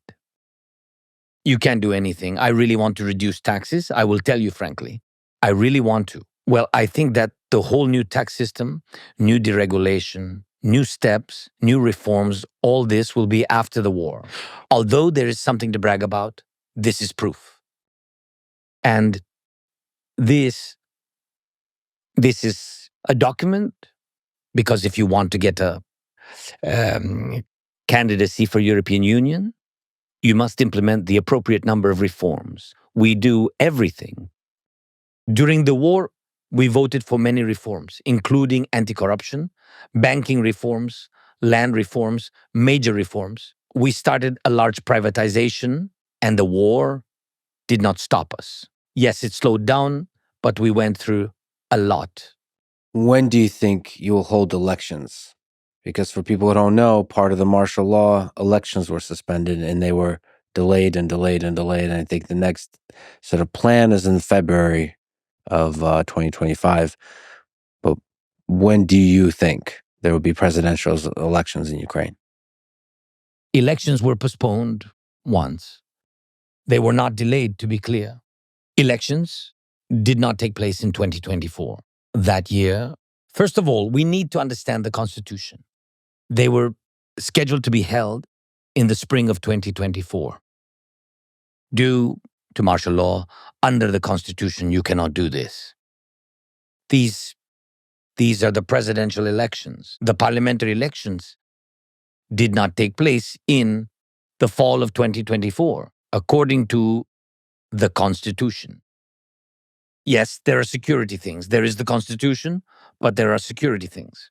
You can't do anything. I really want to reduce taxes. I will tell you frankly, I really want to. Well, I think that the whole new tax system, new deregulation, new steps, new reforms, all this will be after the war. Although there is something to brag about, this is proof. And this is a document, because if you want to get a candidacy for European Union, you must implement the appropriate number of reforms. We do everything. During the war, we voted for many reforms, including anti-corruption, banking reforms, land reforms, major reforms. We started a large privatization, and the war did not stop us. Yes, it slowed down, but we went through a lot. When do you think you will hold elections? Because for people who don't know, part of the martial law, elections were suspended and they were delayed and delayed and delayed. And I think the next sort of plan is in February of 2025. But when do you think there will be presidential elections in Ukraine? Elections were postponed once. They were not delayed, to be clear. Elections did not take place in 2024. That year, first of all, we need to understand the Constitution. They were scheduled to be held in the spring of 2024. Due to martial law, under the Constitution, you cannot do this. These are the presidential elections. The parliamentary elections did not take place in the fall of 2024, according to the Constitution. Yes, there are security things. There is the Constitution, but there are security things.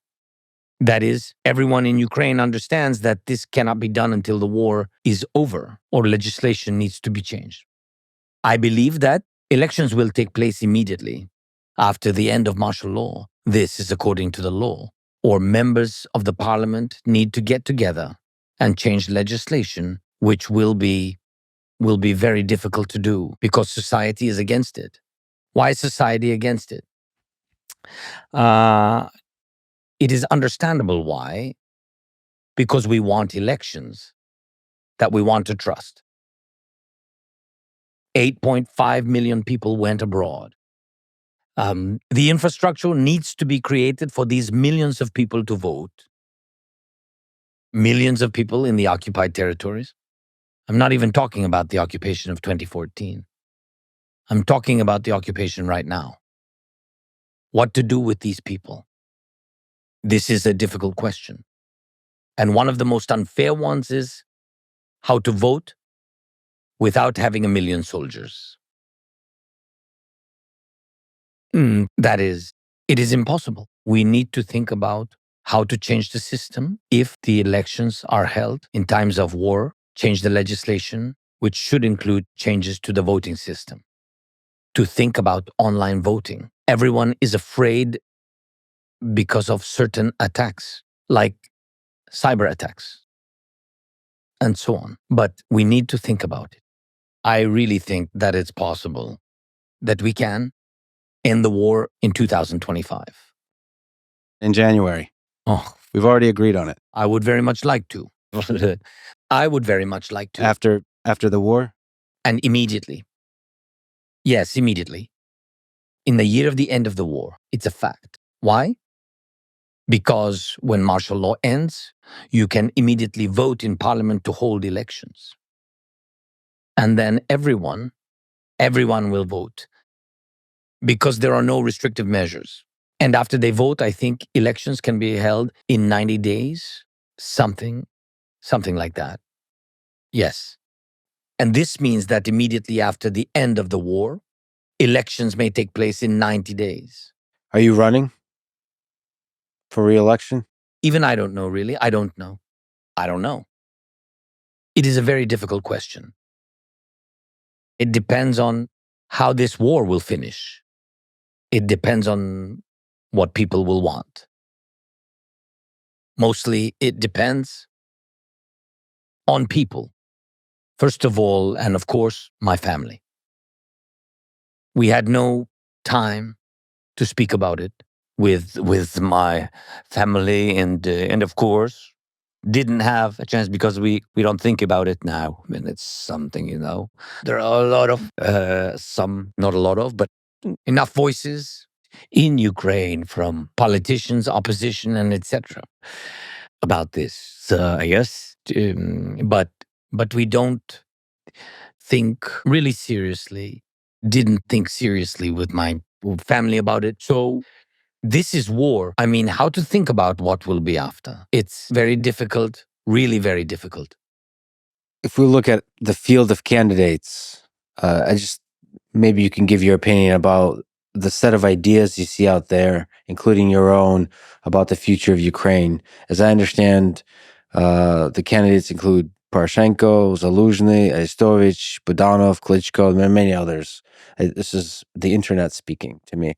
That is, everyone in Ukraine understands that this cannot be done until the war is over or legislation needs to be changed. I believe that elections will take place immediately after the end of martial law. This is according to the law. Or members of the parliament need to get together and change legislation, which will be very difficult to do because society is against it. Why is society against it? It is understandable why, because we want elections that we want to trust. 8.5 million people went abroad. The infrastructure needs to be created for these millions of people to vote. Millions of people in the occupied territories. I'm not even talking about the occupation of 2014. I'm talking about the occupation right now. What to do with these people? This is a difficult question. And one of the most unfair ones is how to vote without having 1 million soldiers. That is, it is impossible. We need to think about how to change the system if the elections are held in times of war, change the legislation, which should include changes to the voting system. To think about online voting. Everyone is afraid because of certain attacks, like cyber attacks, and so on. But we need to think about it. I really think that it's possible that we can end the war in 2025. In January. Oh, We've already agreed on it. I would very much like to. I would very much like to. After the war? And immediately. Yes, immediately. In the year of the end of the war. It's a fact. Why? Because when martial law ends, you can immediately vote in parliament to hold elections. And then everyone will vote because there are no restrictive measures. And after they vote, I think elections can be held in 90 days, something like that. Yes. And this means that immediately after the end of the war, elections may take place in 90 days. Are you running for re-election? Even I don't know, really. I don't know. It is a very difficult question. It depends on how this war will finish. It depends on what people will want. Mostly, it depends on people. First of all, and of course, my family. We had no time to speak about it with my family, and of course didn't have a chance because we don't think about it now. I mean, it's something, there are a lot of some, not a lot of, but enough voices in Ukraine from politicians, opposition, and etc. about this. So I guess, but we don't think really seriously. Didn't think seriously with my family about it. So this is war. I mean, how to think about what will be after? It's very difficult, really very difficult. If we look at the field of candidates, maybe you can give your opinion about the set of ideas you see out there, including your own, about the future of Ukraine. As I understand, the candidates include Poroshenko, Zaluzhny, Arestovich, Budanov, Klitschko, and many others. This is the internet speaking to me.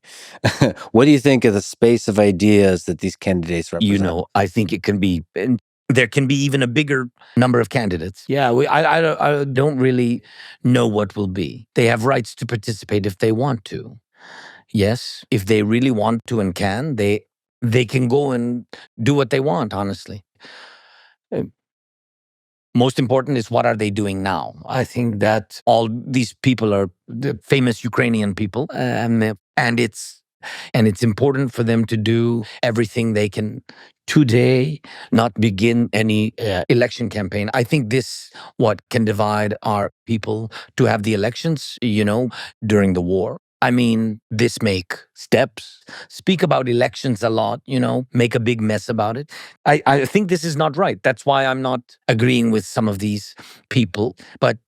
What do you think of the space of ideas that these candidates represent? I think it can be, and there can be even a bigger number of candidates. Yeah, I don't really know what will be. They have rights to participate if they want to. Yes, if they really want to and can, they can go and do what they want, honestly. Most important is what are they doing now? I think that all these people are the famous Ukrainian people, and it's important for them to do everything they can today, not begin any election campaign. I think this what can divide our people to have the elections, during the war. I mean, this make steps, speak about elections a lot, make a big mess about it. I think this is not right. That's why I'm not agreeing with some of these people, but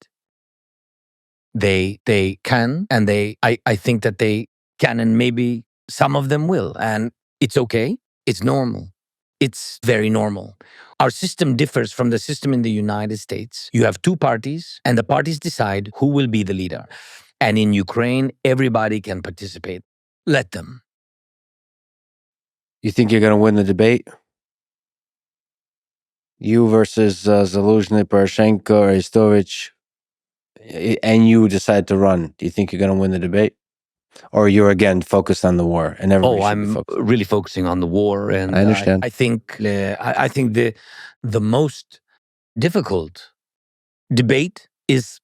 they can, and I think that they can, and maybe some of them will, and it's okay. It's normal. It's very normal. Our system differs from the system in the United States. You have two parties, and the parties decide who will be the leader. And in Ukraine, everybody can participate. Let them. You think you're going to win the debate? You versus Zaluzhny, Poroshenko, Arestovich, and you decide to run. Do you think you're going to win the debate? Or you're again focused on the war, and everybody should be I'm focused? really focusing on the war, and I understand. I think the most difficult debate is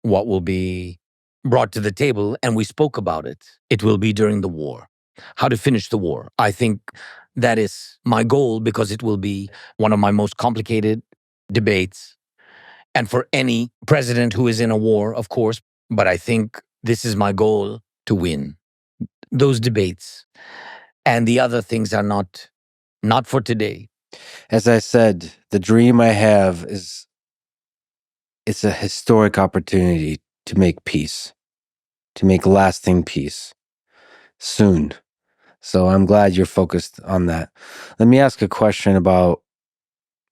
what will be brought to the table, and we spoke about it. It will be during the war. How to finish the war. I think that is my goal, because it will be one of my most complicated debates. And for any president who is in a war, of course, but I think this is my goal, to win those debates. And the other things are not for today. As I said, the dream I have is it's a historic opportunity to make peace, to make lasting peace soon. So I'm glad you're focused on that. Let me ask a question about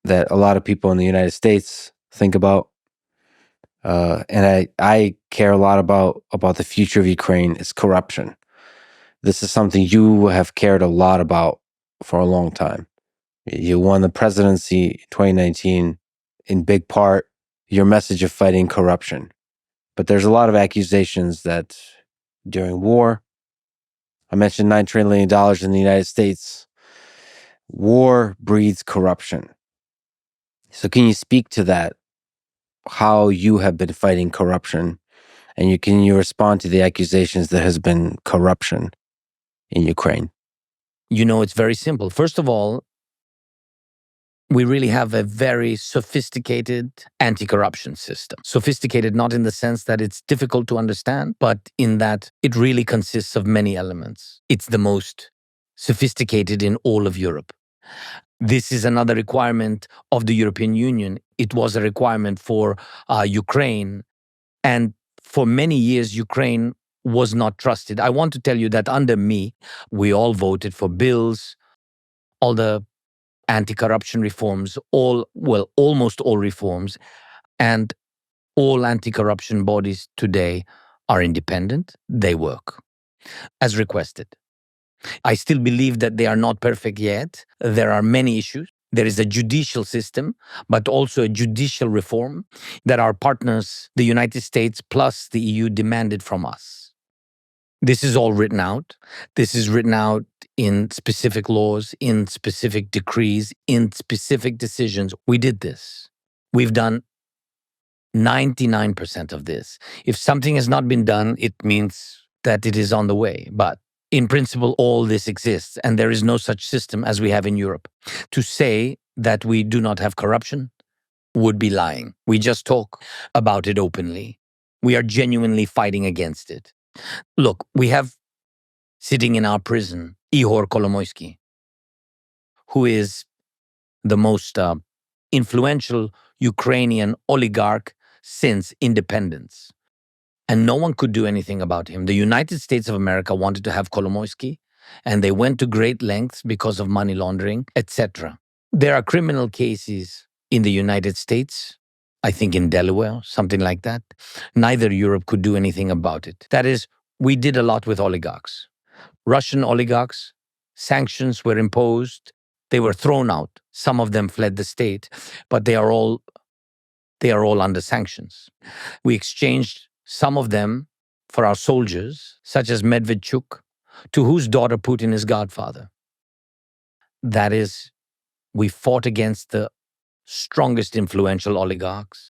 that a lot of people in the United States think about. And I care a lot about the future of Ukraine is corruption. This is something you have cared a lot about for a long time. You won the presidency in 2019, in big part, your message of fighting corruption. But there's a lot of accusations that during war, I mentioned $9 trillion in the United States, war breeds corruption. So can you speak to that? How you have been fighting corruption, and can you respond to the accusations there has been corruption in Ukraine? It's very simple. First of all, we really have a very sophisticated anti-corruption system. Sophisticated not in the sense that it's difficult to understand, but in that it really consists of many elements. It's the most sophisticated in all of Europe. This is another requirement of the European Union. It was a requirement for Ukraine. And for many years, Ukraine was not trusted. I want to tell you that under me, we all voted for bills, all the anti-corruption reforms, almost all reforms, and all anti-corruption bodies today are independent. They work as requested. I still believe that they are not perfect yet. There are many issues. There is a judicial system, but also a judicial reform that our partners, the United States plus the EU, demanded from us. This is all written out. This is written out in specific laws, in specific decrees, in specific decisions. We did this. We've done 99% of this. If something has not been done, it means that it is on the way. But in principle, all this exists, and there is no such system as we have in Europe. To say that we do not have corruption would be lying. We just talk about it openly. We are genuinely fighting against it. Look, we have sitting in our prison Ihor Kolomoisky, who is the most influential Ukrainian oligarch since independence. And no one could do anything about him. The United States of America wanted to have Kolomoisky, and they went to great lengths because of money laundering, etc. There are criminal cases in the United States, I think in Delaware, something like that. Neither Europe could do anything about it. That is, we did a lot with oligarchs. Russian oligarchs, sanctions were imposed. They were thrown out. Some of them fled the state, but they are all under sanctions. We exchanged some of them for our soldiers, such as Medvedchuk, to whose daughter Putin is godfather. That is, we fought against the strongest influential oligarchs,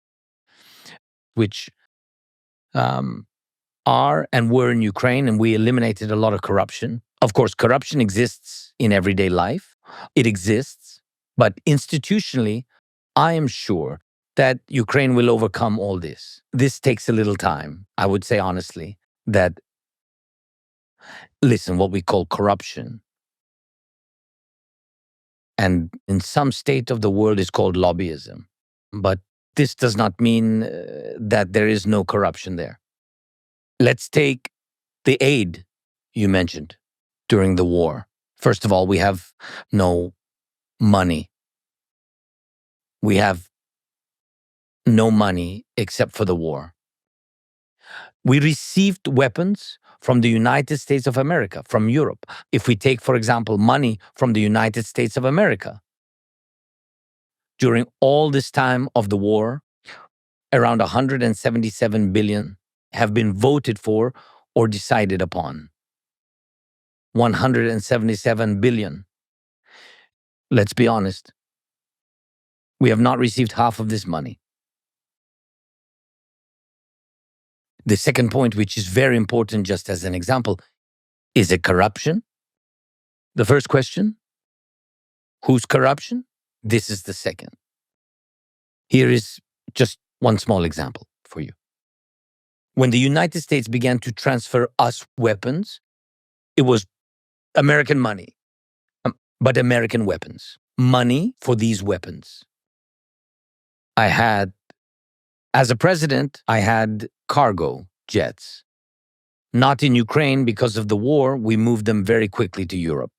which are and were in Ukraine, and we eliminated a lot of corruption. Of course, corruption exists in everyday life. It exists, but institutionally, I am sure that Ukraine will overcome all this. This takes a little time. I would say honestly that, listen, what we call corruption, and in some state of the world is called lobbyism. But this does not mean that there is no corruption there. Let's take the aid you mentioned during the war. First of all, we have no money. We have no money except for the war. We received weapons from the United States of America, from Europe. If we take, for example, money from the United States of America, during all this time of the war, around 177 billion have been voted for or decided upon. 177 billion. Let's be honest. We have not received half of this money. The second point, which is very important just as an example, is it corruption? The first question, whose corruption? This is the second. Here is just one small example for you. When the United States began to transfer us weapons, it was American money, but American weapons. Money for these weapons. As a president, I had cargo jets. Not in Ukraine because of the war, we moved them very quickly to Europe.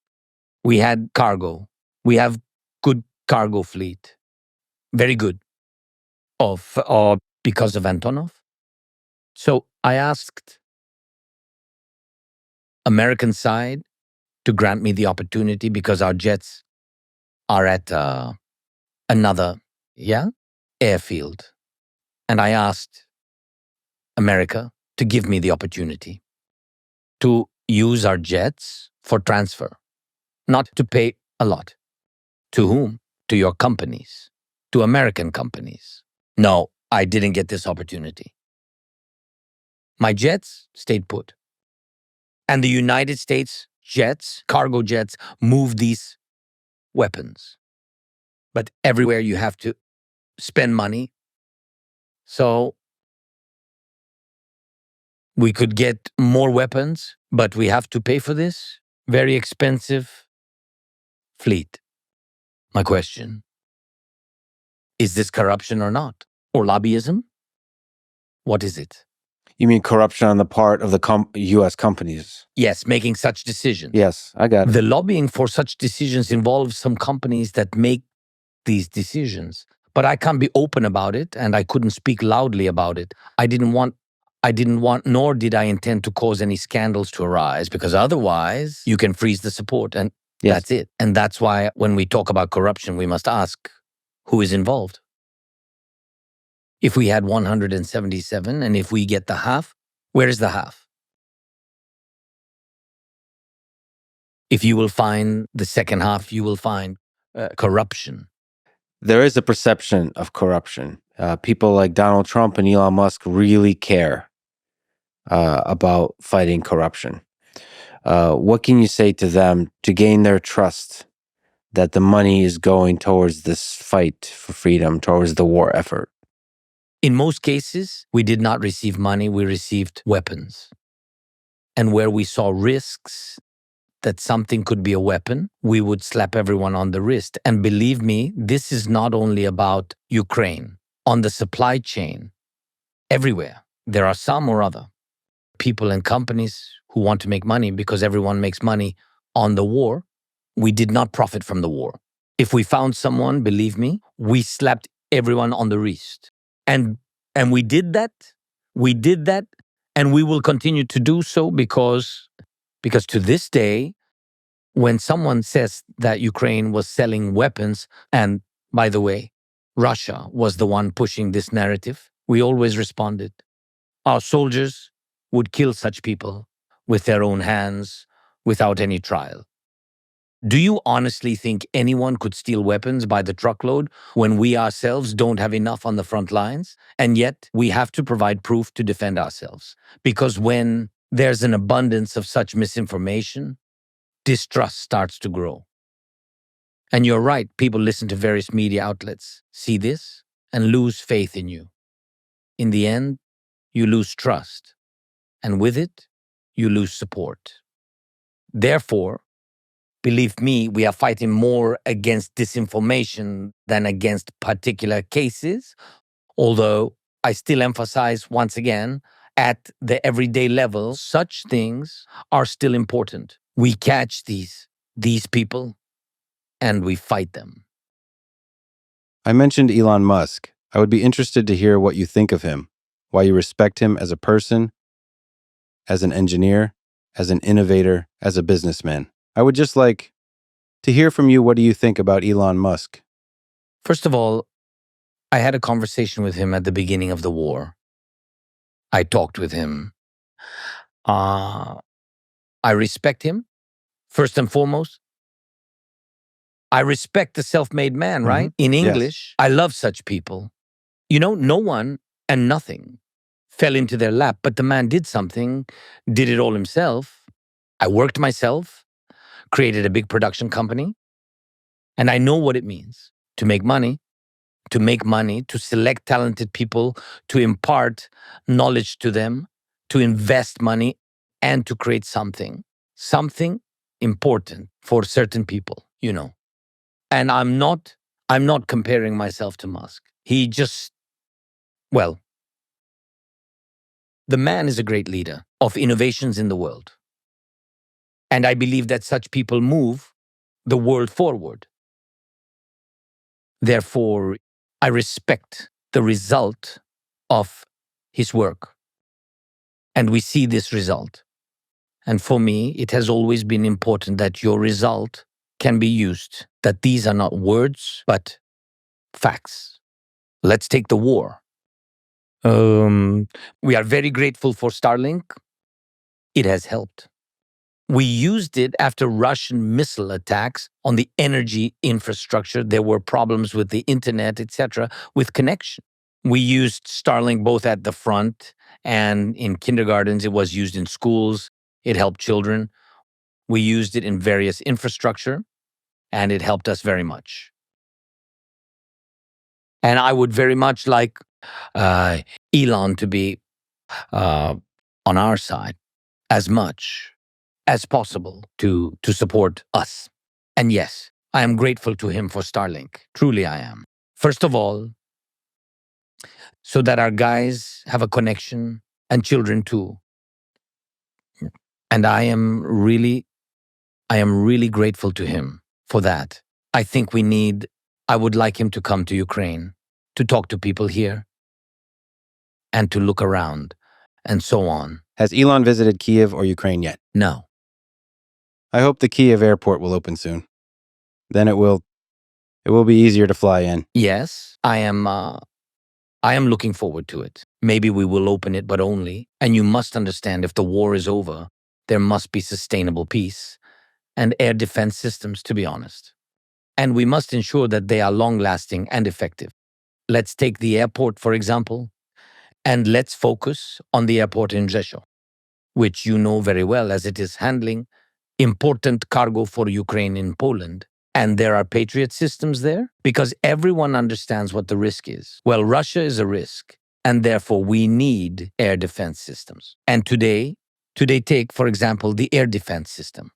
We had cargo. We have good cargo fleet. Very good. Because of Antonov. So I asked American side to grant me the opportunity because our jets are at another airfield. And I asked America to give me the opportunity to use our jets for transfer, not to pay a lot. To whom? To your companies, to American companies. No, I didn't get this opportunity. My jets stayed put. And the United States jets, cargo jets, move these weapons. But everywhere you have to spend money. So we could get more weapons, but we have to pay for this very expensive fleet. My question, is this corruption or not? Or lobbyism? What is it? You mean corruption on the part of the U.S. companies? Yes, making such decisions. Yes, I got it. The lobbying for such decisions involves some companies that make these decisions. But I can't be open about it, and I couldn't speak loudly about it. I didn't want, nor did I intend to cause any scandals to arise, because otherwise you can freeze the support, and that's it. And that's why when we talk about corruption, we must ask who is involved. If we had 177, and if we get the half, where is the half? If you will find the second half, you will find corruption. There is a perception of corruption. People like Donald Trump and Elon Musk really care about fighting corruption. What can you say to them to gain their trust that the money is going towards this fight for freedom, towards the war effort? In most cases, we did not receive money, we received weapons. And where we saw risks that something could be a weapon, we would slap everyone on the wrist. And believe me, this is not only about Ukraine. On the supply chain, everywhere, there are some or other people and companies who want to make money because everyone makes money on the war. We did not profit from the war. If we found someone, believe me, we slapped everyone on the wrist. And we did that. We did that. And we will continue to do so because to this day, when someone says that Ukraine was selling weapons, and by the way, Russia was the one pushing this narrative, we always responded. Our soldiers would kill such people with their own hands without any trial. Do you honestly think anyone could steal weapons by the truckload when we ourselves don't have enough on the front lines? And yet we have to provide proof to defend ourselves. Because when there's an abundance of such misinformation, distrust starts to grow. And you're right, people listen to various media outlets, see this, and lose faith in you. In the end, you lose trust. And with it, you lose support. Therefore, believe me, we are fighting more against disinformation than against particular cases, although I still emphasize once again, at the everyday level, such things are still important. We catch these people and we fight them. I mentioned Elon Musk. I would be interested to hear what you think of him, why you respect him as a person, as an engineer, as an innovator, as a businessman. I would just like to hear from you. What do you think about Elon Musk? First of all, I had a conversation with him at the beginning of the war. I talked with him. I respect him, first and foremost. I respect the self-made man, right? In English, yes. I love such people. You know, no one and nothing fell into their lap, but the man did something, did it all himself. I worked myself, created a big production company, and I know what it means to make money, to select talented people, to impart knowledge to them, to invest money, and to create something important for certain people, you know. And I'm not comparing myself to Musk. The man is a great leader of innovations in the world. And I believe that such people move the world forward. Therefore, I respect the result of his work. And we see this result. And for me, it has always been important that your result can be used, that these are not words, but facts. Let's take the war. We are very grateful for Starlink. It has helped. We used it after Russian missile attacks on the energy infrastructure. There were problems with the internet, etc., with connection. We used Starlink both at the front and in kindergartens. It was used in schools. It helped children. We used it in various infrastructure, and it helped us very much. And I would very much like Elon to be on our side as much as possible to support us. And yes, I am grateful to him for Starlink. Truly I am. First of all, so that our guys have a connection and children too. And I am really grateful to him for that. I would like him to come to Ukraine, to talk to people here, and to look around, and so on. Has Elon visited Kiev or Ukraine yet? No. I hope the Kiev airport will open soon. Then it will be easier to fly in. Yes, I am looking forward to it. Maybe we will open it, but only. And you must understand, if the war is over, there must be sustainable peace. and air defense systems, to be honest. And we must ensure that they are long-lasting and effective. Let's take the airport, for example, and let's focus on the airport in Rzeszów, which you know very well as it is handling important cargo for Ukraine in Poland. And there are Patriot systems there because everyone understands what the risk is. Well, Russia is a risk, and therefore we need air defense systems. And today take, for example, the air defense system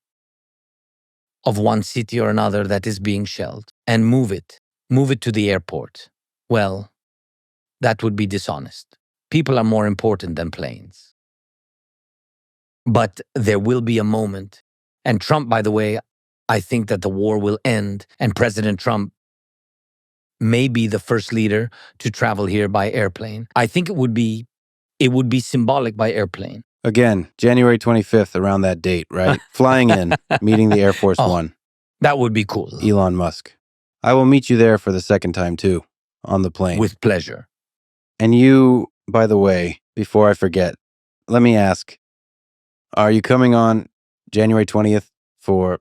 of one city or another that is being shelled and move it to the airport. Well, that would be dishonest. People are more important than planes. But there will be a moment, and Trump, by the way, I think that the war will end, and President Trump may be the first leader to travel here by airplane. I think it would be symbolic by airplane. Again, January 25th, around that date, right? Flying in, meeting the Air Force One. That would be cool. Elon Musk. I will meet you there for the second time, too, on the plane. With pleasure. And you, by the way, before I forget, let me ask, are you coming on January 20th for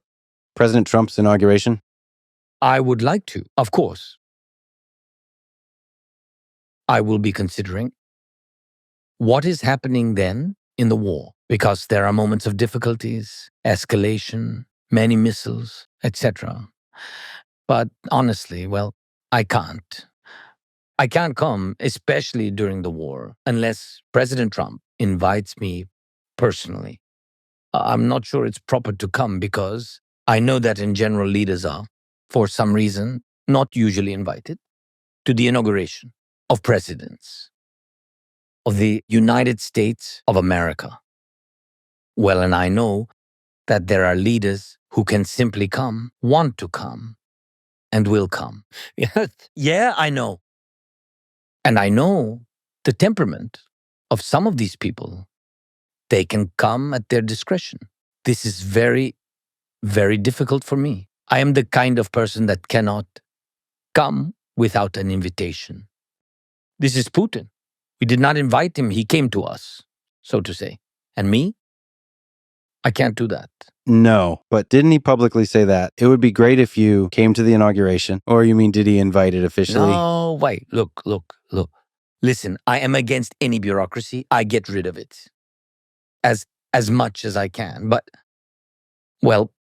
President Trump's inauguration? I would like to, of course. I will be considering what is happening then in the war, because there are moments of difficulties, escalation, many missiles, etc. But honestly, well, I can't. I can't come, especially during the war, unless President Trump invites me personally. I'm not sure it's proper to come because I know that in general leaders are, for some reason, not usually invited to the inauguration of presidents of the United States of America. Well, and I know that there are leaders who can simply come, want to come, and will come. Yeah, I know. And I know the temperament of some of these people. They can come at their discretion. This is very, very difficult for me. I am the kind of person that cannot come without an invitation. This is Putin. We did not invite him. He came to us, so to say. And me? I can't do that. No, but didn't he publicly say that? It would be great if you came to the inauguration. Or you mean, did he invite it officially? No, wait, look. Listen, I am against any bureaucracy. I get rid of it as much as I can. But, well,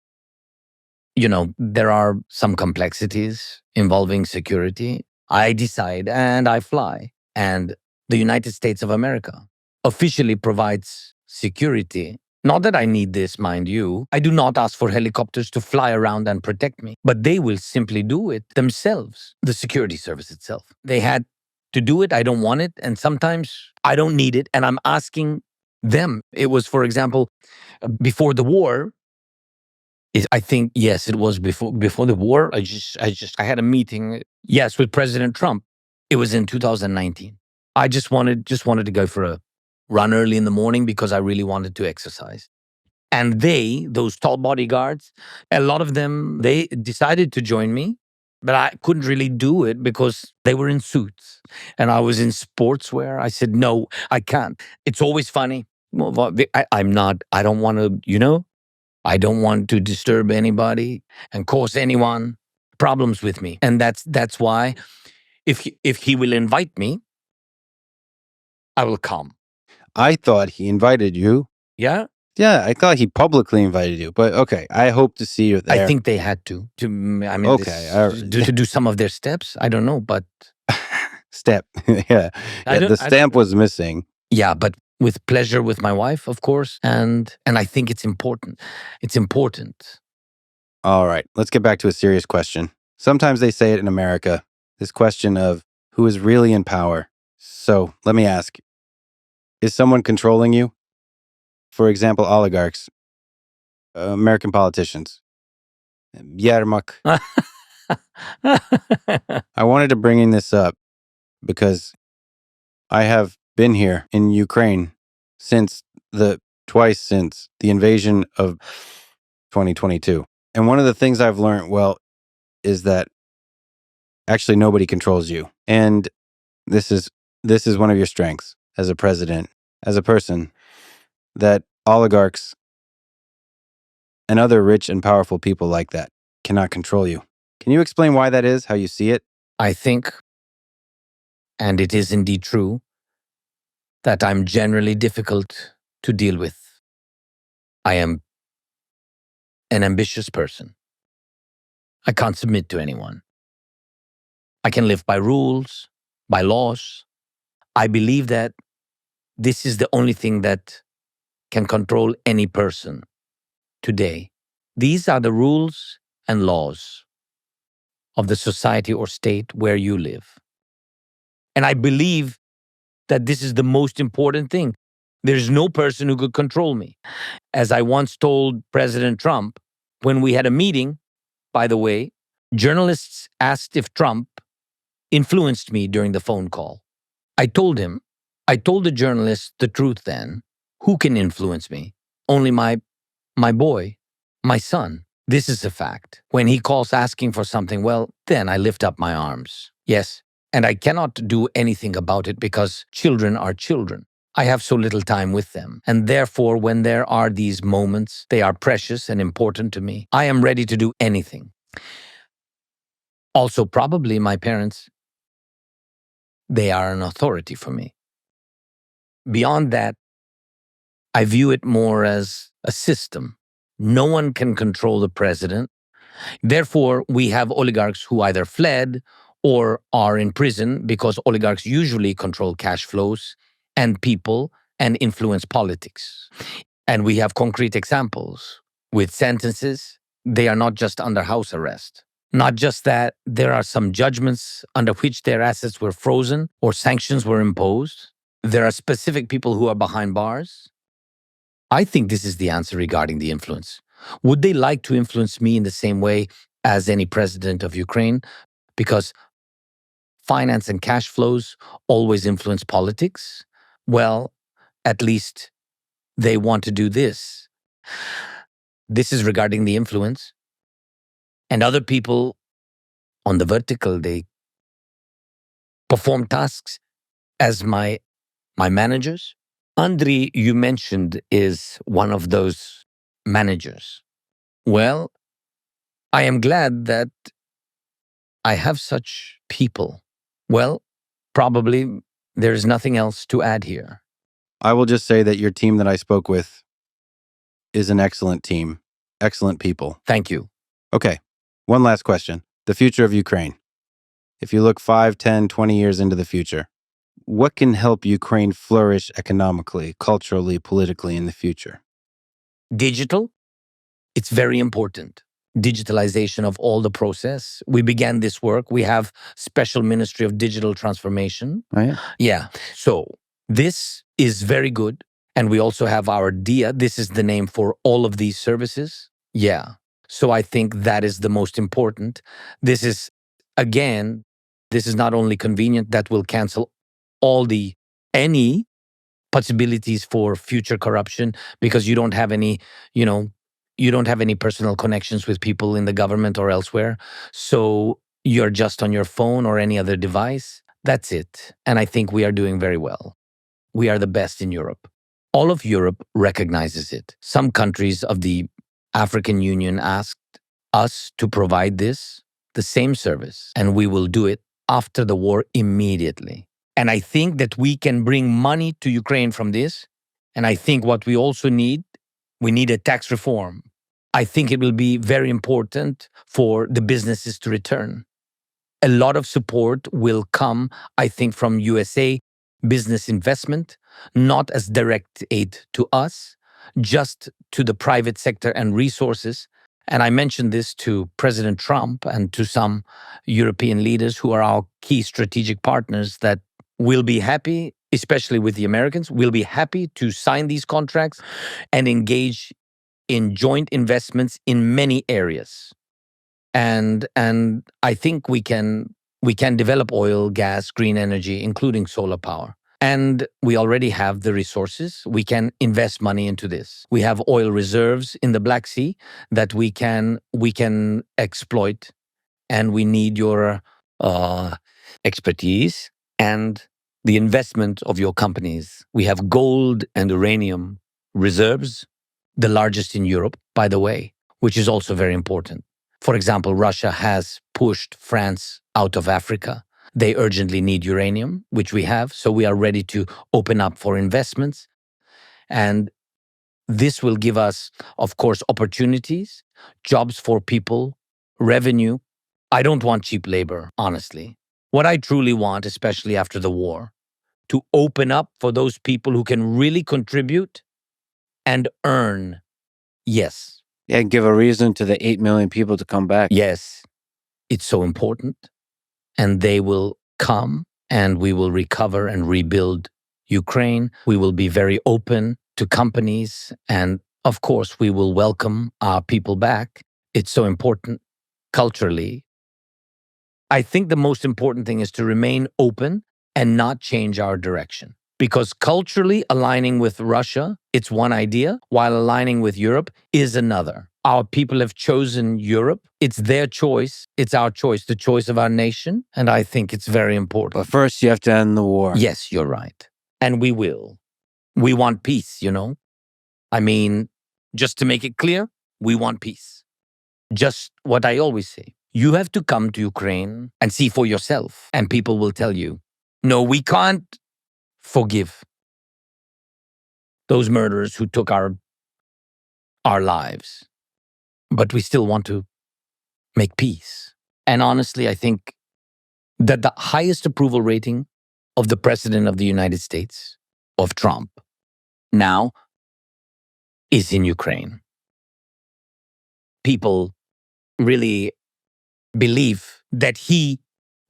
there are some complexities involving security. I decide and I fly. And the United States of America officially provides security. Not that I need this, mind you. I do not ask for helicopters to fly around and protect me, but they will simply do it themselves, the security service itself. They had to do it. I don't want it. And sometimes I don't need it. And I'm asking them. It was, for example, before the war. I think, yes, it was before the war. I had a meeting, yes, with President Trump. It was in 2019. I just wanted to go for a run early in the morning because I really wanted to exercise. And those tall bodyguards, a lot of them, they decided to join me, but I couldn't really do it because they were in suits and I was in sportswear. I said, no, I can't. It's always funny. I don't want to, I don't want to disturb anybody and cause anyone problems with me. And that's why if he will invite me, I will come. I thought he invited you. Yeah? Yeah, I thought he publicly invited you. But okay, I hope to see you there. I think they had to do some of their steps. I don't know, but step. Yeah. The stamp was missing. Yeah, but with pleasure with my wife, of course. And I think it's important. It's important. All right, let's get back to a serious question. Sometimes they say it in America, this question of who is really in power. So let me ask, is someone controlling you? For example, oligarchs, American politicians, Yermak. I wanted to bring this up because I have been here in Ukraine twice since the invasion of 2022. And one of the things I've learned, is that actually nobody controls you. And this is one of your strengths as a president, as a person, that oligarchs and other rich and powerful people like that cannot control you. Can you explain why that is, how you see it? I think, and it is indeed true, that I'm generally difficult to deal with. I am an ambitious person. I can't submit to anyone. I can live by rules, by laws. I believe that this is the only thing that can control any person today. These are the rules and laws of the society or state where you live. And I believe that this is the most important thing. There's no person who could control me. As I once told President Trump, when we had a meeting, by the way, journalists asked if Trump influenced me during the phone call. I told the journalist the truth then. Who can influence me? Only my boy, my son. This is a fact. When he calls asking for something, well, then I lift up my arms. Yes, and I cannot do anything about it because children are children. I have so little time with them. And therefore, when there are these moments, they are precious and important to me. I am ready to do anything. Also, probably my parents, they are an authority for me. Beyond that, I view it more as a system. No one can control the president. Therefore, we have oligarchs who either fled or are in prison because oligarchs usually control cash flows and people and influence politics. And we have concrete examples with sentences. They are not just under house arrest. Not just that, there are some judgments under which their assets were frozen or sanctions were imposed. There are specific people who are behind bars. I think this is the answer regarding the influence. Would they like to influence me in the same way as any president of Ukraine? Because finance and cash flows always influence politics? Well, at least they want to do this. This is regarding the influence. And other people on the vertical, they perform tasks as my managers. Andriy, you mentioned, is one of those managers. Well, I am glad that I have such people. Well, probably there is nothing else to add here. I will just say that your team that I spoke with is an excellent team, excellent people. Thank you. Okay, one last question. The future of Ukraine. If you look 5, 10, 20 years into the future, what can help Ukraine flourish economically, culturally, politically in the future? Digital, it's very important. Digitalization of all the process. We began this work. We have special Ministry of Digital Transformation. Oh, yeah. Yeah. So this is very good. And we also have our DIA. This is the name for all of these services. Yeah. So I think that is the most important. This is, again, this is not only convenient, that will cancel any possibilities for future corruption because you don't have any, you don't have any personal connections with people in the government or elsewhere. So you're just on your phone or any other device. That's it. And I think we are doing very well. We are the best in Europe. All of Europe recognizes it. Some countries of the African Union asked us to provide the same service, and we will do it after the war immediately. And I think that we can bring money to Ukraine from this. And I think what we also need, we need a tax reform. I think it will be very important for the businesses to return. A lot of support will come, I think, from USA business investment, not as direct aid to us, just to the private sector and resources. And I mentioned this to President Trump and to some European leaders who are our key strategic partners, that we'll be happy, especially with the Americans, we'll be happy to sign these contracts and engage in joint investments in many areas. And I think we can develop oil, gas, green energy, including solar power. And we already have the resources. We can invest money into this. We have oil reserves in the Black Sea that we can exploit, and we need your expertise and the investment of your companies. We have gold and uranium reserves the largest in Europe, by the way, which is also very important. For example, Russia has pushed France out of Africa. They urgently need uranium, which we have, so we are ready to open up for investments. And this will give us, of course, opportunities, jobs for people, revenue. I don't want cheap labor, honestly. What I truly want, especially after the war, to open up for those people who can really contribute and earn. Yes. Yeah, and give a reason to the 8 million people to come back. Yes. It's so important. And they will come and we will recover and rebuild Ukraine. We will be very open to companies. And of course, we will welcome our people back. It's so important culturally. I think the most important thing is to remain open and not change our direction. Because culturally, aligning with Russia, it's one idea, while aligning with Europe is another. Our people have chosen Europe. It's their choice. It's our choice, the choice of our nation. And I think it's very important. But first, you have to end the war. Yes, you're right. And we will. We want peace, I mean, just to make it clear, we want peace. Just what I always say. You have to come to Ukraine and see for yourself. And people will tell you, no, we can't forgive those murderers who took our lives. But we still want to make peace. And honestly, I think that the highest approval rating of the President of the United States, of Trump, now is in Ukraine. People really believe that he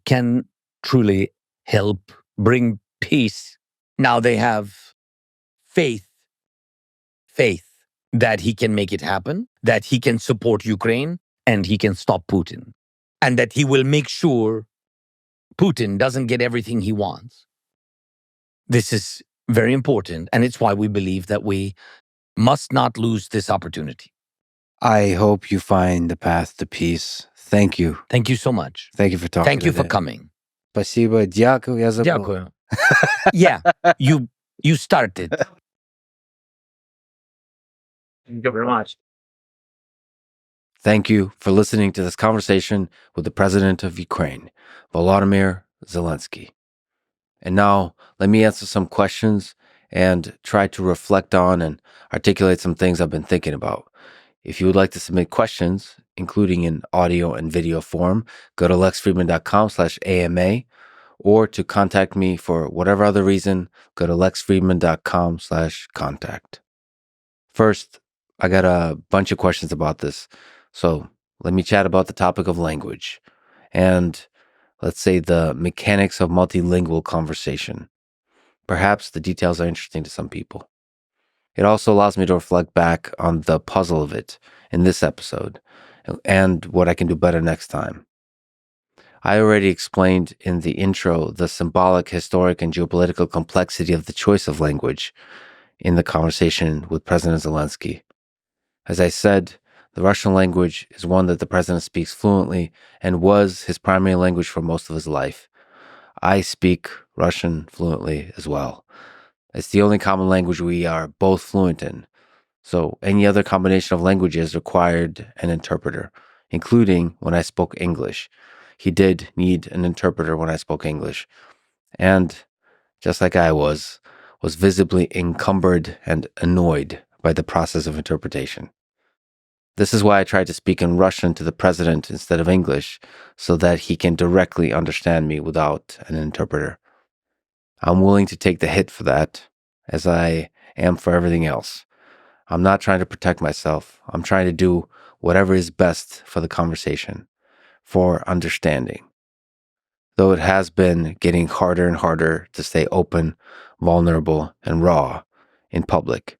can truly help bring peace. Now they have faith that he can make it happen, that he can support Ukraine, and he can stop Putin, and that he will make sure Putin doesn't get everything he wants. This is very important, and it's why we believe that we must not lose this opportunity. I hope you find the path to peace. Thank you. Thank you so much. Thank you for talking. Thank you for today. coming. Спасибо. Дякую. Я забыл. Дякую. Yeah, you started. Thank you very much. Thank you for listening to this conversation with the President of Ukraine, Volodymyr Zelenskyy. And now, let me answer some questions and try to reflect on and articulate some things I've been thinking about. If you would like to submit questions, including in audio and video form, go to lexfriedman.com/AMA, or to contact me for whatever other reason, go to lexfriedman.com/contact. First, I got a bunch of questions about this. So let me chat about the topic of language and, let's say, the mechanics of multilingual conversation. Perhaps the details are interesting to some people. It also allows me to reflect back on the puzzle of it in this episode and what I can do better next time. I already explained in the intro the symbolic, historic, and geopolitical complexity of the choice of language in the conversation with President Zelenskyy. As I said, the Russian language is one that the president speaks fluently and was his primary language for most of his life. I speak Russian fluently as well. It's the only common language we are both fluent in. So any other combination of languages required an interpreter, including when I spoke English. He did need an interpreter when I spoke English. And just like I was visibly encumbered and annoyed by the process of interpretation. This is why I tried to speak in Russian to the president instead of English, so that he can directly understand me without an interpreter. I'm willing to take the hit for that, as I am for everything else. I'm not trying to protect myself. I'm trying to do whatever is best for the conversation, for understanding. Though it has been getting harder and harder to stay open, vulnerable, and raw in public,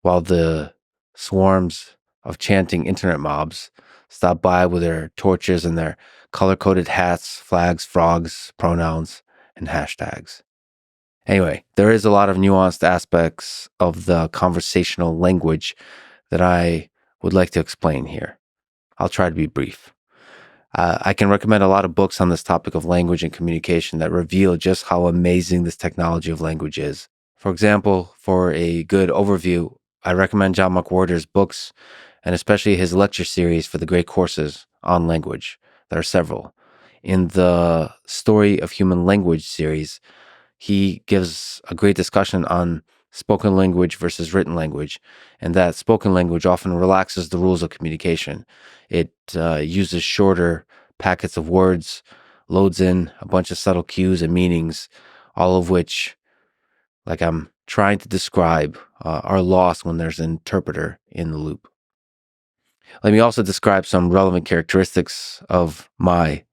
while the swarms of chanting internet mobs stop by with their torches and their color-coded hats, flags, frogs, pronouns, and hashtags. Anyway, there is a lot of nuanced aspects of the conversational language that I would like to explain here. I'll try to be brief. I can recommend a lot of books on this topic of language and communication that reveal just how amazing this technology of language is. For example, for a good overview, I recommend John McWhorter's books and especially his lecture series for the great courses on language. There are several. In the Story of Human Language series, he gives a great discussion on spoken language versus written language, and that spoken language often relaxes the rules of communication. It uses shorter packets of words, loads in a bunch of subtle cues and meanings, all of which, like I'm trying to describe, are lost when there's an interpreter in the loop. Let me also describe some relevant characteristics of my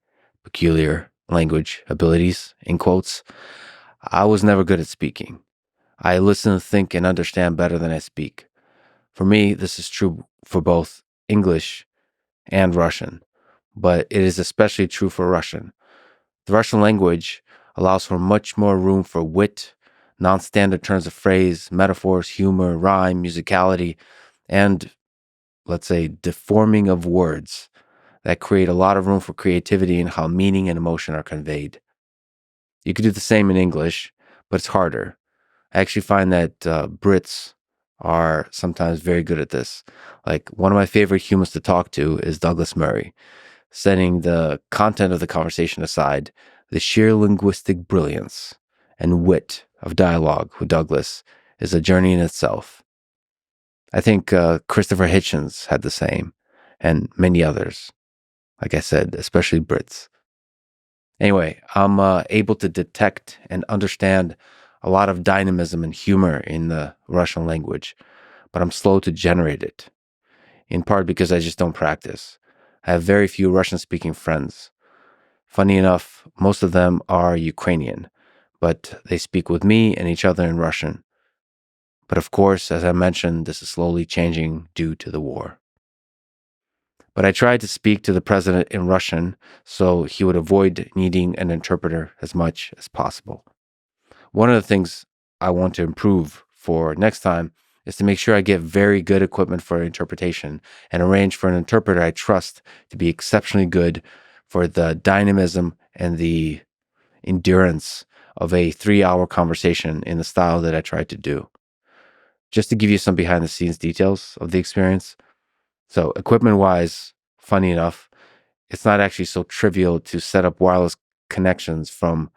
peculiar language abilities, in quotes. I was never good at speaking. I listen, think, and understand better than I speak. For me, this is true for both English and Russian, but it is especially true for Russian. The Russian language allows for much more room for wit, non-standard turns of phrase, metaphors, humor, rhyme, musicality, and, let's say, deforming of words that create a lot of room for creativity in how meaning and emotion are conveyed. You could do the same in English, but it's harder. I actually find that Brits are sometimes very good at this. Like, one of my favorite humans to talk to is Douglas Murray. Setting the content of the conversation aside, the sheer linguistic brilliance and wit of dialogue with Douglas is a journey in itself. I think Christopher Hitchens had the same, and many others. Like I said, especially Brits. Anyway, I'm able to detect and understand a lot of dynamism and humor in the Russian language, but I'm slow to generate it, in part because I just don't practice. I have very few Russian-speaking friends. Funny enough, most of them are Ukrainian, but they speak with me and each other in Russian. But of course, as I mentioned, this is slowly changing due to the war. But I tried to speak to the president in Russian so he would avoid needing an interpreter as much as possible. One of the things I want to improve for next time is to make sure I get very good equipment for interpretation and arrange for an interpreter I trust to be exceptionally good for the dynamism and the endurance of a 3-hour conversation in the style that I tried to do. Just to give you some behind the scenes details of the experience. So equipment wise, funny enough, it's not actually so trivial to set up wireless connections from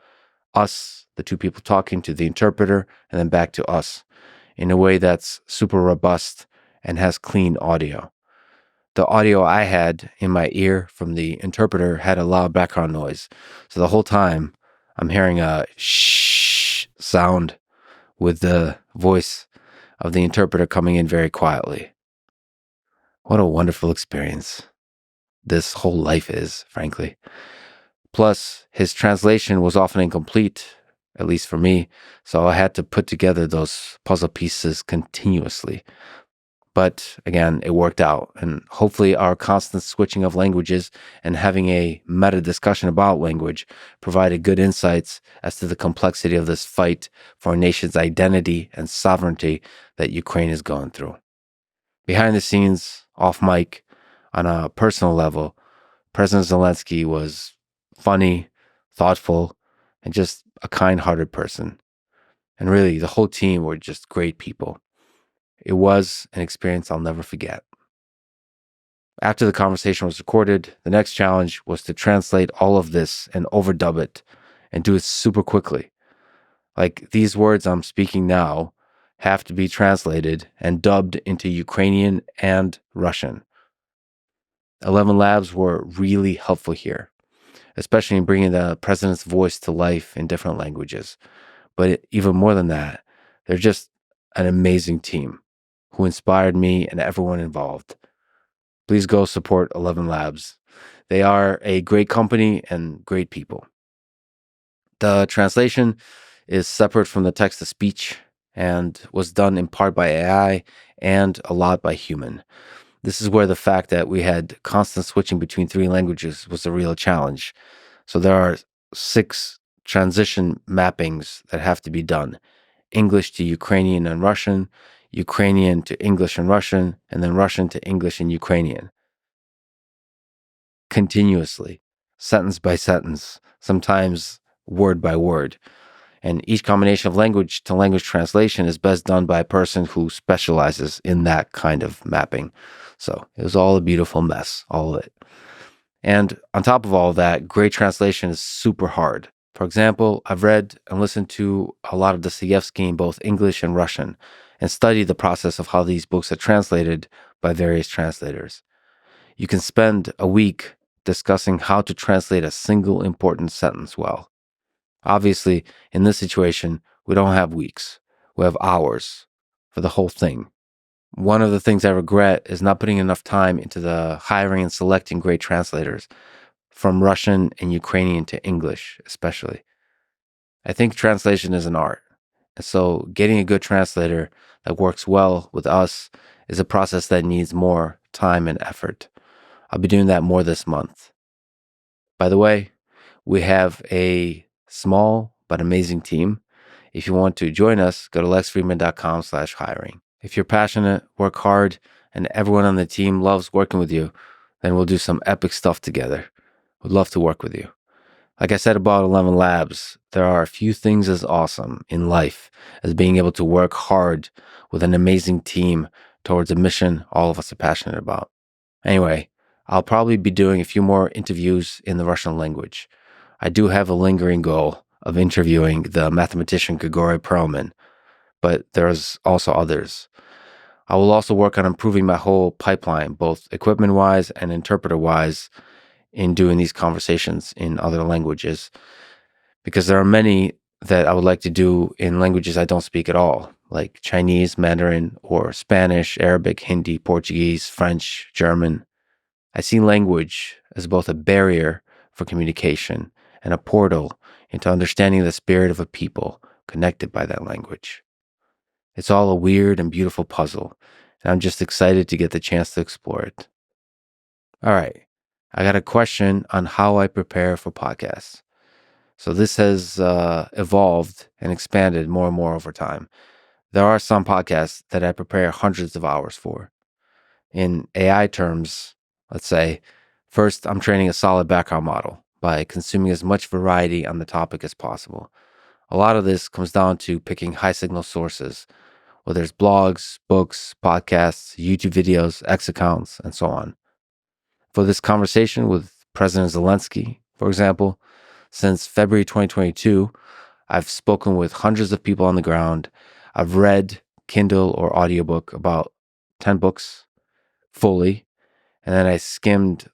us, the two people talking, to the interpreter, and then back to us in a way that's super robust and has clean audio. The audio I had in my ear from the interpreter had a loud background noise. So the whole time I'm hearing a shh sound with the voice of the interpreter coming in very quietly. What a wonderful experience this whole life is, frankly. Plus, his translation was often incomplete, at least for me, so I had to put together those puzzle pieces continuously. But again, it worked out, and hopefully our constant switching of languages and having a meta discussion about language provided good insights as to the complexity of this fight for a nation's identity and sovereignty that Ukraine is going through. Behind the scenes, off mic, on a personal level, President Zelenskyy was funny, thoughtful, and just a kind-hearted person. And really, the whole team were just great people. It was an experience I'll never forget. After the conversation was recorded, the next challenge was to translate all of this and overdub it and do it super quickly. Like, these words I'm speaking now have to be translated and dubbed into Ukrainian and Russian. 11 Labs were really helpful here, especially in bringing the president's voice to life in different languages. But even more than that, they're just an amazing team who inspired me and everyone involved. Please go support 11 Labs. They are a great company and great people. The translation is separate from the text-to-speech and was done in part by AI and a lot by human. This is where the fact that we had constant switching between 3 languages was a real challenge. So there are 6 transition mappings that have to be done. English to Ukrainian and Russian, Ukrainian to English and Russian, and then Russian to English and Ukrainian. Continuously, sentence by sentence, sometimes word by word. And each combination of language to language translation is best done by a person who specializes in that kind of mapping. So it was all a beautiful mess, all of it. And on top of all of that, great translation is super hard. For example, I've read and listened to a lot of Dostoevsky in both English and Russian and studied the process of how these books are translated by various translators. You can spend a week discussing how to translate a single important sentence well. Obviously, in this situation, we don't have weeks. We have hours for the whole thing. One of the things I regret is not putting enough time into the hiring and selecting great translators from Russian and Ukrainian to English, especially. I think translation is an art. And so getting a good translator that works well with us is a process that needs more time and effort. I'll be doing that more this month. By the way, we have a small but amazing team. If you want to join us, go to lexfridman.com/hiring. If you're passionate, work hard, and everyone on the team loves working with you, then we'll do some epic stuff together. Would love to work with you. Like I said about 11 Labs, there are a few things as awesome in life as being able to work hard with an amazing team towards a mission all of us are passionate about. Anyway, I'll probably be doing a few more interviews in the Russian language. I do have a lingering goal of interviewing the mathematician Grigory Perelman, but there's also others. I will also work on improving my whole pipeline, both equipment-wise and interpreter-wise, in doing these conversations in other languages, because there are many that I would like to do in languages I don't speak at all, like Chinese, Mandarin, or Spanish, Arabic, Hindi, Portuguese, French, German. I see language as both a barrier for communication and a portal into understanding the spirit of a people connected by that language. It's all a weird and beautiful puzzle, and I'm just excited to get the chance to explore it. All right, I got a question on how I prepare for podcasts. So this has evolved and expanded more and more over time. There are some podcasts that I prepare hundreds of hours for. In AI terms, let's say, first, I'm training a solid background model by consuming as much variety on the topic as possible. A lot of this comes down to picking high signal sources, whether it's blogs, books, podcasts, YouTube videos, X accounts, and so on. For this conversation with President Zelenskyy, for example, since February 2022, I've spoken with hundreds of people on the ground. I've read Kindle or audiobook about 10 books fully, and then I skimmed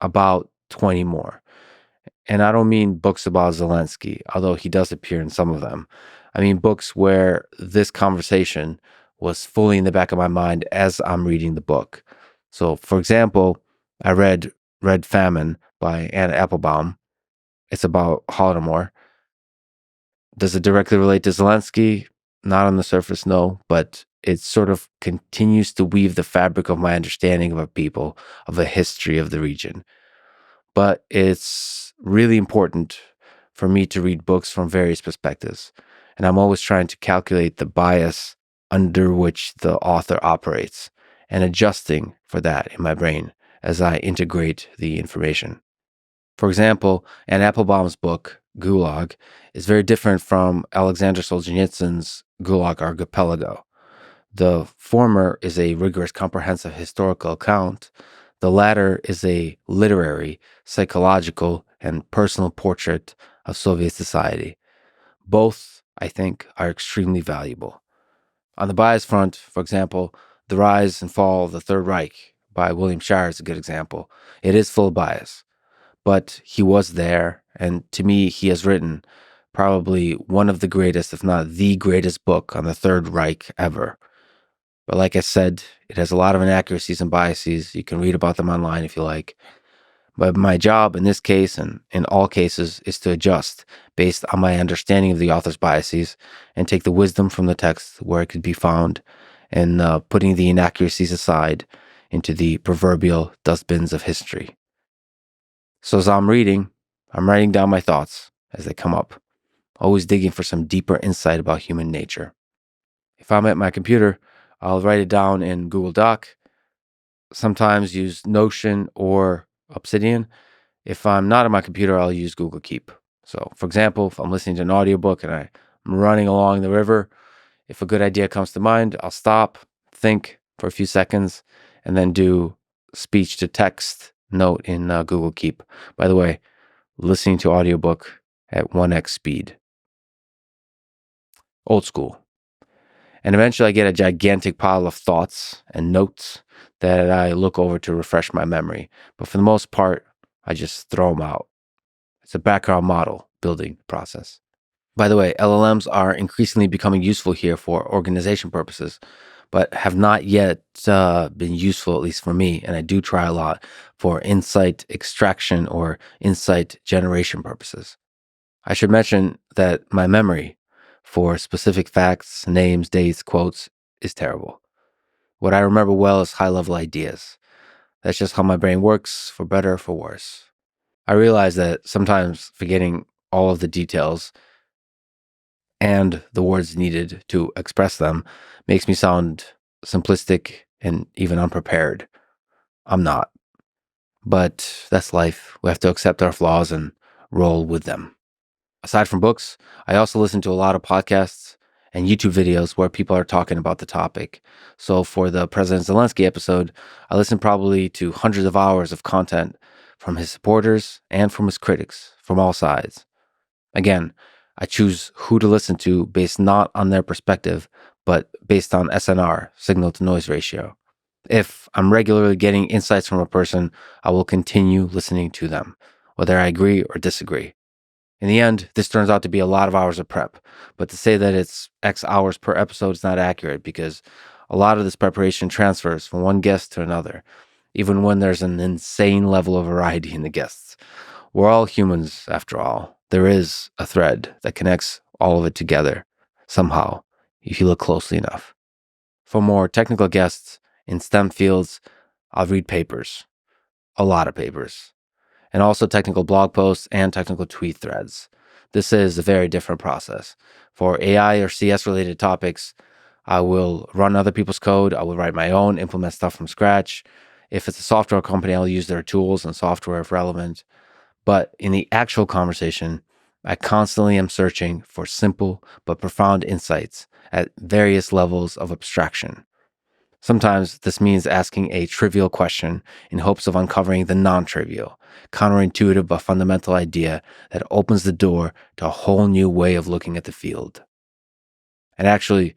about 20 more. And I don't mean books about Zelenskyy, although he does appear in some of them. I mean books where this conversation was fully in the back of my mind as I'm reading the book. So, for example, I read Red Famine by Anna Applebaum. It's about Holodomor. Does it directly relate to Zelenskyy? Not on the surface, no, but it sort of continues to weave the fabric of my understanding of a people, of a history of the region. But it's really important for me to read books from various perspectives. And I'm always trying to calculate the bias under which the author operates and adjusting for that in my brain as I integrate the information. For example, Anne Applebaum's book, Gulag, is very different from Alexander Solzhenitsyn's Gulag Archipelago. The former is a rigorous, comprehensive historical account. The latter is a literary, psychological, and personal portrait of Soviet society. Both, I think, are extremely valuable. On the bias front, for example, The Rise and Fall of the Third Reich by William Shirer is a good example. It is full of bias, but he was there, and to me, he has written probably one of the greatest, if not the greatest book on the Third Reich ever. But like I said, it has a lot of inaccuracies and biases. You can read about them online if you like. But my job in this case and in all cases is to adjust based on my understanding of the author's biases and take the wisdom from the text where it could be found and putting the inaccuracies aside into the proverbial dustbins of history. So as I'm writing down my thoughts as they come up, always digging for some deeper insight about human nature. If I'm at my computer, I'll write it down in Google Doc, sometimes use Notion or Obsidian. If I'm not on my computer, I'll use Google Keep. So, for example, if I'm listening to an audiobook and I'm running along the river, if a good idea comes to mind, I'll stop, think for a few seconds, and then do speech to text note in Google Keep. By the way, listening to audiobook at 1x speed. Old school. And eventually I get a gigantic pile of thoughts and notes that I look over to refresh my memory. But for the most part, I just throw them out. It's a background model building process. By the way, LLMs are increasingly becoming useful here for organization purposes, but have not yet been useful, at least for me. And I do try a lot for insight extraction or insight generation purposes. I should mention that my memory for specific facts, names, dates, quotes is terrible. What I remember well is high-level ideas. That's just how my brain works, for better or for worse. I realize that sometimes forgetting all of the details and the words needed to express them makes me sound simplistic and even unprepared. I'm not. But that's life. We have to accept our flaws and roll with them. Aside from books, I also listen to a lot of podcasts and YouTube videos where people are talking about the topic. So for the President Zelenskyy episode, I listened probably to hundreds of hours of content from his supporters and from his critics from all sides. Again, I choose who to listen to based not on their perspective, but based on SNR, signal to noise ratio. If I'm regularly getting insights from a person, I will continue listening to them, whether I agree or disagree. In the end, this turns out to be a lot of hours of prep, but to say that it's X hours per episode is not accurate because a lot of this preparation transfers from one guest to another, even when there's an insane level of variety in the guests. We're all humans, after all. There is a thread that connects all of it together, somehow, if you look closely enough. For more technical guests in STEM fields, I'll read papers, a lot of papers, and also technical blog posts and technical tweet threads. This is a very different process. For AI or CS related topics, I will run other people's code. I will write my own, implement stuff from scratch. If it's a software company, I'll use their tools and software if relevant. But in the actual conversation, I constantly am searching for simple but profound insights at various levels of abstraction. Sometimes this means asking a trivial question in hopes of uncovering the non-trivial, counterintuitive but fundamental idea that opens the door to a whole new way of looking at the field. And actually,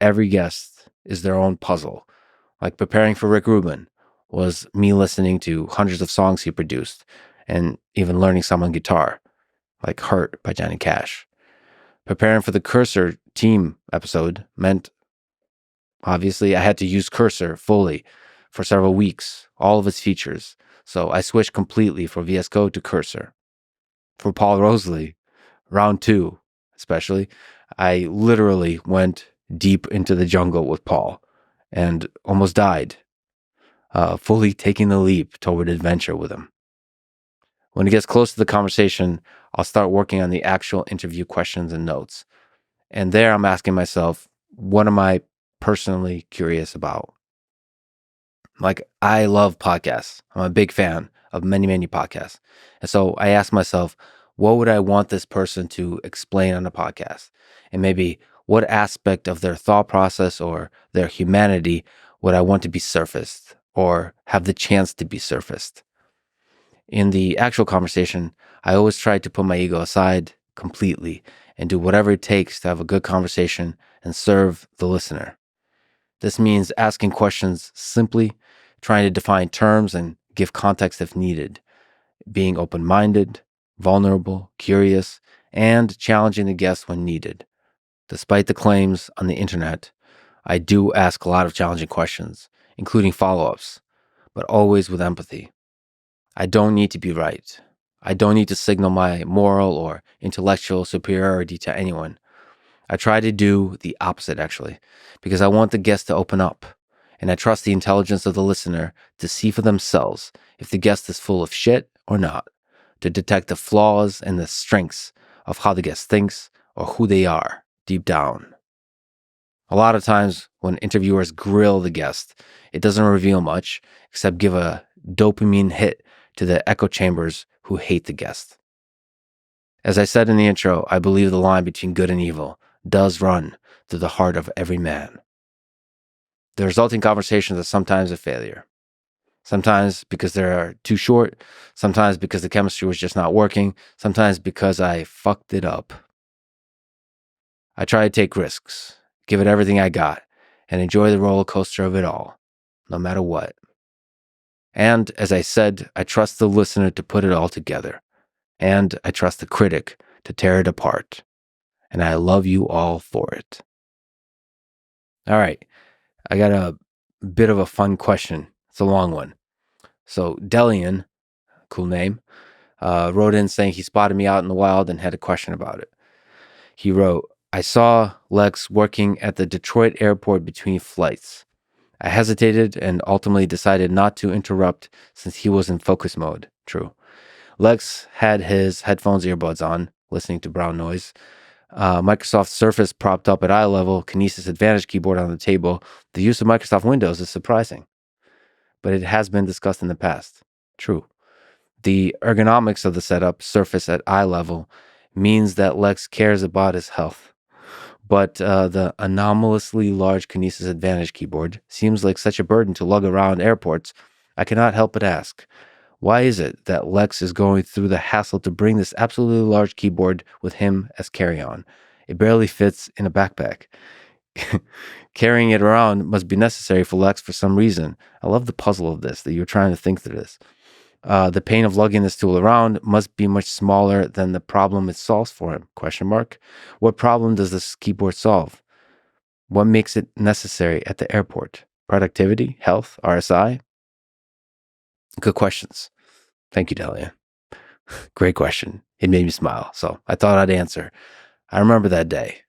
every guest is their own puzzle. Like preparing for Rick Rubin was me listening to hundreds of songs he produced and even learning some on guitar, like Hurt by Johnny Cash. Preparing for the Cursor team episode meant obviously, I had to use Cursor fully for several weeks, all of its features. So I switched completely from VS Code to Cursor. For Paul Rosalie, round 2 especially, I literally went deep into the jungle with Paul and almost died, fully taking the leap toward adventure with him. When it gets close to the conversation, I'll start working on the actual interview questions and notes. And there I'm asking myself, what am I personally curious about? Like, I love podcasts. I'm a big fan of many, many podcasts. And so I ask myself, what would I want this person to explain on a podcast? And maybe what aspect of their thought process or their humanity would I want to be surfaced or have the chance to be surfaced? In the actual conversation, I always try to put my ego aside completely and do whatever it takes to have a good conversation and serve the listener. This means asking questions simply, trying to define terms and give context if needed, being open-minded, vulnerable, curious, and challenging the guest when needed. Despite the claims on the internet, I do ask a lot of challenging questions, including follow-ups, but always with empathy. I don't need to be right. I don't need to signal my moral or intellectual superiority to anyone. I try to do the opposite, actually, because I want the guest to open up, and I trust the intelligence of the listener to see for themselves if the guest is full of shit or not, to detect the flaws and the strengths of how the guest thinks or who they are deep down. A lot of times when interviewers grill the guest, it doesn't reveal much except give a dopamine hit to the echo chambers who hate the guest. As I said in the intro, I believe the line between good and evil does run through the heart of every man. The resulting conversations are sometimes a failure. Sometimes because they're too short, sometimes because the chemistry was just not working, sometimes because I fucked it up. I try to take risks, give it everything I got, and enjoy the roller coaster of it all, no matter what. And as I said, I trust the listener to put it all together. And I trust the critic to tear it apart. And I love you all for it. All right, I got a bit of a fun question. It's a long one. So Delian, cool name, wrote in saying he spotted me out in the wild and had a question about it. He wrote, I saw Lex working at the Detroit airport between flights. I hesitated and ultimately decided not to interrupt since he was in focus mode. True. Lex had his headphones earbuds on, listening to brown noise. Microsoft Surface propped up at eye level, Kinesis Advantage keyboard on the table. The use of Microsoft Windows is surprising, but it has been discussed in the past. True. The ergonomics of the setup, Surface at eye level, means that Lex cares about his health. But the anomalously large Kinesis Advantage keyboard seems like such a burden to lug around airports. I cannot help but ask, why is it that Lex is going through the hassle to bring this absolutely large keyboard with him as carry-on? It barely fits in a backpack. Carrying it around must be necessary for Lex for some reason. I love the puzzle of this, that you're trying to think through this. The pain of lugging this tool around must be much smaller than the problem it solves for him, ? What problem does this keyboard solve? What makes it necessary at the airport? Productivity, health, RSI? Good questions. Thank you, Delia. Great question. It made me smile, so I thought I'd answer. I remember that day.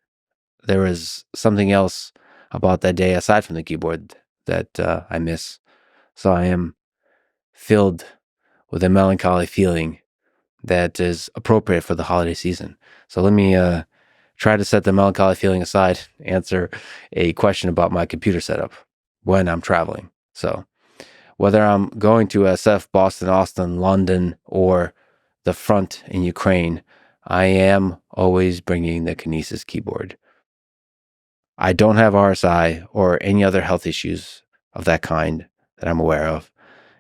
There was something else about that day aside from the keyboard that I miss. So I am filled with a melancholy feeling that is appropriate for the holiday season. So let me try to set the melancholy feeling aside, answer a question about my computer setup when I'm traveling. So whether I'm going to SF, Boston, Austin, London, or the front in Ukraine, I am always bringing the Kinesis keyboard. I don't have RSI or any other health issues of that kind that I'm aware of,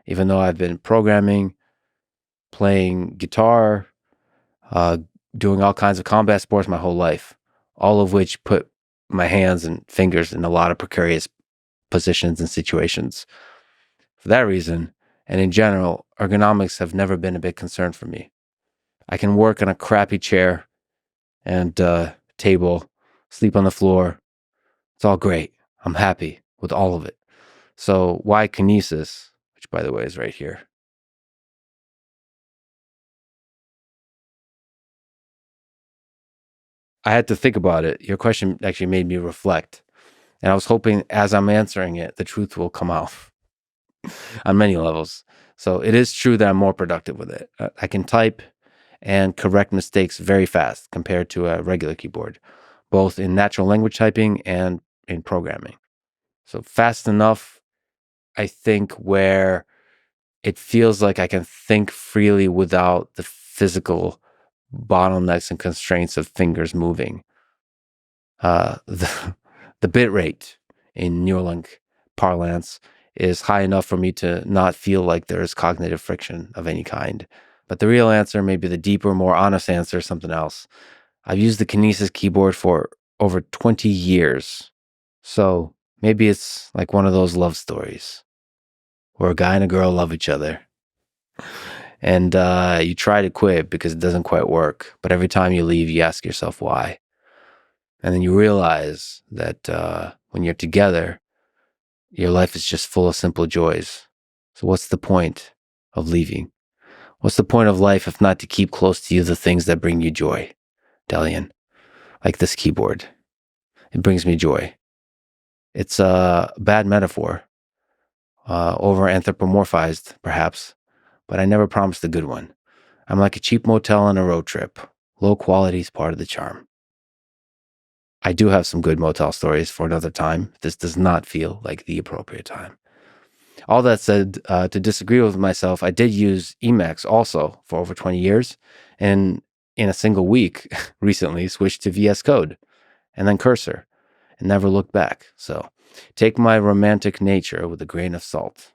even though I've been programming, playing guitar, doing all kinds of combat sports my whole life, all of which put my hands and fingers in a lot of precarious positions and situations. For that reason, and in general, ergonomics have never been a big concern for me. I can work on a crappy chair and table, sleep on the floor. It's all great. I'm happy with all of it. So why Kinesis, which by the way is right here? I had to think about it. Your question actually made me reflect. And I was hoping as I'm answering it, the truth will come out on many levels. So it is true that I'm more productive with it. I can type and correct mistakes very fast compared to a regular keyboard, both in natural language typing and in programming. So fast enough, I think, where it feels like I can think freely without the physical bottlenecks and constraints of fingers moving. The bit rate in Neuralink parlance is high enough for me to not feel like there's cognitive friction of any kind. But the real answer, maybe the deeper, more honest answer, is something else. I've used the Kinesis keyboard for over 20 years. So maybe it's like one of those love stories where a guy and a girl love each other. And you try to quit because it doesn't quite work. But every time you leave, you ask yourself why. And then you realize that when you're together, your life is just full of simple joys. So what's the point of leaving? What's the point of life if not to keep close to you the things that bring you joy, Delian? Like this keyboard. It brings me joy. It's a bad metaphor, over anthropomorphized, perhaps, but I never promised a good one. I'm like a cheap motel on a road trip. Low quality is part of the charm. I do have some good motel stories for another time. This does not feel like the appropriate time. All that said, to disagree with myself, I did use Emacs also for over 20 years. And in a single week recently switched to VS Code and then Cursor and never looked back. So take my romantic nature with a grain of salt.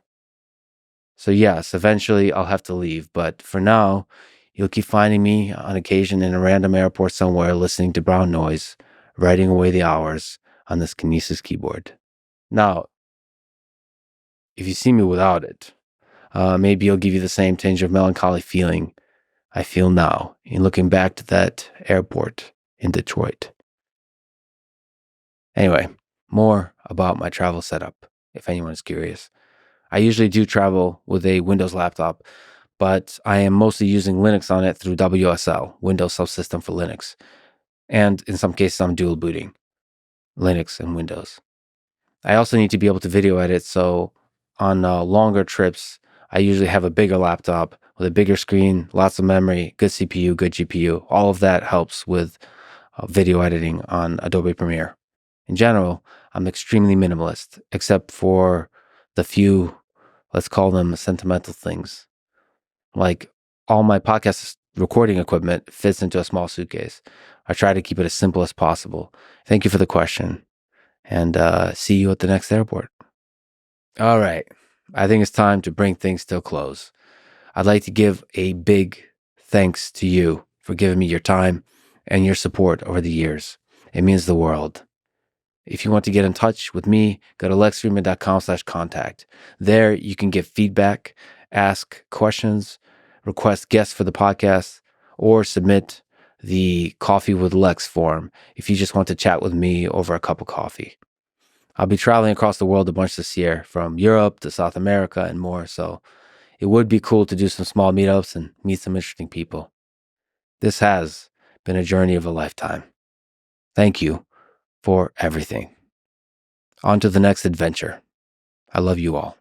So yes, eventually I'll have to leave, but for now, you'll keep finding me on occasion in a random airport somewhere listening to brown noise, writing away the hours on this Kinesis keyboard. Now, if you see me without it, maybe it'll give you the same tinge of melancholy feeling I feel now in looking back to that airport in Detroit. Anyway, more about my travel setup, if anyone's curious. I usually do travel with a Windows laptop, but I am mostly using Linux on it through WSL, Windows Subsystem for Linux. And in some cases, I'm dual booting Linux and Windows. I also need to be able to video edit, so on longer trips, I usually have a bigger laptop with a bigger screen, lots of memory, good CPU, good GPU. All of that helps with video editing on Adobe Premiere. In general, I'm extremely minimalist, except for the few, let's call them sentimental things. Like all my podcast recording equipment fits into a small suitcase. I try to keep it as simple as possible. Thank you for the question, and see you at the next airport. All right, I think it's time to bring things to a close. I'd like to give a big thanks to you for giving me your time and your support over the years. It means the world. If you want to get in touch with me, go to lexfridman.com/contact. There you can give feedback, ask questions, request guests for the podcast, or submit the Coffee with Lex form if you just want to chat with me over a cup of coffee. I'll be traveling across the world a bunch this year, from Europe to South America and more, so it would be cool to do some small meetups and meet some interesting people. This has been a journey of a lifetime. Thank you for everything. On to the next adventure. I love you all.